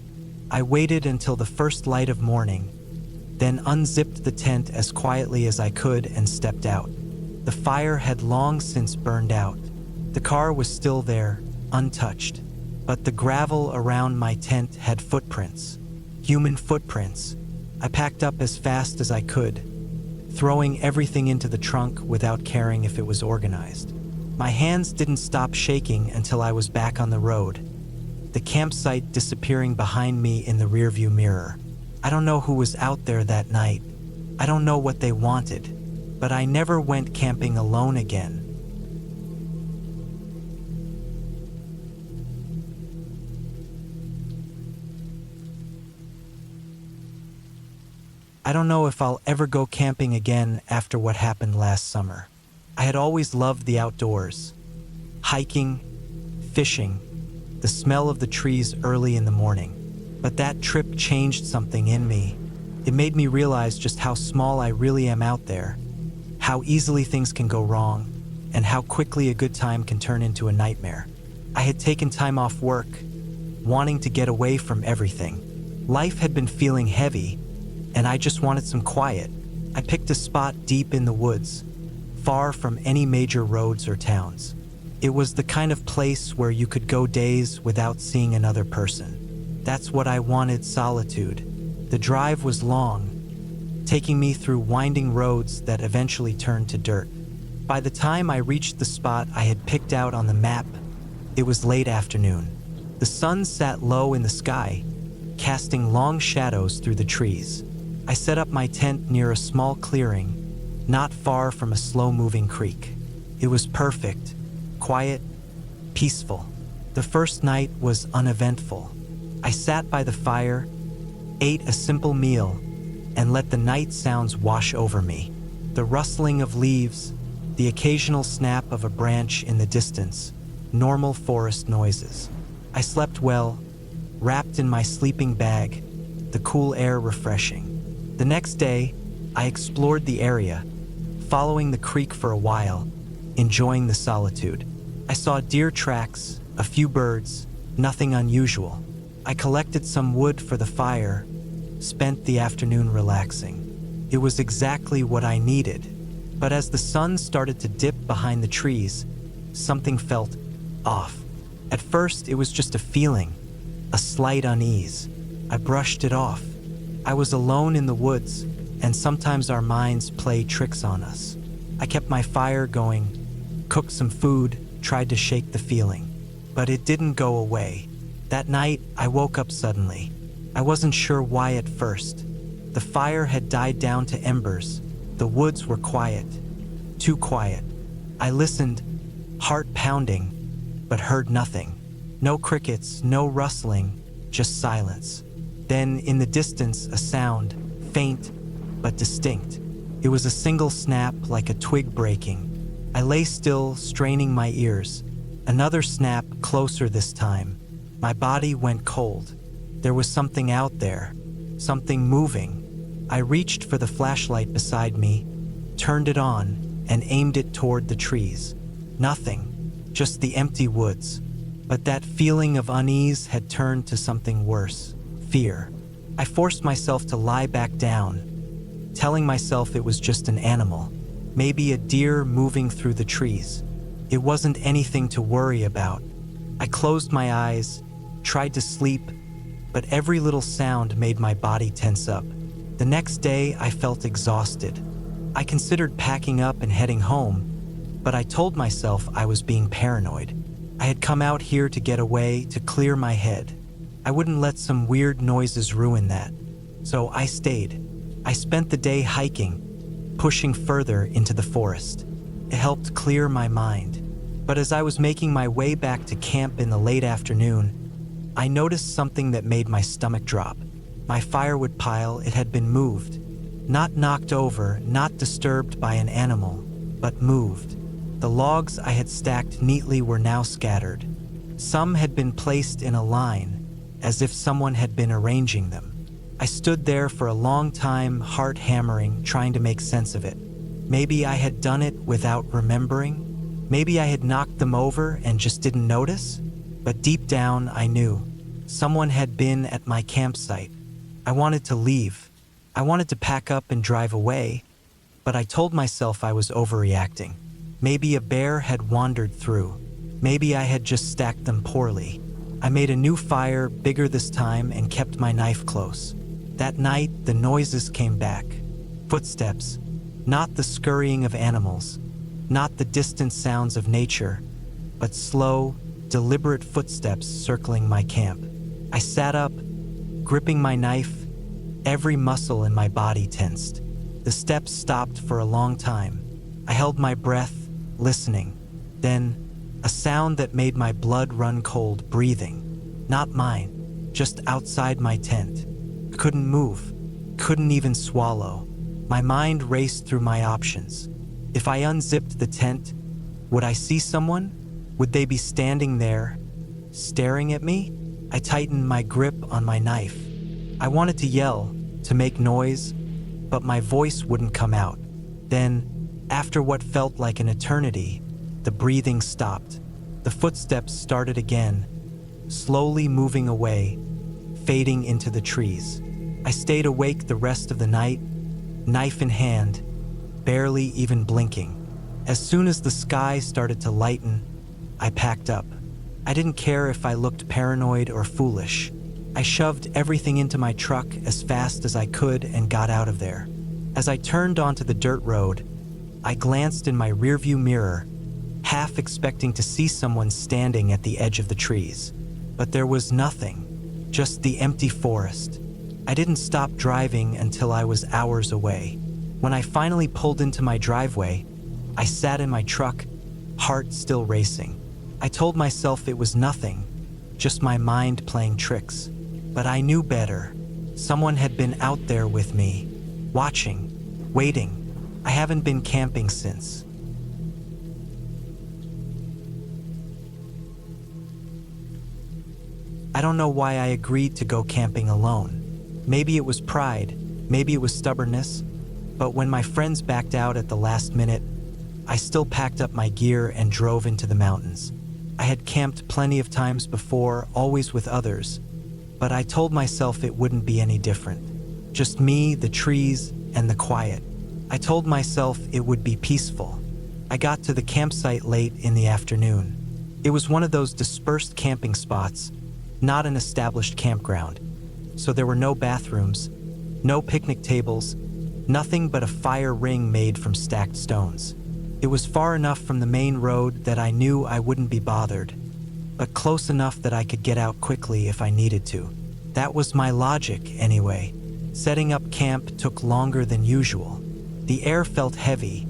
I waited until the first light of morning, then unzipped the tent as quietly as I could and stepped out. The fire had long since burned out. The car was still there, untouched, but the gravel around my tent had footprints. Human footprints. I packed up as fast as I could, throwing everything into the trunk without caring if it was organized. My hands didn't stop shaking until I was back on the road, the campsite disappearing behind me in the rearview mirror. I don't know who was out there that night. I don't know what they wanted, but I never went camping alone again. I don't know if I'll ever go camping again after what happened last summer. I had always loved the outdoors. Hiking, fishing, the smell of the trees early in the morning. But that trip changed something in me. It made me realize just how small I really am out there, how easily things can go wrong, and how quickly a good time can turn into a nightmare. I had taken time off work, wanting to get away from everything. Life had been feeling heavy, and I just wanted some quiet. I picked a spot deep in the woods, far from any major roads or towns. It was the kind of place where you could go days without seeing another person. That's what I wanted, solitude. The drive was long, taking me through winding roads that eventually turned to dirt. By the time I reached the spot I had picked out on the map, it was late afternoon. The sun sat low in the sky, casting long shadows through the trees. I set up my tent near a small clearing, not far from a slow-moving creek. It was perfect, quiet, peaceful. The first night was uneventful. I sat by the fire, ate a simple meal, and let the night sounds wash over me. The rustling of leaves, the occasional snap of a branch in the distance, normal forest noises. I slept well, wrapped in my sleeping bag, the cool air refreshing. The next day, I explored the area, following the creek for a while, enjoying the solitude. I saw deer tracks, a few birds, nothing unusual. I collected some wood for the fire, spent the afternoon relaxing. It was exactly what I needed. But as the sun started to dip behind the trees, something felt off. At first, it was just a feeling, a slight unease. I brushed it off. I was alone in the woods, and sometimes our minds play tricks on us. I kept my fire going, cooked some food, tried to shake the feeling. But it didn't go away. That night, I woke up suddenly. I wasn't sure why at first. The fire had died down to embers. The woods were quiet. Too quiet. I listened, heart pounding, but heard nothing. No crickets, no rustling, just silence. Then, in the distance, a sound, faint but distinct. It was a single snap, like a twig breaking. I lay still, straining my ears. Another snap, closer this time. My body went cold. There was something out there, something moving. I reached for the flashlight beside me, turned it on, and aimed it toward the trees. Nothing, just the empty woods. But that feeling of unease had turned to something worse, fear. I forced myself to lie back down, telling myself it was just an animal, maybe a deer moving through the trees. It wasn't anything to worry about. I closed my eyes, tried to sleep, but every little sound made my body tense up. The next day, I felt exhausted. I considered packing up and heading home, but I told myself I was being paranoid. I had come out here to get away, to clear my head. I wouldn't let some weird noises ruin that. So I stayed. I spent the day hiking, pushing further into the forest. It helped clear my mind. But as I was making my way back to camp in the late afternoon, I noticed something that made my stomach drop. My firewood pile, it had been moved. Not knocked over, not disturbed by an animal, but moved. The logs I had stacked neatly were now scattered. Some had been placed in a line, as if someone had been arranging them. I stood there for a long time, heart hammering, trying to make sense of it. Maybe I had done it without remembering. Maybe I had knocked them over and just didn't notice. But deep down, I knew. Someone had been at my campsite. I wanted to leave. I wanted to pack up and drive away. But I told myself I was overreacting. Maybe a bear had wandered through. Maybe I had just stacked them poorly. I made a new fire, bigger this time, and kept my knife close. That night, the noises came back. Footsteps. Not the scurrying of animals. Not the distant sounds of nature. But slow, deliberate footsteps circling my camp. I sat up, gripping my knife, every muscle in my body tensed. The steps stopped for a long time. I held my breath, listening. Then, a sound that made my blood run cold, breathing. Not mine, just outside my tent. Couldn't move, couldn't even swallow. My mind raced through my options. If I unzipped the tent, would I see someone? Would they be standing there, staring at me? I tightened my grip on my knife. I wanted to yell, to make noise, but my voice wouldn't come out. Then, after what felt like an eternity, the breathing stopped. The footsteps started again, slowly moving away, fading into the trees. I stayed awake the rest of the night, knife in hand, barely even blinking. As soon as the sky started to lighten, I packed up. I didn't care if I looked paranoid or foolish. I shoved everything into my truck as fast as I could and got out of there. As I turned onto the dirt road, I glanced in my rearview mirror, half expecting to see someone standing at the edge of the trees. But there was nothing, just the empty forest. I didn't stop driving until I was hours away. When I finally pulled into my driveway, I sat in my truck, heart still racing. I told myself it was nothing, just my mind playing tricks. But I knew better. Someone had been out there with me, watching, waiting. I haven't been camping since. I don't know why I agreed to go camping alone. Maybe it was pride, maybe it was stubbornness, but when my friends backed out at the last minute, I still packed up my gear and drove into the mountains. I had camped plenty of times before, always with others, but I told myself it wouldn't be any different. Just me, the trees, and the quiet. I told myself it would be peaceful. I got to the campsite late in the afternoon. It was one of those dispersed camping spots, not an established campground. So there were no bathrooms, no picnic tables, nothing but a fire ring made from stacked stones. It was far enough from the main road that I knew I wouldn't be bothered, but close enough that I could get out quickly if I needed to. That was my logic, anyway. Setting up camp took longer than usual. The air felt heavy,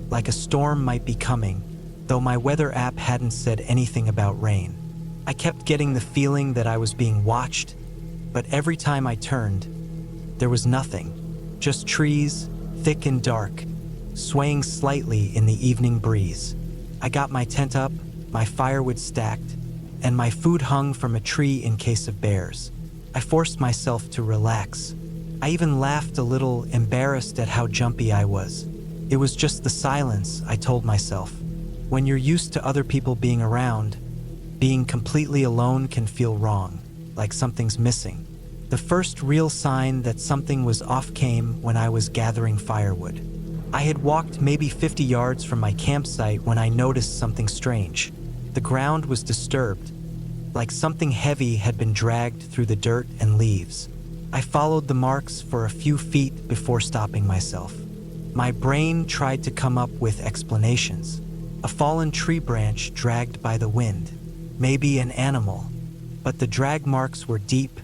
like a storm might be coming, though my weather app hadn't said anything about rain. I kept getting the feeling that I was being watched, but every time I turned, there was nothing. Just trees, thick and dark, swaying slightly in the evening breeze. I got my tent up, my firewood stacked, and my food hung from a tree in case of bears. I forced myself to relax. I even laughed a little, embarrassed at how jumpy I was. It was just the silence, I told myself. When you're used to other people being around, being completely alone can feel wrong, like something's missing. The first real sign that something was off came when I was gathering firewood. I had walked maybe 50 yards from my campsite when I noticed something strange. The ground was disturbed, like something heavy had been dragged through the dirt and leaves. I followed the marks for a few feet before stopping myself. My brain tried to come up with explanations. A fallen tree branch dragged by the wind. Maybe an animal, but the drag marks were deep,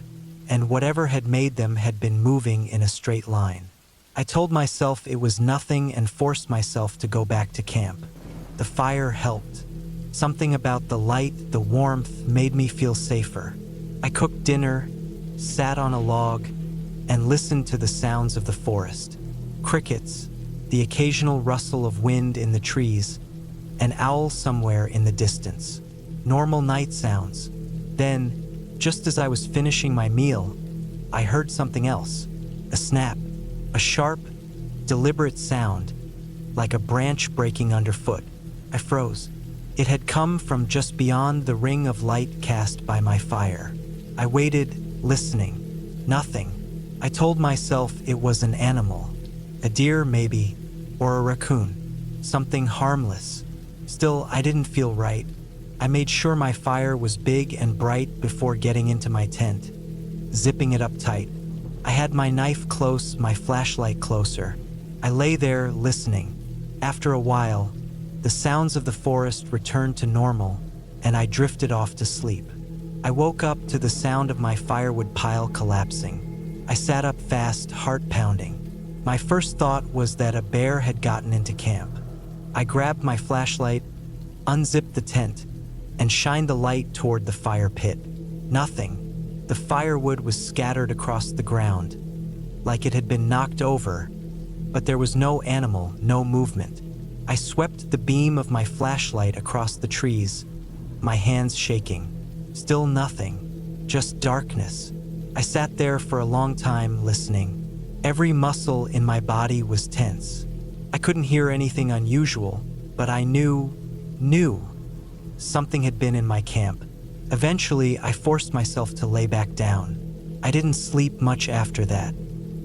and whatever had made them had been moving in a straight line. I told myself it was nothing and forced myself to go back to camp. The fire helped. Something about the light, the warmth, made me feel safer. I cooked dinner, sat on a log, and listened to the sounds of the forest. Crickets, the occasional rustle of wind in the trees, an owl somewhere in the distance. Normal night sounds. Then, just as I was finishing my meal, I heard something else. A snap. A sharp, deliberate sound, like a branch breaking underfoot. I froze. It had come from just beyond the ring of light cast by my fire. I waited, listening. Nothing. I told myself it was an animal. A deer, maybe, or a raccoon. Something harmless. Still, I didn't feel right. I made sure my fire was big and bright before getting into my tent, zipping it up tight. I had my knife close, my flashlight closer. I lay there, listening. After a while, the sounds of the forest returned to normal, and I drifted off to sleep. I woke up to the sound of my firewood pile collapsing. I sat up fast, heart pounding. My first thought was that a bear had gotten into camp. I grabbed my flashlight, unzipped the tent, and shined the light toward the fire pit. Nothing. The firewood was scattered across the ground, like it had been knocked over, but there was no animal, no movement. I swept the beam of my flashlight across the trees, my hands shaking. Still nothing, just darkness. I sat there for a long time listening. Every muscle in my body was tense. I couldn't hear anything unusual, but I knew something had been in my camp. Eventually, I forced myself to lay back down. I didn't sleep much after that.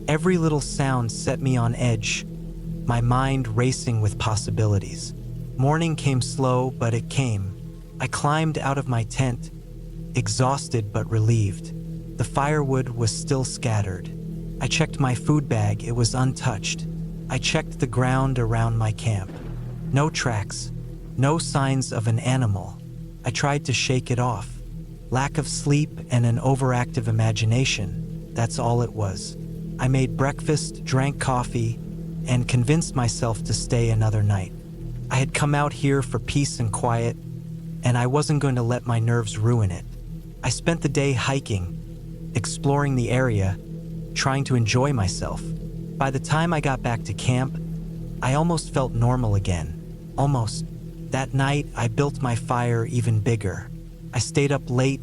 Every little sound set me on edge, my mind racing with possibilities. Morning came slow, but it came. I climbed out of my tent, exhausted but relieved. The firewood was still scattered. I checked my food bag, it was untouched. I checked the ground around my camp. No tracks, no signs of an animal. I tried to shake it off. Lack of sleep and an overactive imagination, that's all it was. I made breakfast, drank coffee, and convinced myself to stay another night. I had come out here for peace and quiet, and I wasn't going to let my nerves ruin it. I spent the day hiking, exploring the area, trying to enjoy myself. By the time I got back to camp, I almost felt normal again. Almost. That night, I built my fire even bigger. I stayed up late,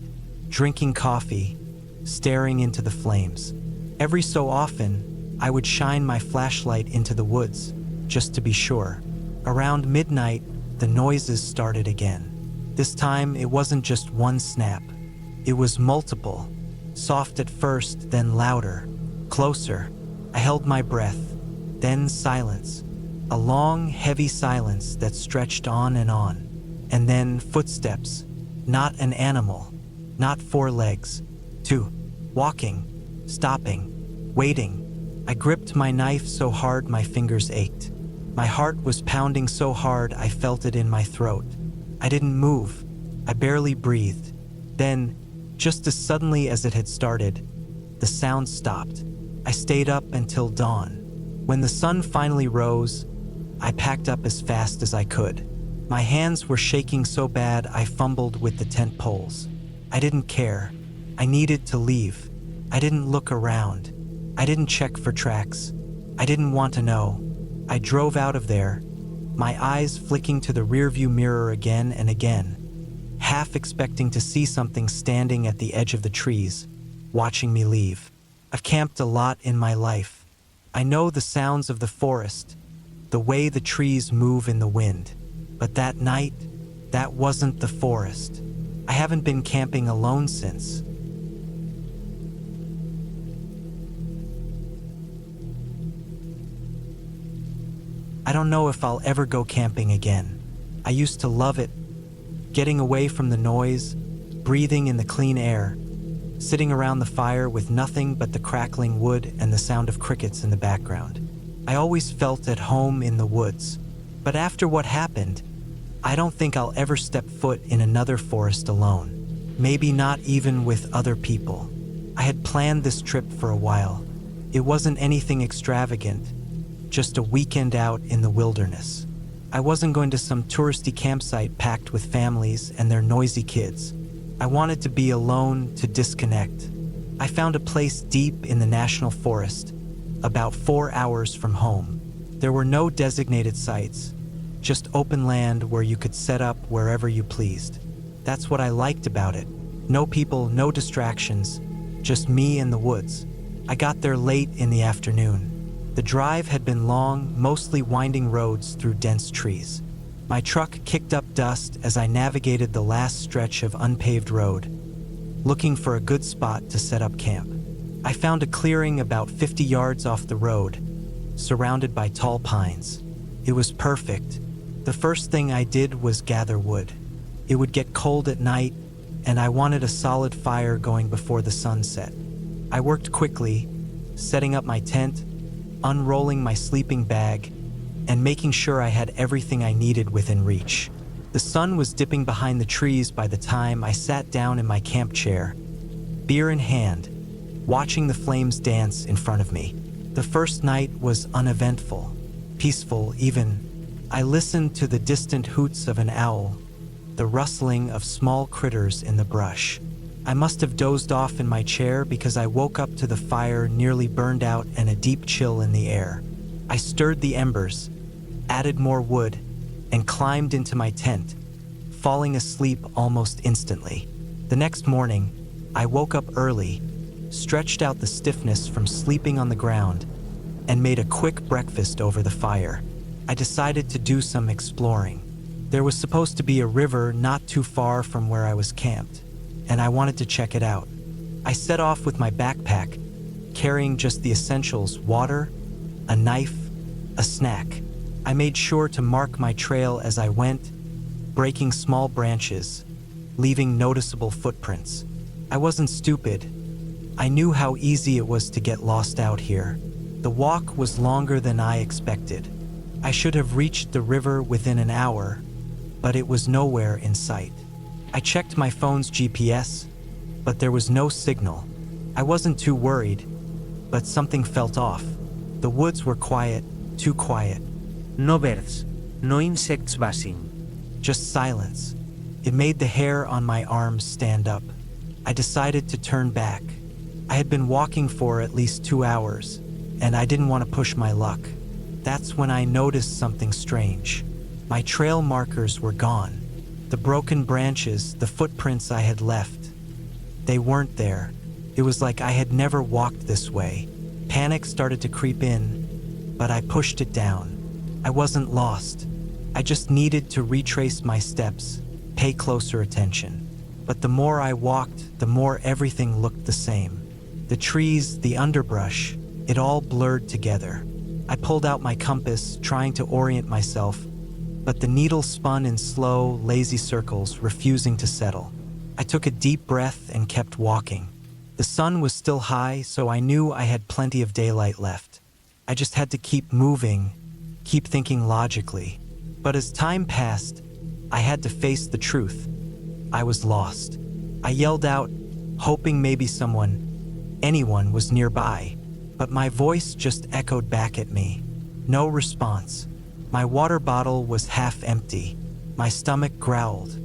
drinking coffee, staring into the flames. Every so often, I would shine my flashlight into the woods, just to be sure. Around midnight, the noises started again. This time, it wasn't just one snap. It was multiple. Soft at first, then louder. Closer. I held my breath. Then silence. A long, heavy silence that stretched on. And then footsteps. Not an animal. Not 4 legs. 2. Walking. Stopping. Waiting. I gripped my knife so hard my fingers ached. My heart was pounding so hard I felt it in my throat. I didn't move. I barely breathed. Then, just as suddenly as it had started, the sound stopped. I stayed up until dawn. When the sun finally rose, I packed up as fast as I could. My hands were shaking so bad I fumbled with the tent poles. I didn't care. I needed to leave. I didn't look around. I didn't check for tracks. I didn't want to know. I drove out of there, my eyes flicking to the rearview mirror again and again, half expecting to see something standing at the edge of the trees, watching me leave. I've camped a lot in my life. I know the sounds of the forest, the way the trees move in the wind. But that night, that wasn't the forest. I haven't been camping alone since. I don't know if I'll ever go camping again. I used to love it, getting away from the noise, breathing in the clean air, sitting around the fire with nothing but the crackling wood and the sound of crickets in the background. I always felt at home in the woods. But after what happened, I don't think I'll ever step foot in another forest alone. Maybe not even with other people. I had planned this trip for a while. It wasn't anything extravagant, just a weekend out in the wilderness. I wasn't going to some touristy campsite packed with families and their noisy kids. I wanted to be alone, to disconnect. I found a place deep in the national forest, about 4 hours from home. There were no designated sites, just open land where you could set up wherever you pleased. That's what I liked about it. No people, no distractions, just me and the woods. I got there late in the afternoon. The drive had been long, mostly winding roads through dense trees. My truck kicked up dust as I navigated the last stretch of unpaved road, looking for a good spot to set up camp. I found a clearing about 50 yards off the road, surrounded by tall pines. It was perfect. The first thing I did was gather wood. It would get cold at night, and I wanted a solid fire going before the sun set. I worked quickly, setting up my tent, unrolling my sleeping bag, and making sure I had everything I needed within reach. The sun was dipping behind the trees by the time I sat down in my camp chair, beer in hand, watching the flames dance in front of me. The first night was uneventful, peaceful even. I listened to the distant hoots of an owl, the rustling of small critters in the brush. I must have dozed off in my chair because I woke up to the fire nearly burned out and a deep chill in the air. I stirred the embers, added more wood, and climbed into my tent, falling asleep almost instantly. The next morning, I woke up early, stretched out the stiffness from sleeping on the ground, and made a quick breakfast over the fire. I decided to do some exploring. There was supposed to be a river not too far from where I was camped, and I wanted to check it out. I set off with my backpack, carrying just the essentials: water, a knife, a snack. I made sure to mark my trail as I went, breaking small branches, leaving noticeable footprints. I wasn't stupid. I knew how easy it was to get lost out here. The walk was longer than I expected. I should have reached the river within an hour, but it was nowhere in sight. I checked my phone's GPS, but there was no signal. I wasn't too worried, but something felt off. The woods were quiet, too quiet. No birds, no insects buzzing. Just silence. It made the hair on my arms stand up. I decided to turn back. I had been walking for at least 2 hours, and I didn't want to push my luck. That's when I noticed something strange. My trail markers were gone. The broken branches, the footprints I had left, they weren't there. It was like I had never walked this way. Panic started to creep in, but I pushed it down. I wasn't lost. I just needed to retrace my steps, pay closer attention. But the more I walked, the more everything looked the same. The trees, the underbrush, it all blurred together. I pulled out my compass, trying to orient myself, but the needle spun in slow, lazy circles, refusing to settle. I took a deep breath and kept walking. The sun was still high, so I knew I had plenty of daylight left. I just had to keep moving, keep thinking logically. But as time passed, I had to face the truth. I was lost. I yelled out, hoping maybe anyone was nearby. But my voice just echoed back at me. No response. My water bottle was half empty. My stomach growled.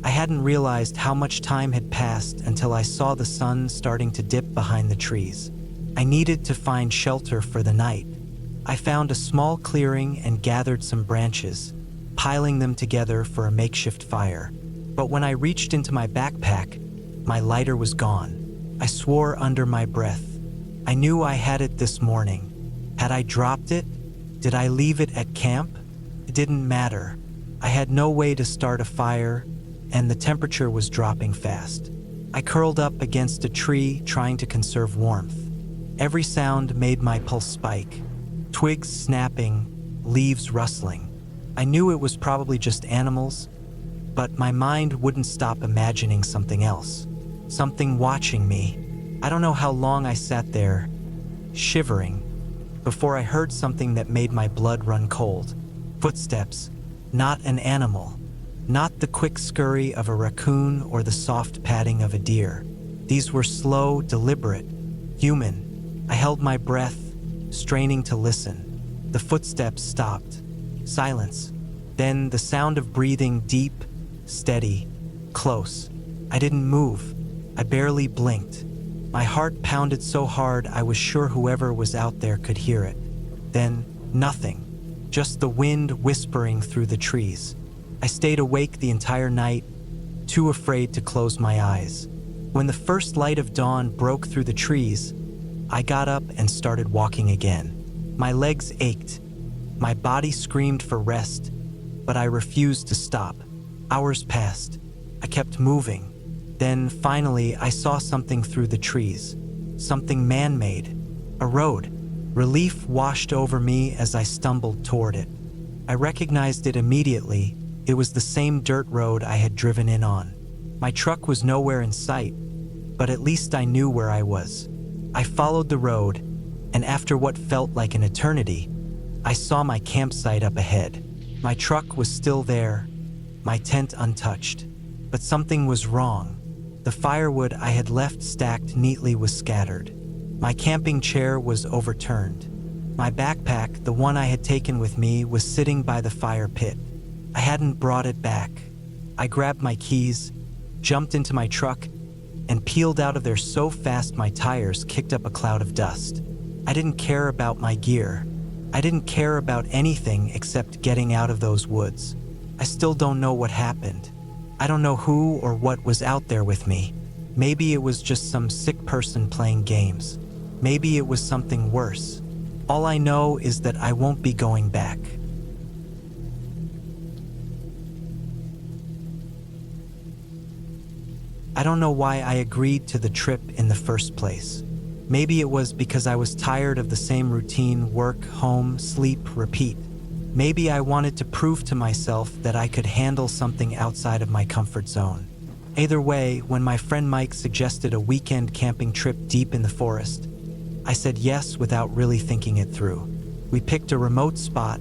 I hadn't realized how much time had passed until I saw the sun starting to dip behind the trees. I needed to find shelter for the night. I found a small clearing and gathered some branches, piling them together for a makeshift fire. But when I reached into my backpack, my lighter was gone. I swore under my breath. I knew I had it this morning. Had I dropped it? Did I leave it at camp? It didn't matter. I had no way to start a fire, and the temperature was dropping fast. I curled up against a tree, trying to conserve warmth. Every sound made my pulse spike. Twigs snapping, leaves rustling. I knew it was probably just animals, but my mind wouldn't stop imagining something else. Something watching me. I don't know how long I sat there, shivering, before I heard something that made my blood run cold. Footsteps. Not an animal. Not the quick scurry of a raccoon or the soft padding of a deer. These were slow, deliberate, human. I held my breath, straining to listen. The footsteps stopped. Silence. Then the sound of breathing, deep, steady, close. I didn't move. I barely blinked. My heart pounded so hard I was sure whoever was out there could hear it. Then, nothing. Just the wind whispering through the trees. I stayed awake the entire night, too afraid to close my eyes. When the first light of dawn broke through the trees, I got up and started walking again. My legs ached. My body screamed for rest, but I refused to stop. Hours passed. I kept moving. Then, finally, I saw something through the trees. Something man-made. A road. Relief washed over me as I stumbled toward it. I recognized it immediately. It was the same dirt road I had driven in on. My truck was nowhere in sight, but at least I knew where I was. I followed the road, and after what felt like an eternity, I saw my campsite up ahead. My truck was still there, my tent untouched. But something was wrong. The firewood I had left stacked neatly was scattered. My camping chair was overturned. My backpack, the one I had taken with me, was sitting by the fire pit. I hadn't brought it back. I grabbed my keys, jumped into my truck, and peeled out of there so fast my tires kicked up a cloud of dust. I didn't care about my gear. I didn't care about anything except getting out of those woods. I still don't know what happened. I don't know who or what was out there with me. Maybe it was just some sick person playing games. Maybe it was something worse. All I know is that I won't be going back. I don't know why I agreed to the trip in the first place. Maybe it was because I was tired of the same routine: work, home, sleep, repeat. Maybe I wanted to prove to myself that I could handle something outside of my comfort zone. Either way, when my friend Mike suggested a weekend camping trip deep in the forest, I said yes without really thinking it through. We picked a remote spot,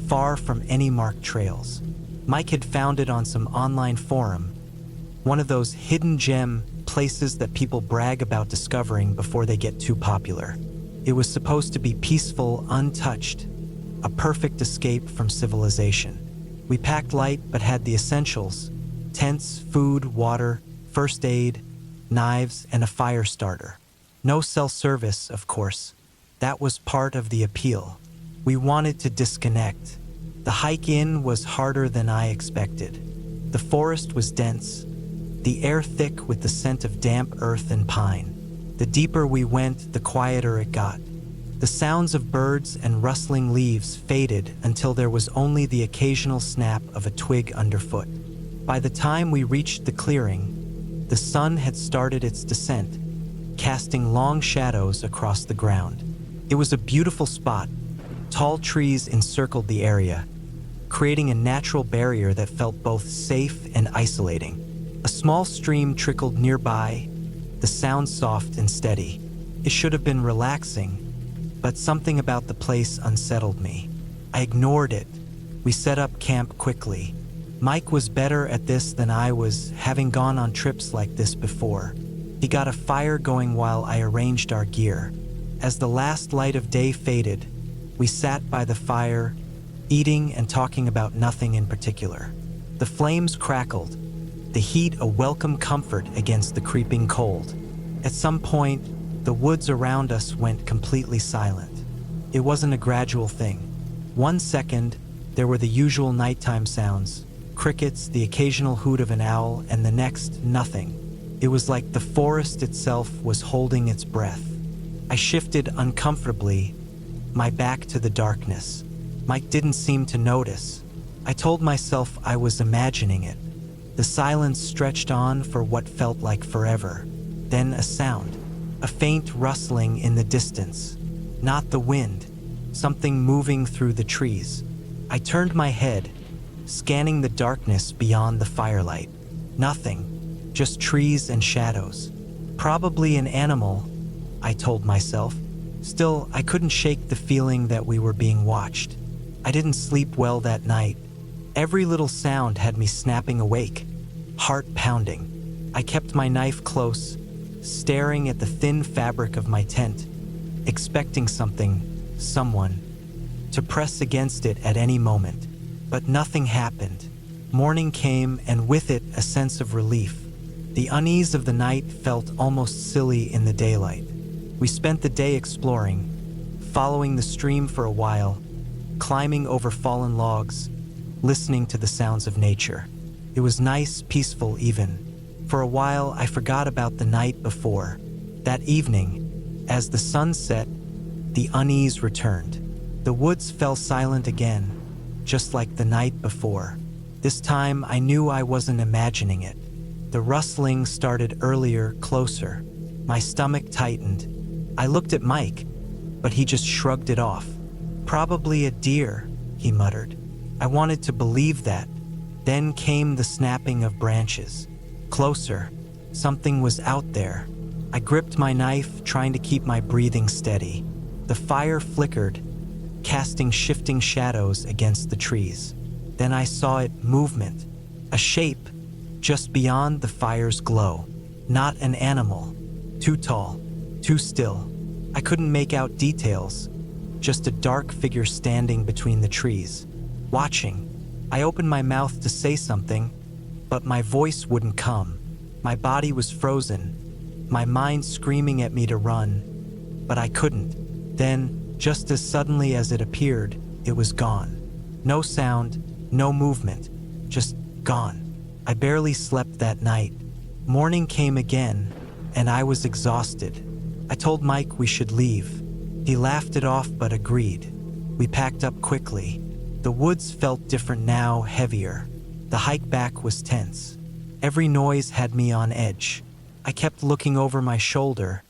far from any marked trails. Mike had found it on some online forum, one of those hidden gem places that people brag about discovering before they get too popular. It was supposed to be peaceful, untouched, a perfect escape from civilization. We packed light but had the essentials: tents, food, water, first aid, knives, and a fire starter. No cell service, of course. That was part of the appeal. We wanted to disconnect. The hike in was harder than I expected. The forest was dense, the air thick with the scent of damp earth and pine. The deeper we went, the quieter it got. The sounds of birds and rustling leaves faded until there was only the occasional snap of a twig underfoot. By the time we reached the clearing, the sun had started its descent, casting long shadows across the ground. It was a beautiful spot. Tall trees encircled the area, creating a natural barrier that felt both safe and isolating. A small stream trickled nearby, the sound soft and steady. It should have been relaxing, but something about the place unsettled me. I ignored it. We set up camp quickly. Mike was better at this than I was, having gone on trips like this before. He got a fire going while I arranged our gear. As the last light of day faded, we sat by the fire, eating and talking about nothing in particular. The flames crackled, the heat a welcome comfort against the creeping cold. At some point, the woods around us went completely silent. It wasn't a gradual thing. 1 second, there were the usual nighttime sounds, crickets, the occasional hoot of an owl, and the next, nothing. It was like the forest itself was holding its breath. I shifted uncomfortably, my back to the darkness. Mike didn't seem to notice. I told myself I was imagining it. The silence stretched on for what felt like forever. Then a sound, a faint rustling in the distance. Not the wind, something moving through the trees. I turned my head, scanning the darkness beyond the firelight. Nothing, just trees and shadows. Probably an animal, I told myself. Still, I couldn't shake the feeling that we were being watched. I didn't sleep well that night. Every little sound had me snapping awake, heart pounding. I kept my knife close, staring at the thin fabric of my tent, expecting something, someone, to press against it at any moment. But nothing happened. Morning came, and with it a sense of relief. The unease of the night felt almost silly in the daylight. We spent the day exploring, following the stream for a while, climbing over fallen logs, listening to the sounds of nature. It was nice, peaceful even. For a while, I forgot about the night before. That evening, as the sun set, the unease returned. The woods fell silent again, just like the night before. This time, I knew I wasn't imagining it. The rustling started earlier, closer. My stomach tightened. I looked at Mike, but he just shrugged it off. Probably a deer, he muttered. I wanted to believe that. Then came the snapping of branches. Closer. Something was out there. I gripped my knife, trying to keep my breathing steady. The fire flickered, casting shifting shadows against the trees. Then I saw it, movement. A shape, just beyond the fire's glow. Not an animal. Too tall. Too still. I couldn't make out details. Just a dark figure standing between the trees, watching. I opened my mouth to say something, but my voice wouldn't come. My body was frozen, my mind screaming at me to run, but I couldn't. Then, just as suddenly as it appeared, it was gone. No sound, no movement, just gone. I barely slept that night. Morning came again, and I was exhausted. I told Mike we should leave. He laughed it off but agreed. We packed up quickly. The woods felt different now, heavier. The hike back was tense. Every noise had me on edge. I kept looking over my shoulder,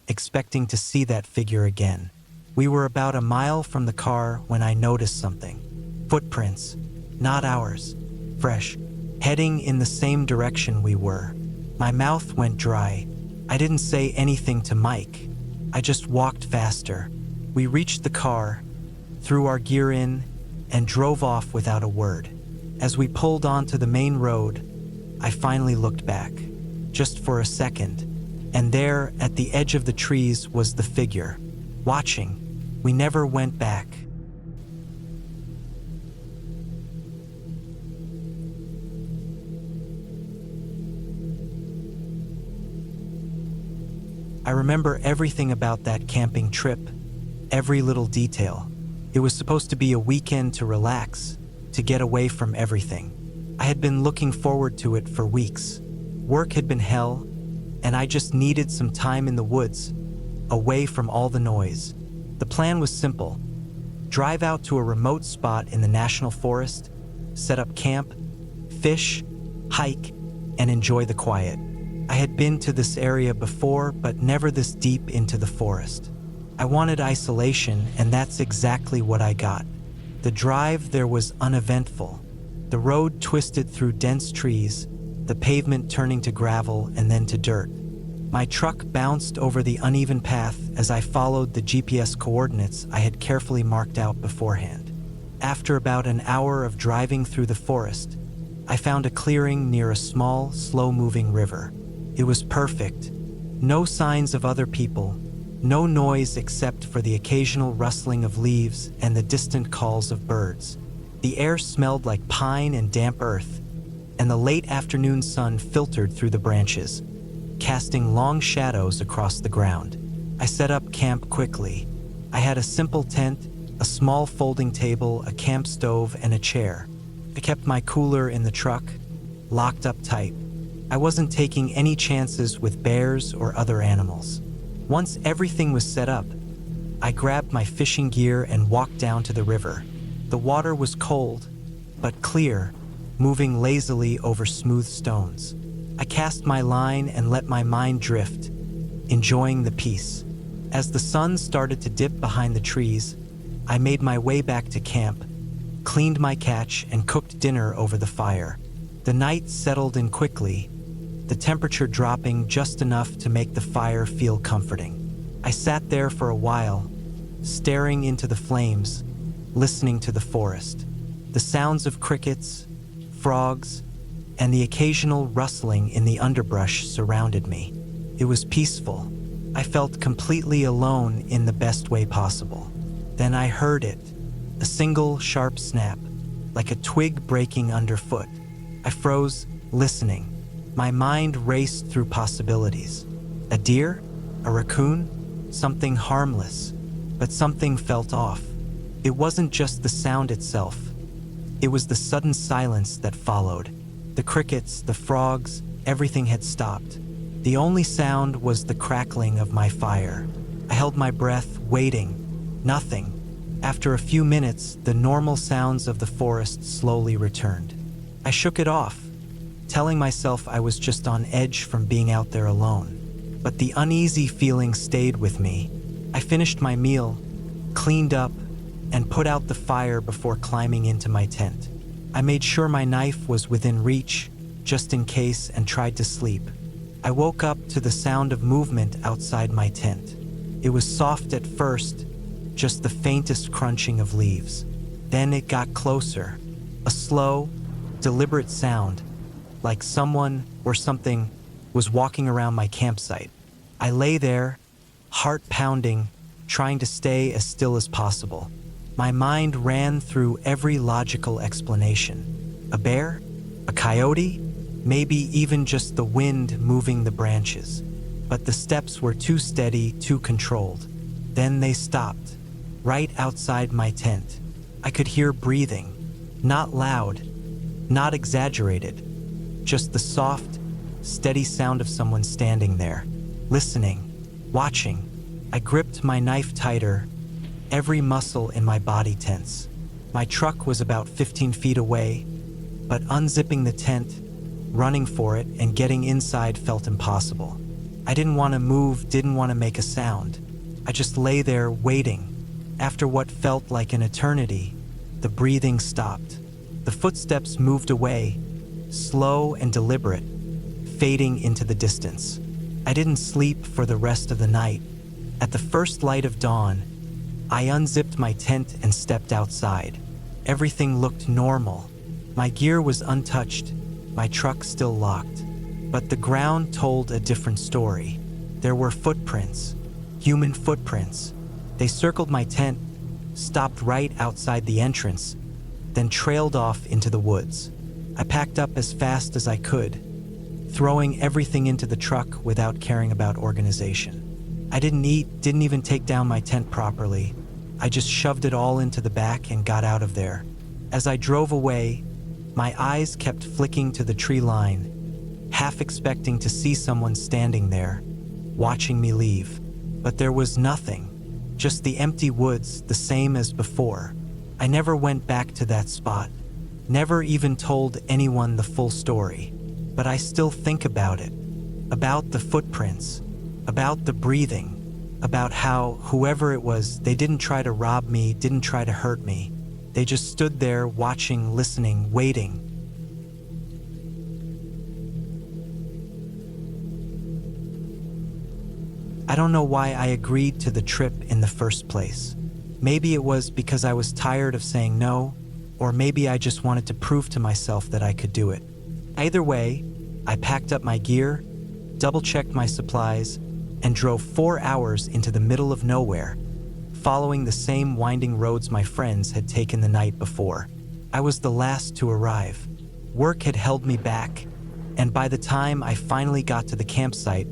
expecting to see that figure again. We were about a mile from the car when I noticed something. Footprints, not ours, fresh, heading in the same direction we were. My mouth went dry. I didn't say anything to Mike. I just walked faster. We reached the car, threw our gear in, and drove off without a word. As we pulled onto the main road, I finally looked back, just for a second, and there, at the edge of the trees, was the figure, watching. We never went back. I remember everything about that camping trip, every little detail. It was supposed to be a weekend to relax, to get away from everything. I had been looking forward to it for weeks. Work had been hell, and I just needed some time in the woods, away from all the noise. The plan was simple: drive out to a remote spot in the national forest, set up camp, fish, hike, and enjoy the quiet. I had been to this area before, but never this deep into the forest. I wanted isolation, and that's exactly what I got. The drive there was uneventful. The road twisted through dense trees, the pavement turning to gravel and then to dirt. My truck bounced over the uneven path as I followed the GPS coordinates I had carefully marked out beforehand. After about an hour of driving through the forest, I found a clearing near a small, slow-moving river. It was perfect. No signs of other people, no noise except for the occasional rustling of leaves and the distant calls of birds. The air smelled like pine and damp earth, and the late afternoon sun filtered through the branches, casting long shadows across the ground. I set up camp quickly. I had a simple tent, a small folding table, a camp stove, and a chair. I kept my cooler in the truck, locked up tight. I wasn't taking any chances with bears or other animals. Once everything was set up, I grabbed my fishing gear and walked down to the river. The water was cold, but clear, moving lazily over smooth stones. I cast my line and let my mind drift, enjoying the peace. As the sun started to dip behind the trees, I made my way back to camp, cleaned my catch, and cooked dinner over the fire. The night settled in quickly, the temperature dropping just enough to make the fire feel comforting. I sat there for a while, staring into the flames, listening to the forest. The sounds of crickets, frogs, and the occasional rustling in the underbrush surrounded me. It was peaceful. I felt completely alone in the best way possible. Then I heard it, a single sharp snap, like a twig breaking underfoot. I froze, listening. My mind raced through possibilities. A deer? A raccoon? Something harmless. But something felt off. It wasn't just the sound itself. It was the sudden silence that followed. The crickets, the frogs, everything had stopped. The only sound was the crackling of my fire. I held my breath, waiting. Nothing. After a few minutes, the normal sounds of the forest slowly returned. I shook it off, telling myself I was just on edge from being out there alone. But the uneasy feeling stayed with me. I finished my meal, cleaned up, and put out the fire before climbing into my tent. I made sure my knife was within reach, just in case, and tried to sleep. I woke up to the sound of movement outside my tent. It was soft at first, just the faintest crunching of leaves. Then it got closer, a slow, deliberate sound, like someone or something was walking around my campsite. I lay there, heart pounding, trying to stay as still as possible. My mind ran through every logical explanation. A bear? A coyote? Maybe even just the wind moving the branches. But the steps were too steady, too controlled. Then they stopped, right outside my tent. I could hear breathing, not loud, not exaggerated, just the soft, steady sound of someone standing there, listening, watching. I gripped my knife tighter, every muscle in my body tense. My truck was about 15 feet away, but unzipping the tent, running for it, and getting inside felt impossible. I didn't want to move, didn't want to make a sound. I just lay there waiting. After what felt like an eternity, the breathing stopped. The footsteps moved away, slow and deliberate, fading into the distance. I didn't sleep for the rest of the night. At the first light of dawn, I unzipped my tent and stepped outside. Everything looked normal. My gear was untouched, my truck still locked. But the ground told a different story. There were footprints, human footprints. They circled my tent, stopped right outside the entrance, then trailed off into the woods. I packed up as fast as I could, throwing everything into the truck without caring about organization. I didn't eat, didn't even take down my tent properly. I just shoved it all into the back and got out of there. As I drove away, my eyes kept flicking to the tree line, half expecting to see someone standing there, watching me leave. But there was nothing, just the empty woods, the same as before. I never went back to that spot, never even told anyone the full story. But I still think about it, about the footprints, about the breathing, about how whoever it was, they didn't try to rob me, didn't try to hurt me. They just stood there watching, listening, waiting. I don't know why I agreed to the trip in the first place. Maybe it was because I was tired of saying no, or maybe I just wanted to prove to myself that I could do it. Either way, I packed up my gear, double-checked my supplies, and drove 4 hours into the middle of nowhere, following the same winding roads my friends had taken the night before. I was the last to arrive. Work had held me back, and by the time I finally got to the campsite,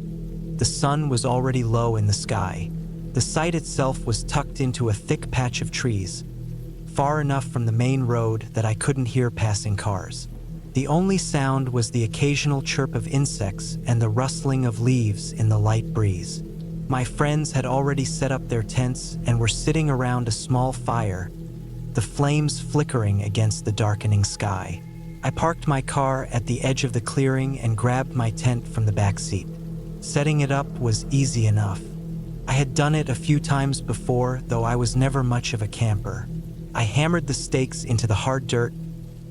the sun was already low in the sky. The site itself was tucked into a thick patch of trees, far enough from the main road that I couldn't hear passing cars. The only sound was the occasional chirp of insects and the rustling of leaves in the light breeze. My friends had already set up their tents and were sitting around a small fire, the flames flickering against the darkening sky. I parked my car at the edge of the clearing and grabbed my tent from the back seat. Setting it up was easy enough. I had done it a few times before, though I was never much of a camper. I hammered the stakes into the hard dirt,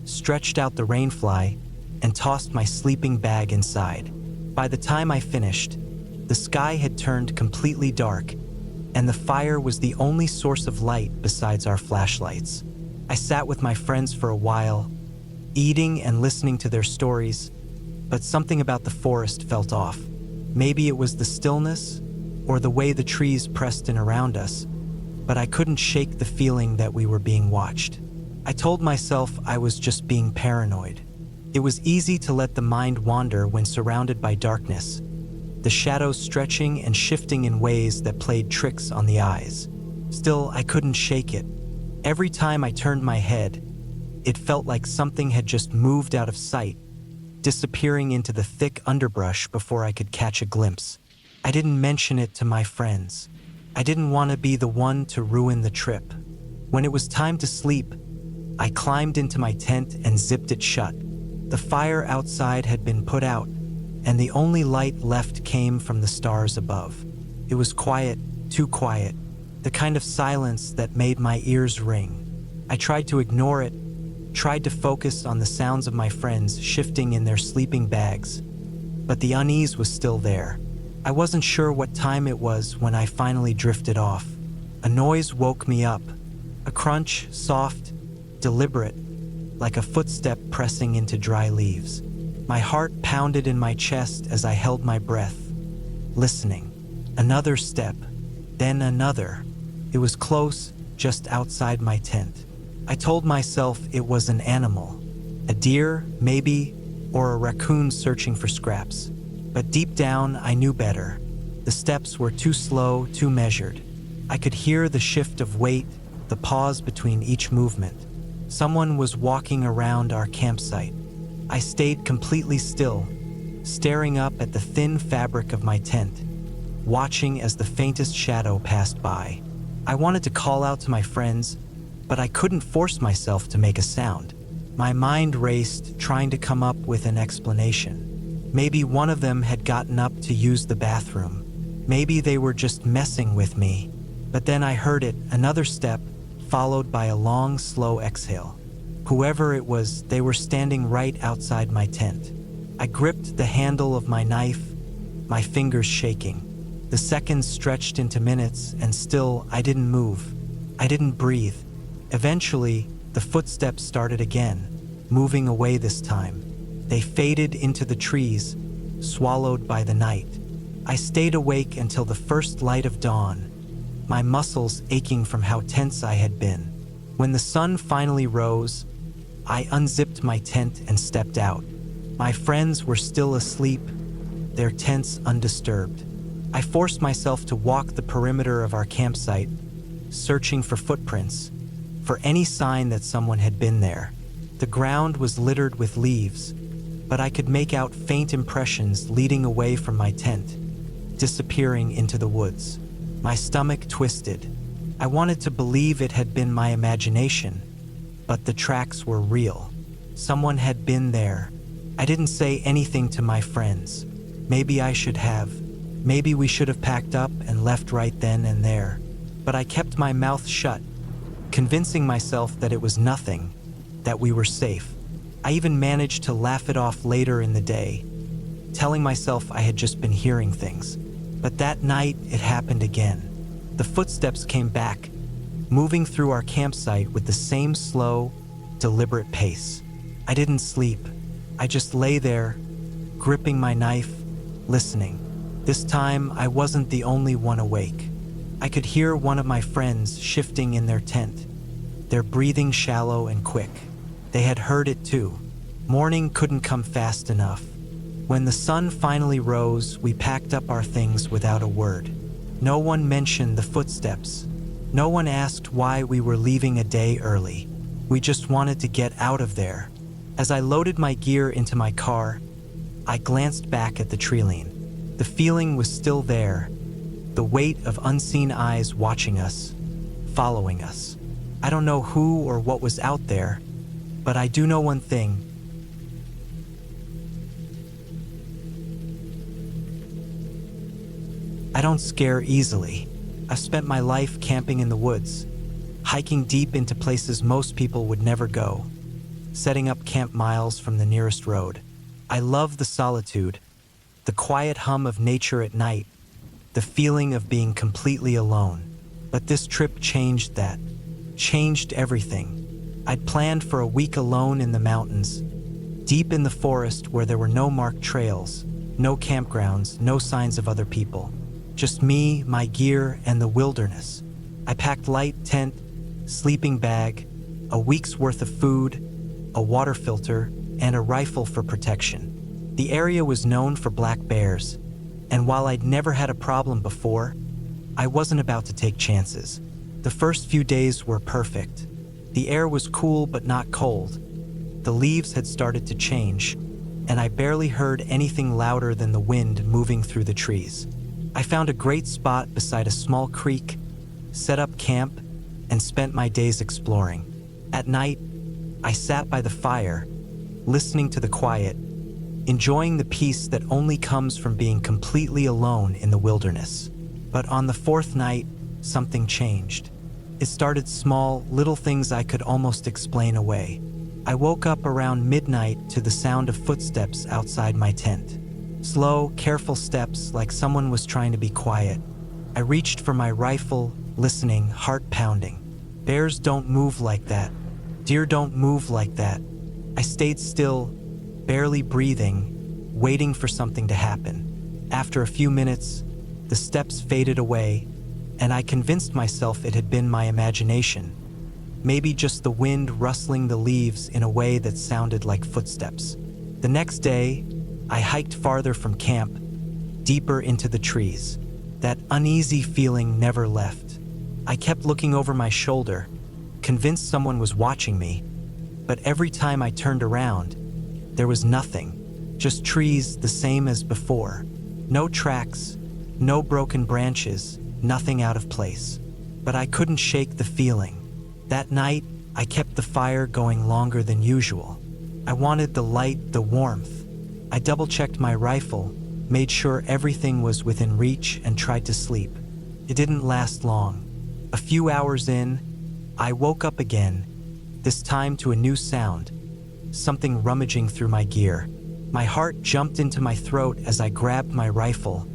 stretched out the rainfly, and tossed my sleeping bag inside. By the time I finished, the sky had turned completely dark, and the fire was the only source of light besides our flashlights. I sat with my friends for a while, eating and listening to their stories, but something about the forest felt off. Maybe it was the stillness, or the way the trees pressed in around us, but I couldn't shake the feeling that we were being watched. I told myself I was just being paranoid. It was easy to let the mind wander when surrounded by darkness, the shadows stretching and shifting in ways that played tricks on the eyes. Still, I couldn't shake it. Every time I turned my head, it felt like something had just moved out of sight, disappearing into the thick underbrush before I could catch a glimpse. I didn't mention it to my friends. I didn't want to be the one to ruin the trip. When it was time to sleep, I climbed into my tent and zipped it shut. The fire outside had been put out, and the only light left came from the stars above. It was quiet, too quiet, the kind of silence that made my ears ring. I tried to ignore it, tried to focus on the sounds of my friends shifting in their sleeping bags, but the unease was still there. I wasn't sure what time it was when I finally drifted off. A noise woke me up, a crunch, soft, deliberate, like a footstep pressing into dry leaves. My heart pounded in my chest as I held my breath, listening. Another step, then another. It was close, just outside my tent. I told myself it was an animal, a deer, maybe, or a raccoon searching for scraps. But deep down, I knew better. The steps were too slow, too measured. I could hear the shift of weight, the pause between each movement. Someone was walking around our campsite. I stayed completely still, staring up at the thin fabric of my tent, watching as the faintest shadow passed by. I wanted to call out to my friends, but I couldn't force myself to make a sound. My mind raced, trying to come up with an explanation. Maybe one of them had gotten up to use the bathroom. Maybe they were just messing with me. But then I heard it, another step, followed by a long, slow exhale. Whoever it was, they were standing right outside my tent. I gripped the handle of my knife, my fingers shaking. The seconds stretched into minutes, and still I didn't move. I didn't breathe. Eventually, the footsteps started again, moving away this time. They faded into the trees, swallowed by the night. I stayed awake until the first light of dawn, my muscles aching from how tense I had been. When the sun finally rose, I unzipped my tent and stepped out. My friends were still asleep, their tents undisturbed. I forced myself to walk the perimeter of our campsite, searching for footprints, for any sign that someone had been there. The ground was littered with leaves, but I could make out faint impressions leading away from my tent, disappearing into the woods. My stomach twisted. I wanted to believe it had been my imagination, but the tracks were real. Someone had been there. I didn't say anything to my friends. Maybe I should have. Maybe we should have packed up and left right then and there. But I kept my mouth shut, convincing myself that it was nothing, that we were safe. I even managed to laugh it off later in the day, telling myself I had just been hearing things. But that night, it happened again. The footsteps came back, moving through our campsite with the same slow, deliberate pace. I didn't sleep. I just lay there, gripping my knife, listening. This time, I wasn't the only one awake. I could hear one of my friends shifting in their tent, their breathing shallow and quick. They had heard it too. Morning couldn't come fast enough. When the sun finally rose, we packed up our things without a word. No one mentioned the footsteps. No one asked why we were leaving a day early. We just wanted to get out of there. As I loaded my gear into my car, I glanced back at the treeline. The feeling was still there, the weight of unseen eyes watching us, following us. I don't know who or what was out there, but I do know one thing. I don't scare easily. I've spent my life camping in the woods, hiking deep into places most people would never go, setting up camp miles from the nearest road. I love the solitude, the quiet hum of nature at night, the feeling of being completely alone. But this trip changed that, changed everything. I'd planned for a week alone in the mountains, deep in the forest where there were no marked trails, no campgrounds, no signs of other people. Just me, my gear, and the wilderness. I packed light tent, sleeping bag, a week's worth of food, a water filter, and a rifle for protection. The area was known for black bears, and while I'd never had a problem before, I wasn't about to take chances. The first few days were perfect. The air was cool but not cold. The leaves had started to change, and I barely heard anything louder than the wind moving through the trees. I found a great spot beside a small creek, set up camp, and spent my days exploring. At night, I sat by the fire, listening to the quiet, enjoying the peace that only comes from being completely alone in the wilderness. But on the fourth night, something changed. It started small, little things I could almost explain away. I woke up around midnight to the sound of footsteps outside my tent. Slow, careful steps like someone was trying to be quiet. I reached for my rifle, listening, heart pounding. Bears don't move like that. Deer don't move like that. I stayed still, barely breathing, waiting for something to happen. After a few minutes, the steps faded away, and I convinced myself it had been my imagination. Maybe just the wind rustling the leaves in a way that sounded like footsteps. The next day, I hiked farther from camp, deeper into the trees. That uneasy feeling never left. I kept looking over my shoulder, convinced someone was watching me, but every time I turned around, there was nothing, just trees the same as before. No tracks, no broken branches, nothing out of place. But I couldn't shake the feeling. That night, I kept the fire going longer than usual. I wanted the light, the warmth. I double-checked my rifle, made sure everything was within reach, and tried to sleep. It didn't last long. A few hours in, I woke up again, this time to a new sound, something rummaging through my gear. My heart jumped into my throat as I grabbed my rifle,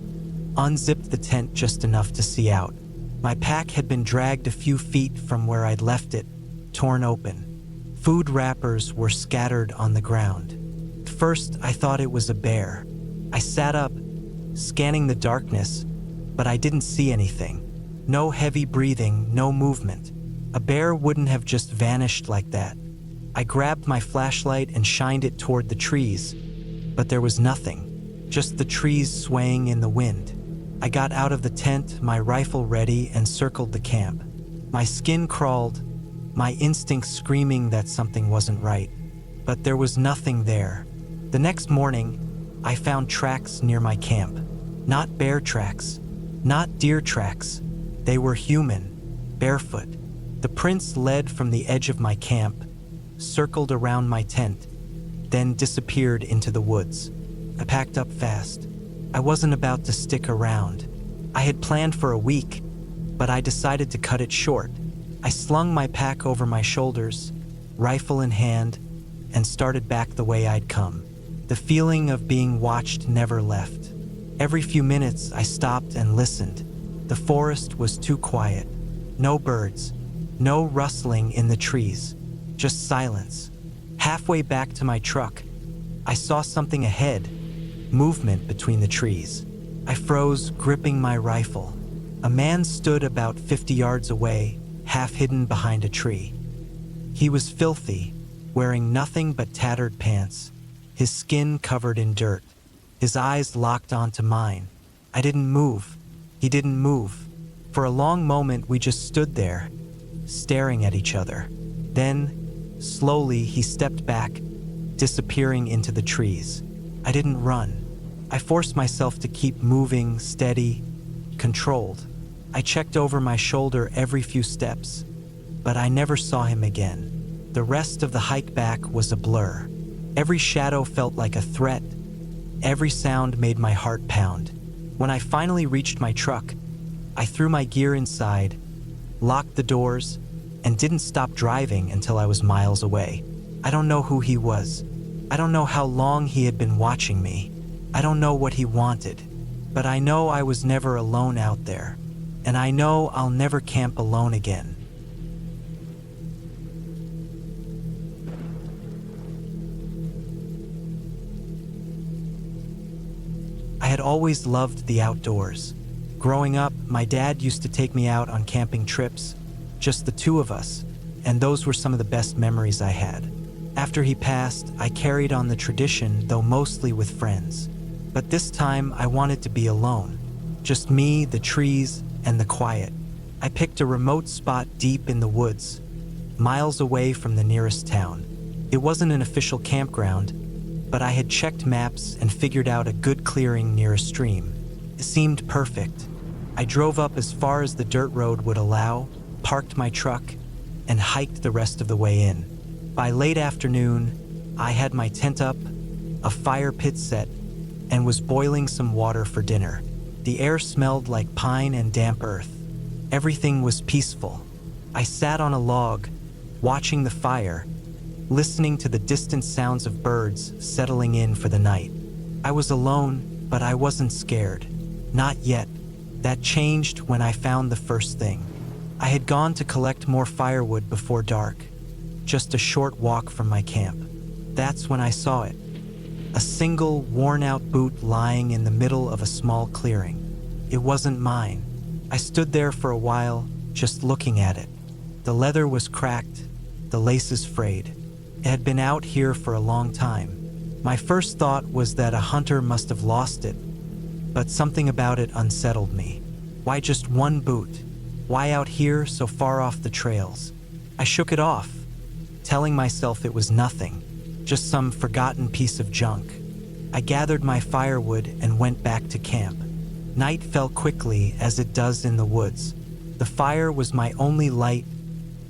unzipped the tent just enough to see out. My pack had been dragged a few feet from where I'd left it, torn open. Food wrappers were scattered on the ground. At first, I thought it was a bear. I sat up, scanning the darkness, but I didn't see anything. No heavy breathing, no movement. A bear wouldn't have just vanished like that. I grabbed my flashlight and shined it toward the trees, but there was nothing, just the trees swaying in the wind. I got out of the tent, my rifle ready, and circled the camp. My skin crawled, my instincts screaming that something wasn't right. But there was nothing there. The next morning, I found tracks near my camp. Not bear tracks, not deer tracks. They were human, barefoot. The prints led from the edge of my camp, circled around my tent, then disappeared into the woods. I packed up fast. I wasn't about to stick around. I had planned for a week, but I decided to cut it short. I slung my pack over my shoulders, rifle in hand, and started back the way I'd come. The feeling of being watched never left. Every few minutes, I stopped and listened. The forest was too quiet. No birds, no rustling in the trees, just silence. Halfway back to my truck, I saw something ahead, movement between the trees. I froze, gripping my rifle. A man stood about 50 yards away, half hidden behind a tree. He was filthy, wearing nothing but tattered pants, his skin covered in dirt, his eyes locked onto mine. I didn't move. He didn't move. For a long moment, we just stood there, staring at each other. Then, slowly, he stepped back, disappearing into the trees. I didn't run. I forced myself to keep moving, steady, controlled. I checked over my shoulder every few steps, but I never saw him again. The rest of the hike back was a blur. Every shadow felt like a threat. Every sound made my heart pound. When I finally reached my truck, I threw my gear inside, locked the doors, and didn't stop driving until I was miles away. I don't know who he was. I don't know how long he had been watching me. I don't know what he wanted. But I know I was never alone out there. And I know I'll never camp alone again. I had always loved the outdoors. Growing up, my dad used to take me out on camping trips, just the two of us, and those were some of the best memories I had. After he passed, I carried on the tradition, though mostly with friends. But this time, I wanted to be alone. Just me, the trees, and the quiet. I picked a remote spot deep in the woods, miles away from the nearest town. It wasn't an official campground, but I had checked maps and figured out a good clearing near a stream. It seemed perfect. I drove up as far as the dirt road would allow, parked my truck, and hiked the rest of the way in. By late afternoon, I had my tent up, a fire pit set, and was boiling some water for dinner. The air smelled like pine and damp earth. Everything was peaceful. I sat on a log, watching the fire, listening to the distant sounds of birds settling in for the night. I was alone, but I wasn't scared. Not yet. That changed when I found the first thing. I had gone to collect more firewood before dark, just a short walk from my camp. That's when I saw it. A single, worn-out boot lying in the middle of a small clearing. It wasn't mine. I stood there for a while, just looking at it. The leather was cracked, the laces frayed. It had been out here for a long time. My first thought was that a hunter must have lost it, but something about it unsettled me. Why just one boot? Why out here so far off the trails? I shook it off, telling myself it was nothing, just some forgotten piece of junk. I gathered my firewood and went back to camp. Night fell quickly, as it does in the woods. The fire was my only light,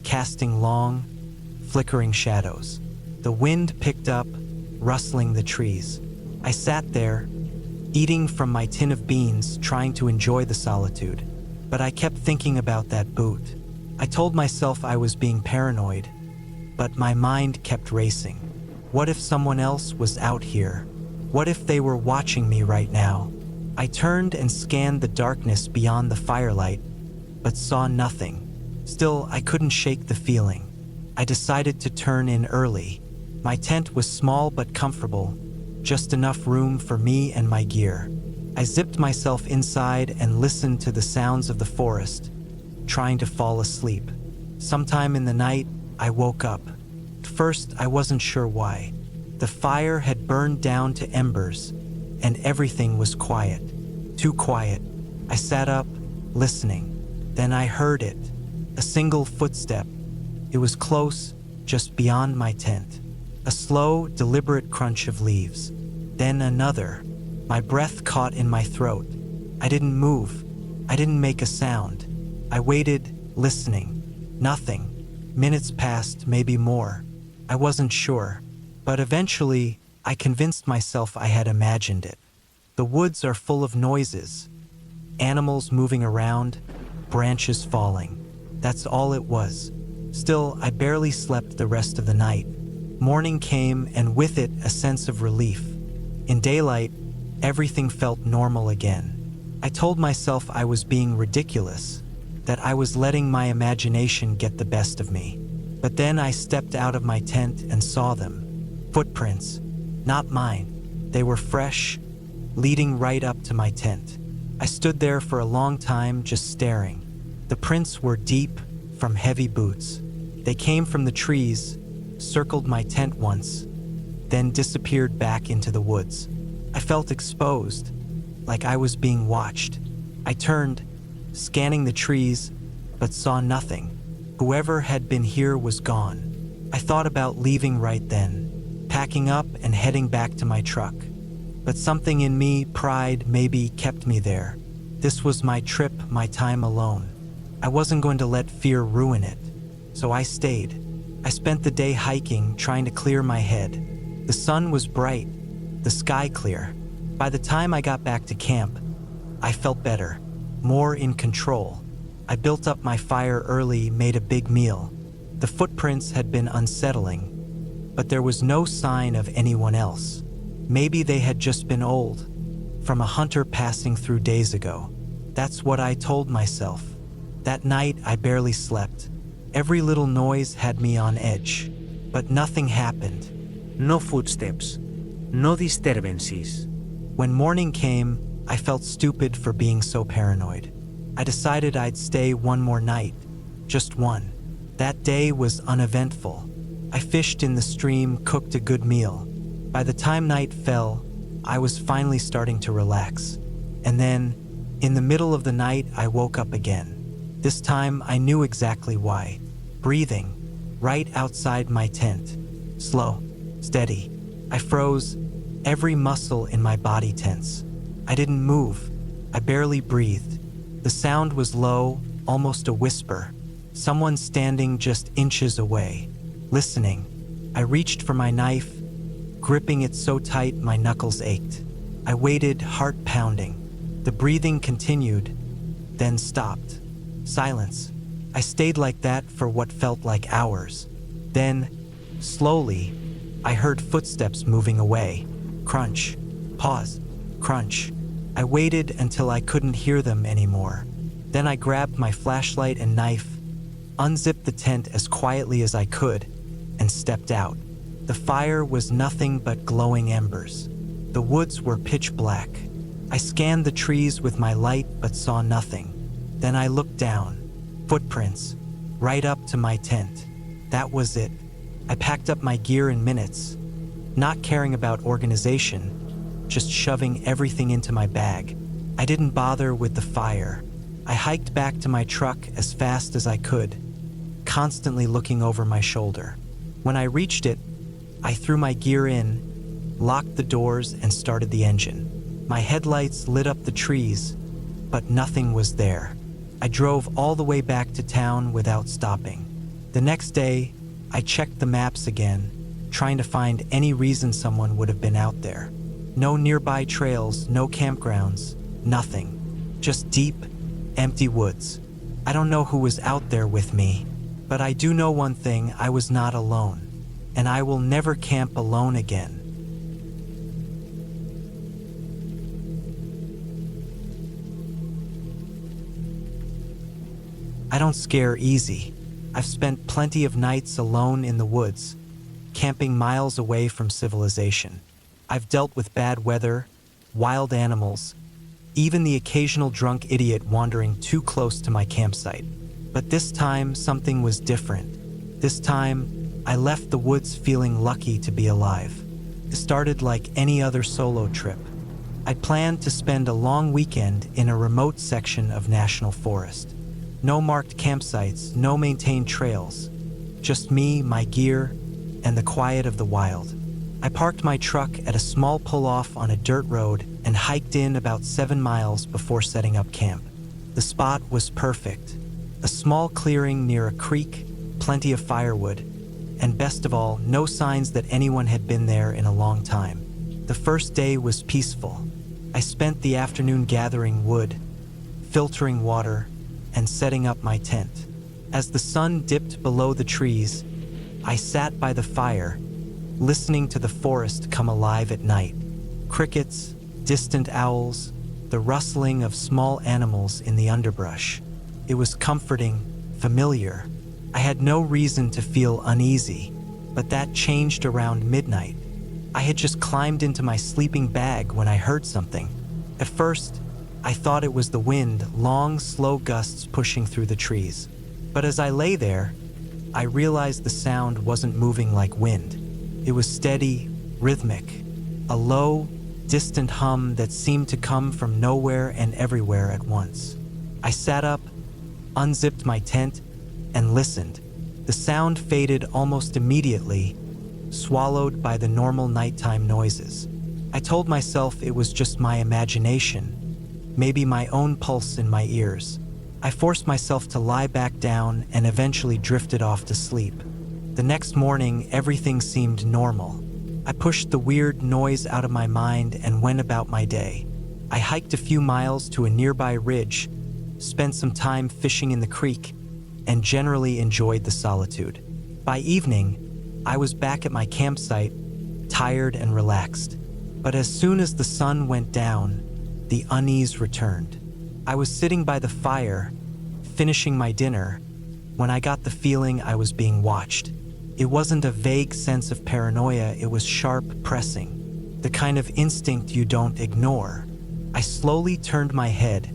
casting long, flickering shadows. The wind picked up, rustling the trees. I sat there, eating from my tin of beans, trying to enjoy the solitude. But I kept thinking about that boot. I told myself I was being paranoid, but my mind kept racing. What if someone else was out here? What if they were watching me right now? I turned and scanned the darkness beyond the firelight, but saw nothing. Still, I couldn't shake the feeling. I decided to turn in early. My tent was small but comfortable, just enough room for me and my gear. I zipped myself inside and listened to the sounds of the forest, trying to fall asleep. Sometime in the night, I woke up. At first, I wasn't sure why. The fire had burned down to embers, and everything was quiet. Too quiet. I sat up, listening. Then I heard it. A single footstep. It was close, just beyond my tent. A slow, deliberate crunch of leaves. Then another. My breath caught in my throat. I didn't move. I didn't make a sound. I waited, listening. Nothing. Minutes passed, maybe more. I wasn't sure. But eventually, I convinced myself I had imagined it. The woods are full of noises. Animals moving around, branches falling. That's all it was. Still, I barely slept the rest of the night. Morning came, and with it, a sense of relief. In daylight, everything felt normal again. I told myself I was being ridiculous, that I was letting my imagination get the best of me. But then I stepped out of my tent and saw them. Footprints. Not mine. They were fresh, leading right up to my tent. I stood there for a long time, just staring. The prints were deep, from heavy boots. They came from the trees, circled my tent once, then disappeared back into the woods. I felt exposed, like I was being watched. I turned, scanning the trees, but saw nothing. Whoever had been here was gone. I thought about leaving right then, packing up and heading back to my truck. But something in me, pride maybe, kept me there. This was my trip, my time alone. I wasn't going to let fear ruin it. So I stayed. I spent the day hiking, trying to clear my head. The sun was bright, the sky clear. By the time I got back to camp, I felt better, more in control. I built up my fire early, made a big meal. The footprints had been unsettling, but there was no sign of anyone else. Maybe they had just been old, from a hunter passing through days ago. That's what I told myself. That night, I barely slept. Every little noise had me on edge, but nothing happened. No footsteps. No disturbances. When morning came, I felt stupid for being so paranoid. I decided I'd stay one more night, just one. That day was uneventful. I fished in the stream, cooked a good meal. By the time night fell, I was finally starting to relax. And then, in the middle of the night, I woke up again. This time, I knew exactly why. Breathing, right outside my tent. Slow, steady. I froze, every muscle in my body tense. I didn't move. I barely breathed. The sound was low, almost a whisper. Someone standing just inches away. Listening. I reached for my knife, gripping it so tight my knuckles ached. I waited, heart pounding. The breathing continued, then stopped. Silence. I stayed like that for what felt like hours. Then, slowly, I heard footsteps moving away. Crunch. Pause. Crunch. I waited until I couldn't hear them anymore. Then I grabbed my flashlight and knife, unzipped the tent as quietly as I could, and stepped out. The fire was nothing but glowing embers. The woods were pitch black. I scanned the trees with my light but saw nothing. Then I looked down. Footprints, right up to my tent. That was it. I packed up my gear in minutes, not caring about organization, just shoving everything into my bag. I didn't bother with the fire. I hiked back to my truck as fast as I could, constantly looking over my shoulder. When I reached it, I threw my gear in, locked the doors, and started the engine. My headlights lit up the trees, but nothing was there. I drove all the way back to town without stopping. The next day, I checked the maps again, trying to find any reason someone would have been out there. No nearby trails, no campgrounds, nothing. Just deep, empty woods. I don't know who was out there with me, but I do know one thing: I was not alone, and I will never camp alone again. I don't scare easy. I've spent plenty of nights alone in the woods, camping miles away from civilization. I've dealt with bad weather, wild animals, even the occasional drunk idiot wandering too close to my campsite. But this time, something was different. This time, I left the woods feeling lucky to be alive. It started like any other solo trip. I'd planned to spend a long weekend in a remote section of national forest. No marked campsites, no maintained trails. Just me, my gear, and the quiet of the wild. I parked my truck at a small pull-off on a dirt road and hiked in about 7 miles before setting up camp. The spot was perfect. A small clearing near a creek, plenty of firewood, and best of all, no signs that anyone had been there in a long time. The first day was peaceful. I spent the afternoon gathering wood, filtering water, and setting up my tent. As the sun dipped below the trees, I sat by the fire, listening to the forest come alive at night. Crickets, distant owls, the rustling of small animals in the underbrush. It was comforting, familiar. I had no reason to feel uneasy, but that changed around midnight. I had just climbed into my sleeping bag when I heard something. At first, I thought it was the wind, long, slow gusts pushing through the trees. But as I lay there, I realized the sound wasn't moving like wind. It was steady, rhythmic, a low, distant hum that seemed to come from nowhere and everywhere at once. I sat up, unzipped my tent, and listened. The sound faded almost immediately, swallowed by the normal nighttime noises. I told myself it was just my imagination, maybe my own pulse in my ears. I forced myself to lie back down and eventually drifted off to sleep. The next morning, everything seemed normal. I pushed the weird noise out of my mind and went about my day. I hiked a few miles to a nearby ridge, spent some time fishing in the creek, and generally enjoyed the solitude. By evening, I was back at my campsite, tired and relaxed. But as soon as the sun went down, the unease returned. I was sitting by the fire, finishing my dinner, when I got the feeling I was being watched. It wasn't a vague sense of paranoia, it was sharp pressing, the kind of instinct you don't ignore. I slowly turned my head,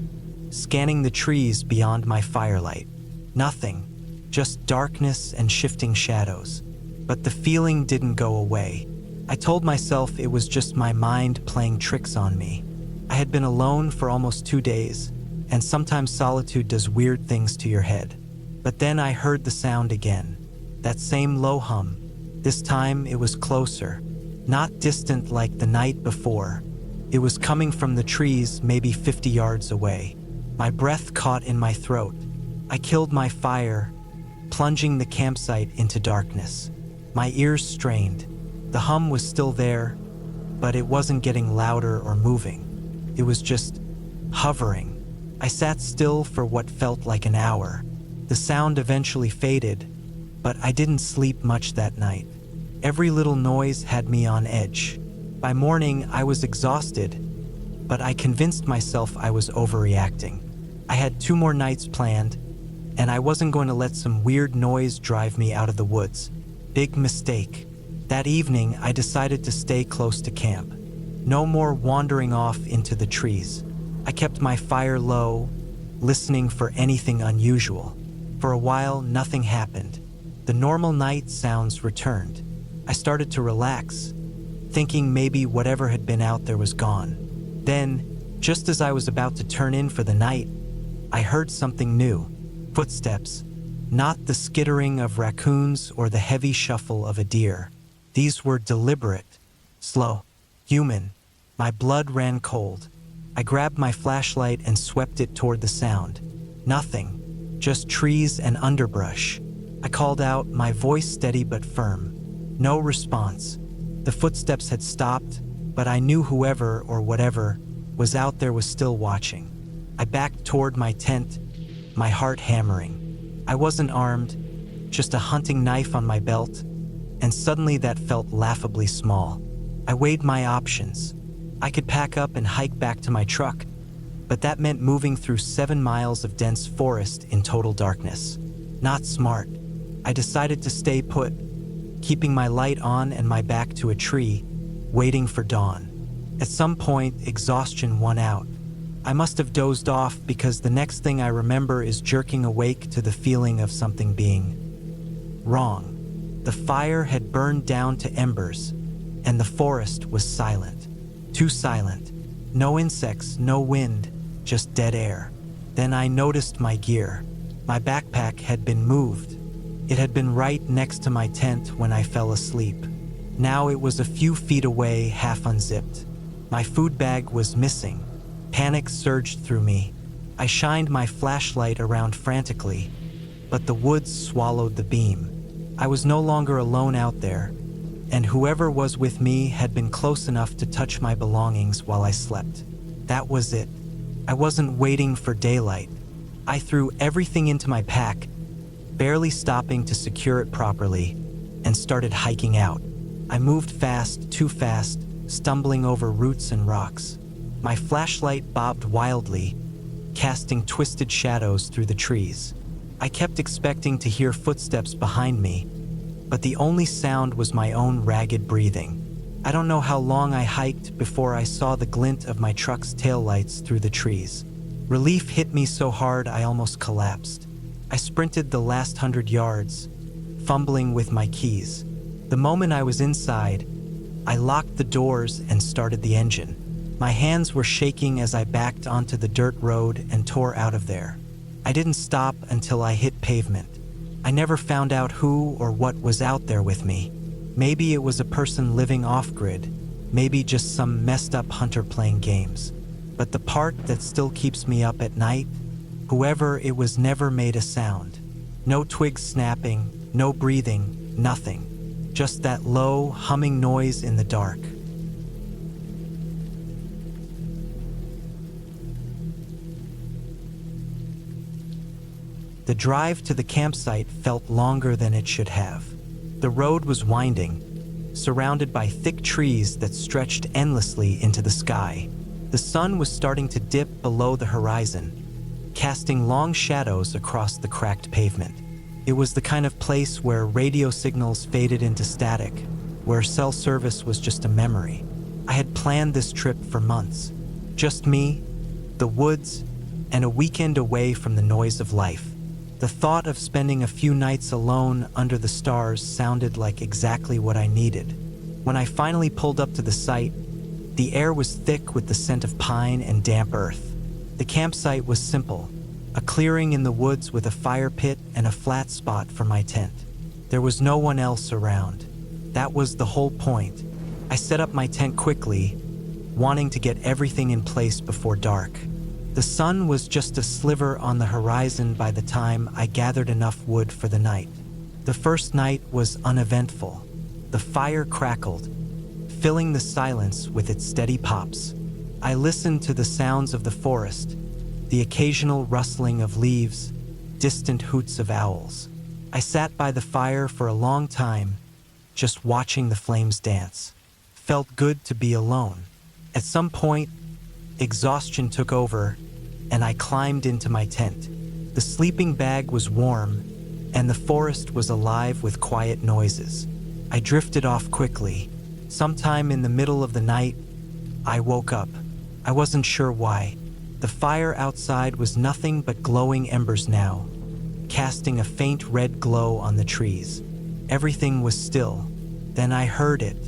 scanning the trees beyond my firelight. Nothing, just darkness and shifting shadows. But the feeling didn't go away. I told myself it was just my mind playing tricks on me. I had been alone for almost 2 days, and sometimes solitude does weird things to your head. But then I heard the sound again, that same low hum. This time it was closer, not distant like the night before. It was coming from the trees, maybe 50 yards away. My breath caught in my throat. I killed my fire, plunging the campsite into darkness. My ears strained. The hum was still there, but it wasn't getting louder or moving. It was just hovering. I sat still for what felt like an hour. The sound eventually faded, but I didn't sleep much that night. Every little noise had me on edge. By morning, I was exhausted, but I convinced myself I was overreacting. I had 2 more nights planned, and I wasn't going to let some weird noise drive me out of the woods. Big mistake. That evening, I decided to stay close to camp. No more wandering off into the trees. I kept my fire low, listening for anything unusual. For a while, nothing happened. The normal night sounds returned. I started to relax, thinking maybe whatever had been out there was gone. Then, just as I was about to turn in for the night, I heard something new. Footsteps. Not the skittering of raccoons or the heavy shuffle of a deer. These were deliberate, slow, human. My blood ran cold. I grabbed my flashlight and swept it toward the sound. Nothing, just trees and underbrush. I called out, my voice steady but firm. No response. The footsteps had stopped, but I knew whoever or whatever was out there was still watching. I backed toward my tent, my heart hammering. I wasn't armed, just a hunting knife on my belt, and suddenly that felt laughably small. I weighed my options. I could pack up and hike back to my truck, but that meant moving through 7 miles of dense forest in total darkness. Not smart. I decided to stay put, keeping my light on and my back to a tree, waiting for dawn. At some point, exhaustion won out. I must have dozed off because the next thing I remember is jerking awake to the feeling of something being wrong. The fire had burned down to embers, and the forest was silent. Too silent. No insects, no wind, just dead air. Then I noticed my gear. My backpack had been moved. It had been right next to my tent when I fell asleep. Now it was a few feet away, half unzipped. My food bag was missing. Panic surged through me. I shined my flashlight around frantically, but the woods swallowed the beam. I was no longer alone out there, and whoever was with me had been close enough to touch my belongings while I slept. That was it. I wasn't waiting for daylight. I threw everything into my pack, barely stopping to secure it properly, and started hiking out. I moved fast, too fast, stumbling over roots and rocks. My flashlight bobbed wildly, casting twisted shadows through the trees. I kept expecting to hear footsteps behind me, but the only sound was my own ragged breathing. I don't know how long I hiked before I saw the glint of my truck's taillights through the trees. Relief hit me so hard I almost collapsed. I sprinted the last 100 yards, fumbling with my keys. The moment I was inside, I locked the doors and started the engine. My hands were shaking as I backed onto the dirt road and tore out of there. I didn't stop until I hit pavement. I never found out who or what was out there with me. Maybe it was a person living off-grid, maybe just some messed up hunter playing games. But the part that still keeps me up at night, whoever it was never made a sound. No twigs snapping, no breathing, nothing. Just that low, humming noise in the dark. The drive to the campsite felt longer than it should have. The road was winding, surrounded by thick trees that stretched endlessly into the sky. The sun was starting to dip below the horizon, casting long shadows across the cracked pavement. It was the kind of place where radio signals faded into static, where cell service was just a memory. I had planned this trip for months. Just me, the woods, and a weekend away from the noise of life. The thought of spending a few nights alone under the stars sounded like exactly what I needed. When I finally pulled up to the site, the air was thick with the scent of pine and damp earth. The campsite was simple, a clearing in the woods with a fire pit and a flat spot for my tent. There was no one else around. That was the whole point. I set up my tent quickly, wanting to get everything in place before dark. The sun was just a sliver on the horizon by the time I gathered enough wood for the night. The first night was uneventful. The fire crackled, filling the silence with its steady pops. I listened to the sounds of the forest, the occasional rustling of leaves, distant hoots of owls. I sat by the fire for a long time, just watching the flames dance. Felt good to be alone. At some point, exhaustion took over, and I climbed into my tent. The sleeping bag was warm, and the forest was alive with quiet noises. I drifted off quickly. Sometime in the middle of the night, I woke up. I wasn't sure why. The fire outside was nothing but glowing embers now, casting a faint red glow on the trees. Everything was still. Then I heard it,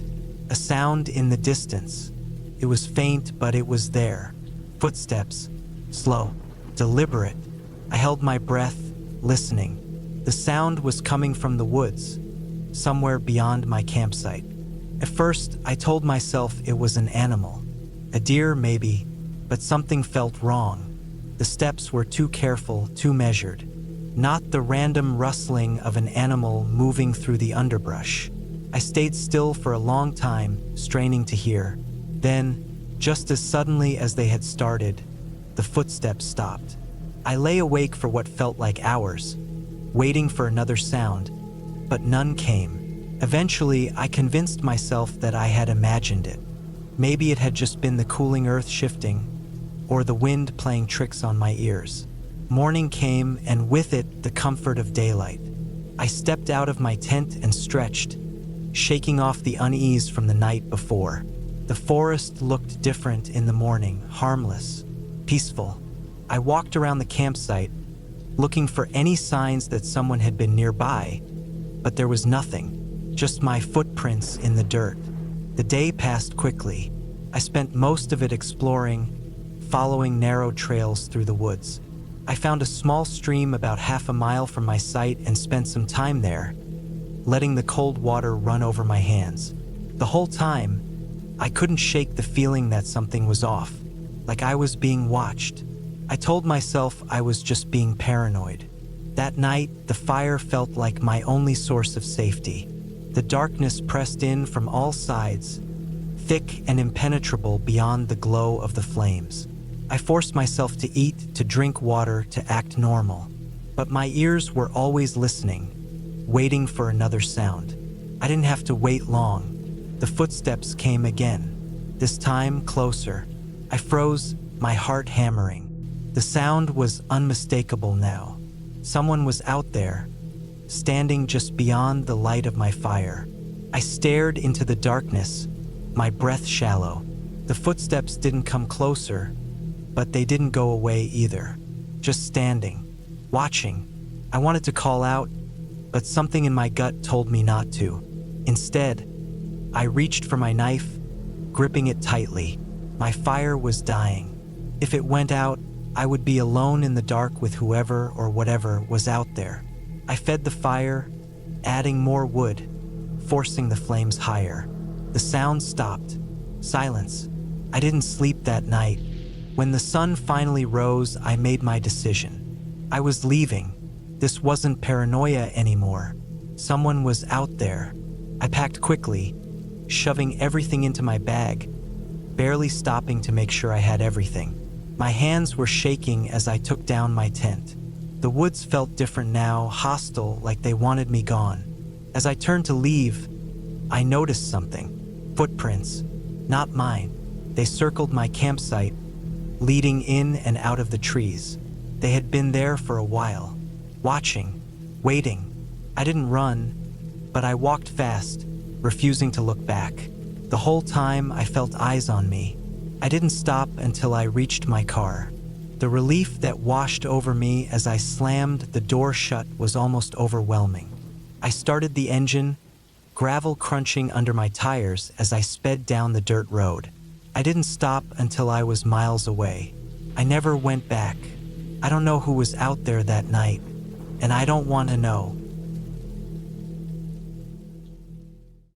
a sound in the distance. It was faint, but it was there. Footsteps, slow, deliberate. I held my breath, listening. The sound was coming from the woods, somewhere beyond my campsite. At first, I told myself it was an animal, a deer maybe, but something felt wrong. The steps were too careful, too measured, not the random rustling of an animal moving through the underbrush. I stayed still for a long time, straining to hear. Then, just as suddenly as they had started, the footsteps stopped. I lay awake for what felt like hours, waiting for another sound, but none came. Eventually, I convinced myself that I had imagined it. Maybe it had just been the cooling earth shifting, or the wind playing tricks on my ears. Morning came, and with it, the comfort of daylight. I stepped out of my tent and stretched, shaking off the unease from the night before. The forest looked different in the morning, harmless, peaceful. I walked around the campsite, looking for any signs that someone had been nearby, but there was nothing, just my footprints in the dirt. The day passed quickly. I spent most of it exploring, following narrow trails through the woods. I found a small stream about half a mile from my site and spent some time there, letting the cold water run over my hands. The whole time, I couldn't shake the feeling that something was off, like I was being watched. I told myself I was just being paranoid. That night, the fire felt like my only source of safety. The darkness pressed in from all sides, thick and impenetrable beyond the glow of the flames. I forced myself to eat, to drink water, to act normal. But my ears were always listening, waiting for another sound. I didn't have to wait long. The footsteps came again, this time closer. I froze, my heart hammering. The sound was unmistakable now. Someone was out there, standing just beyond the light of my fire. I stared into the darkness, my breath shallow. The footsteps didn't come closer, but they didn't go away either. Just standing, watching. I wanted to call out, but something in my gut told me not to. Instead, I reached for my knife, gripping it tightly. My fire was dying. If it went out, I would be alone in the dark with whoever or whatever was out there. I fed the fire, adding more wood, forcing the flames higher. The sound stopped. Silence. I didn't sleep that night. When the sun finally rose, I made my decision. I was leaving. This wasn't paranoia anymore. Someone was out there. I packed quickly, shoving everything into my bag, barely stopping to make sure I had everything. My hands were shaking as I took down my tent. The woods felt different now, hostile, like they wanted me gone. As I turned to leave, I noticed something. Footprints. Not mine. They circled my campsite, leading in and out of the trees. They had been there for a while, watching, waiting. I didn't run, but I walked fast, refusing to look back. The whole time I felt eyes on me. I didn't stop until I reached my car. The relief that washed over me as I slammed the door shut was almost overwhelming. I started the engine, gravel crunching under my tires as I sped down the dirt road. I didn't stop until I was miles away. I never went back. I don't know who was out there that night, and I don't want to know.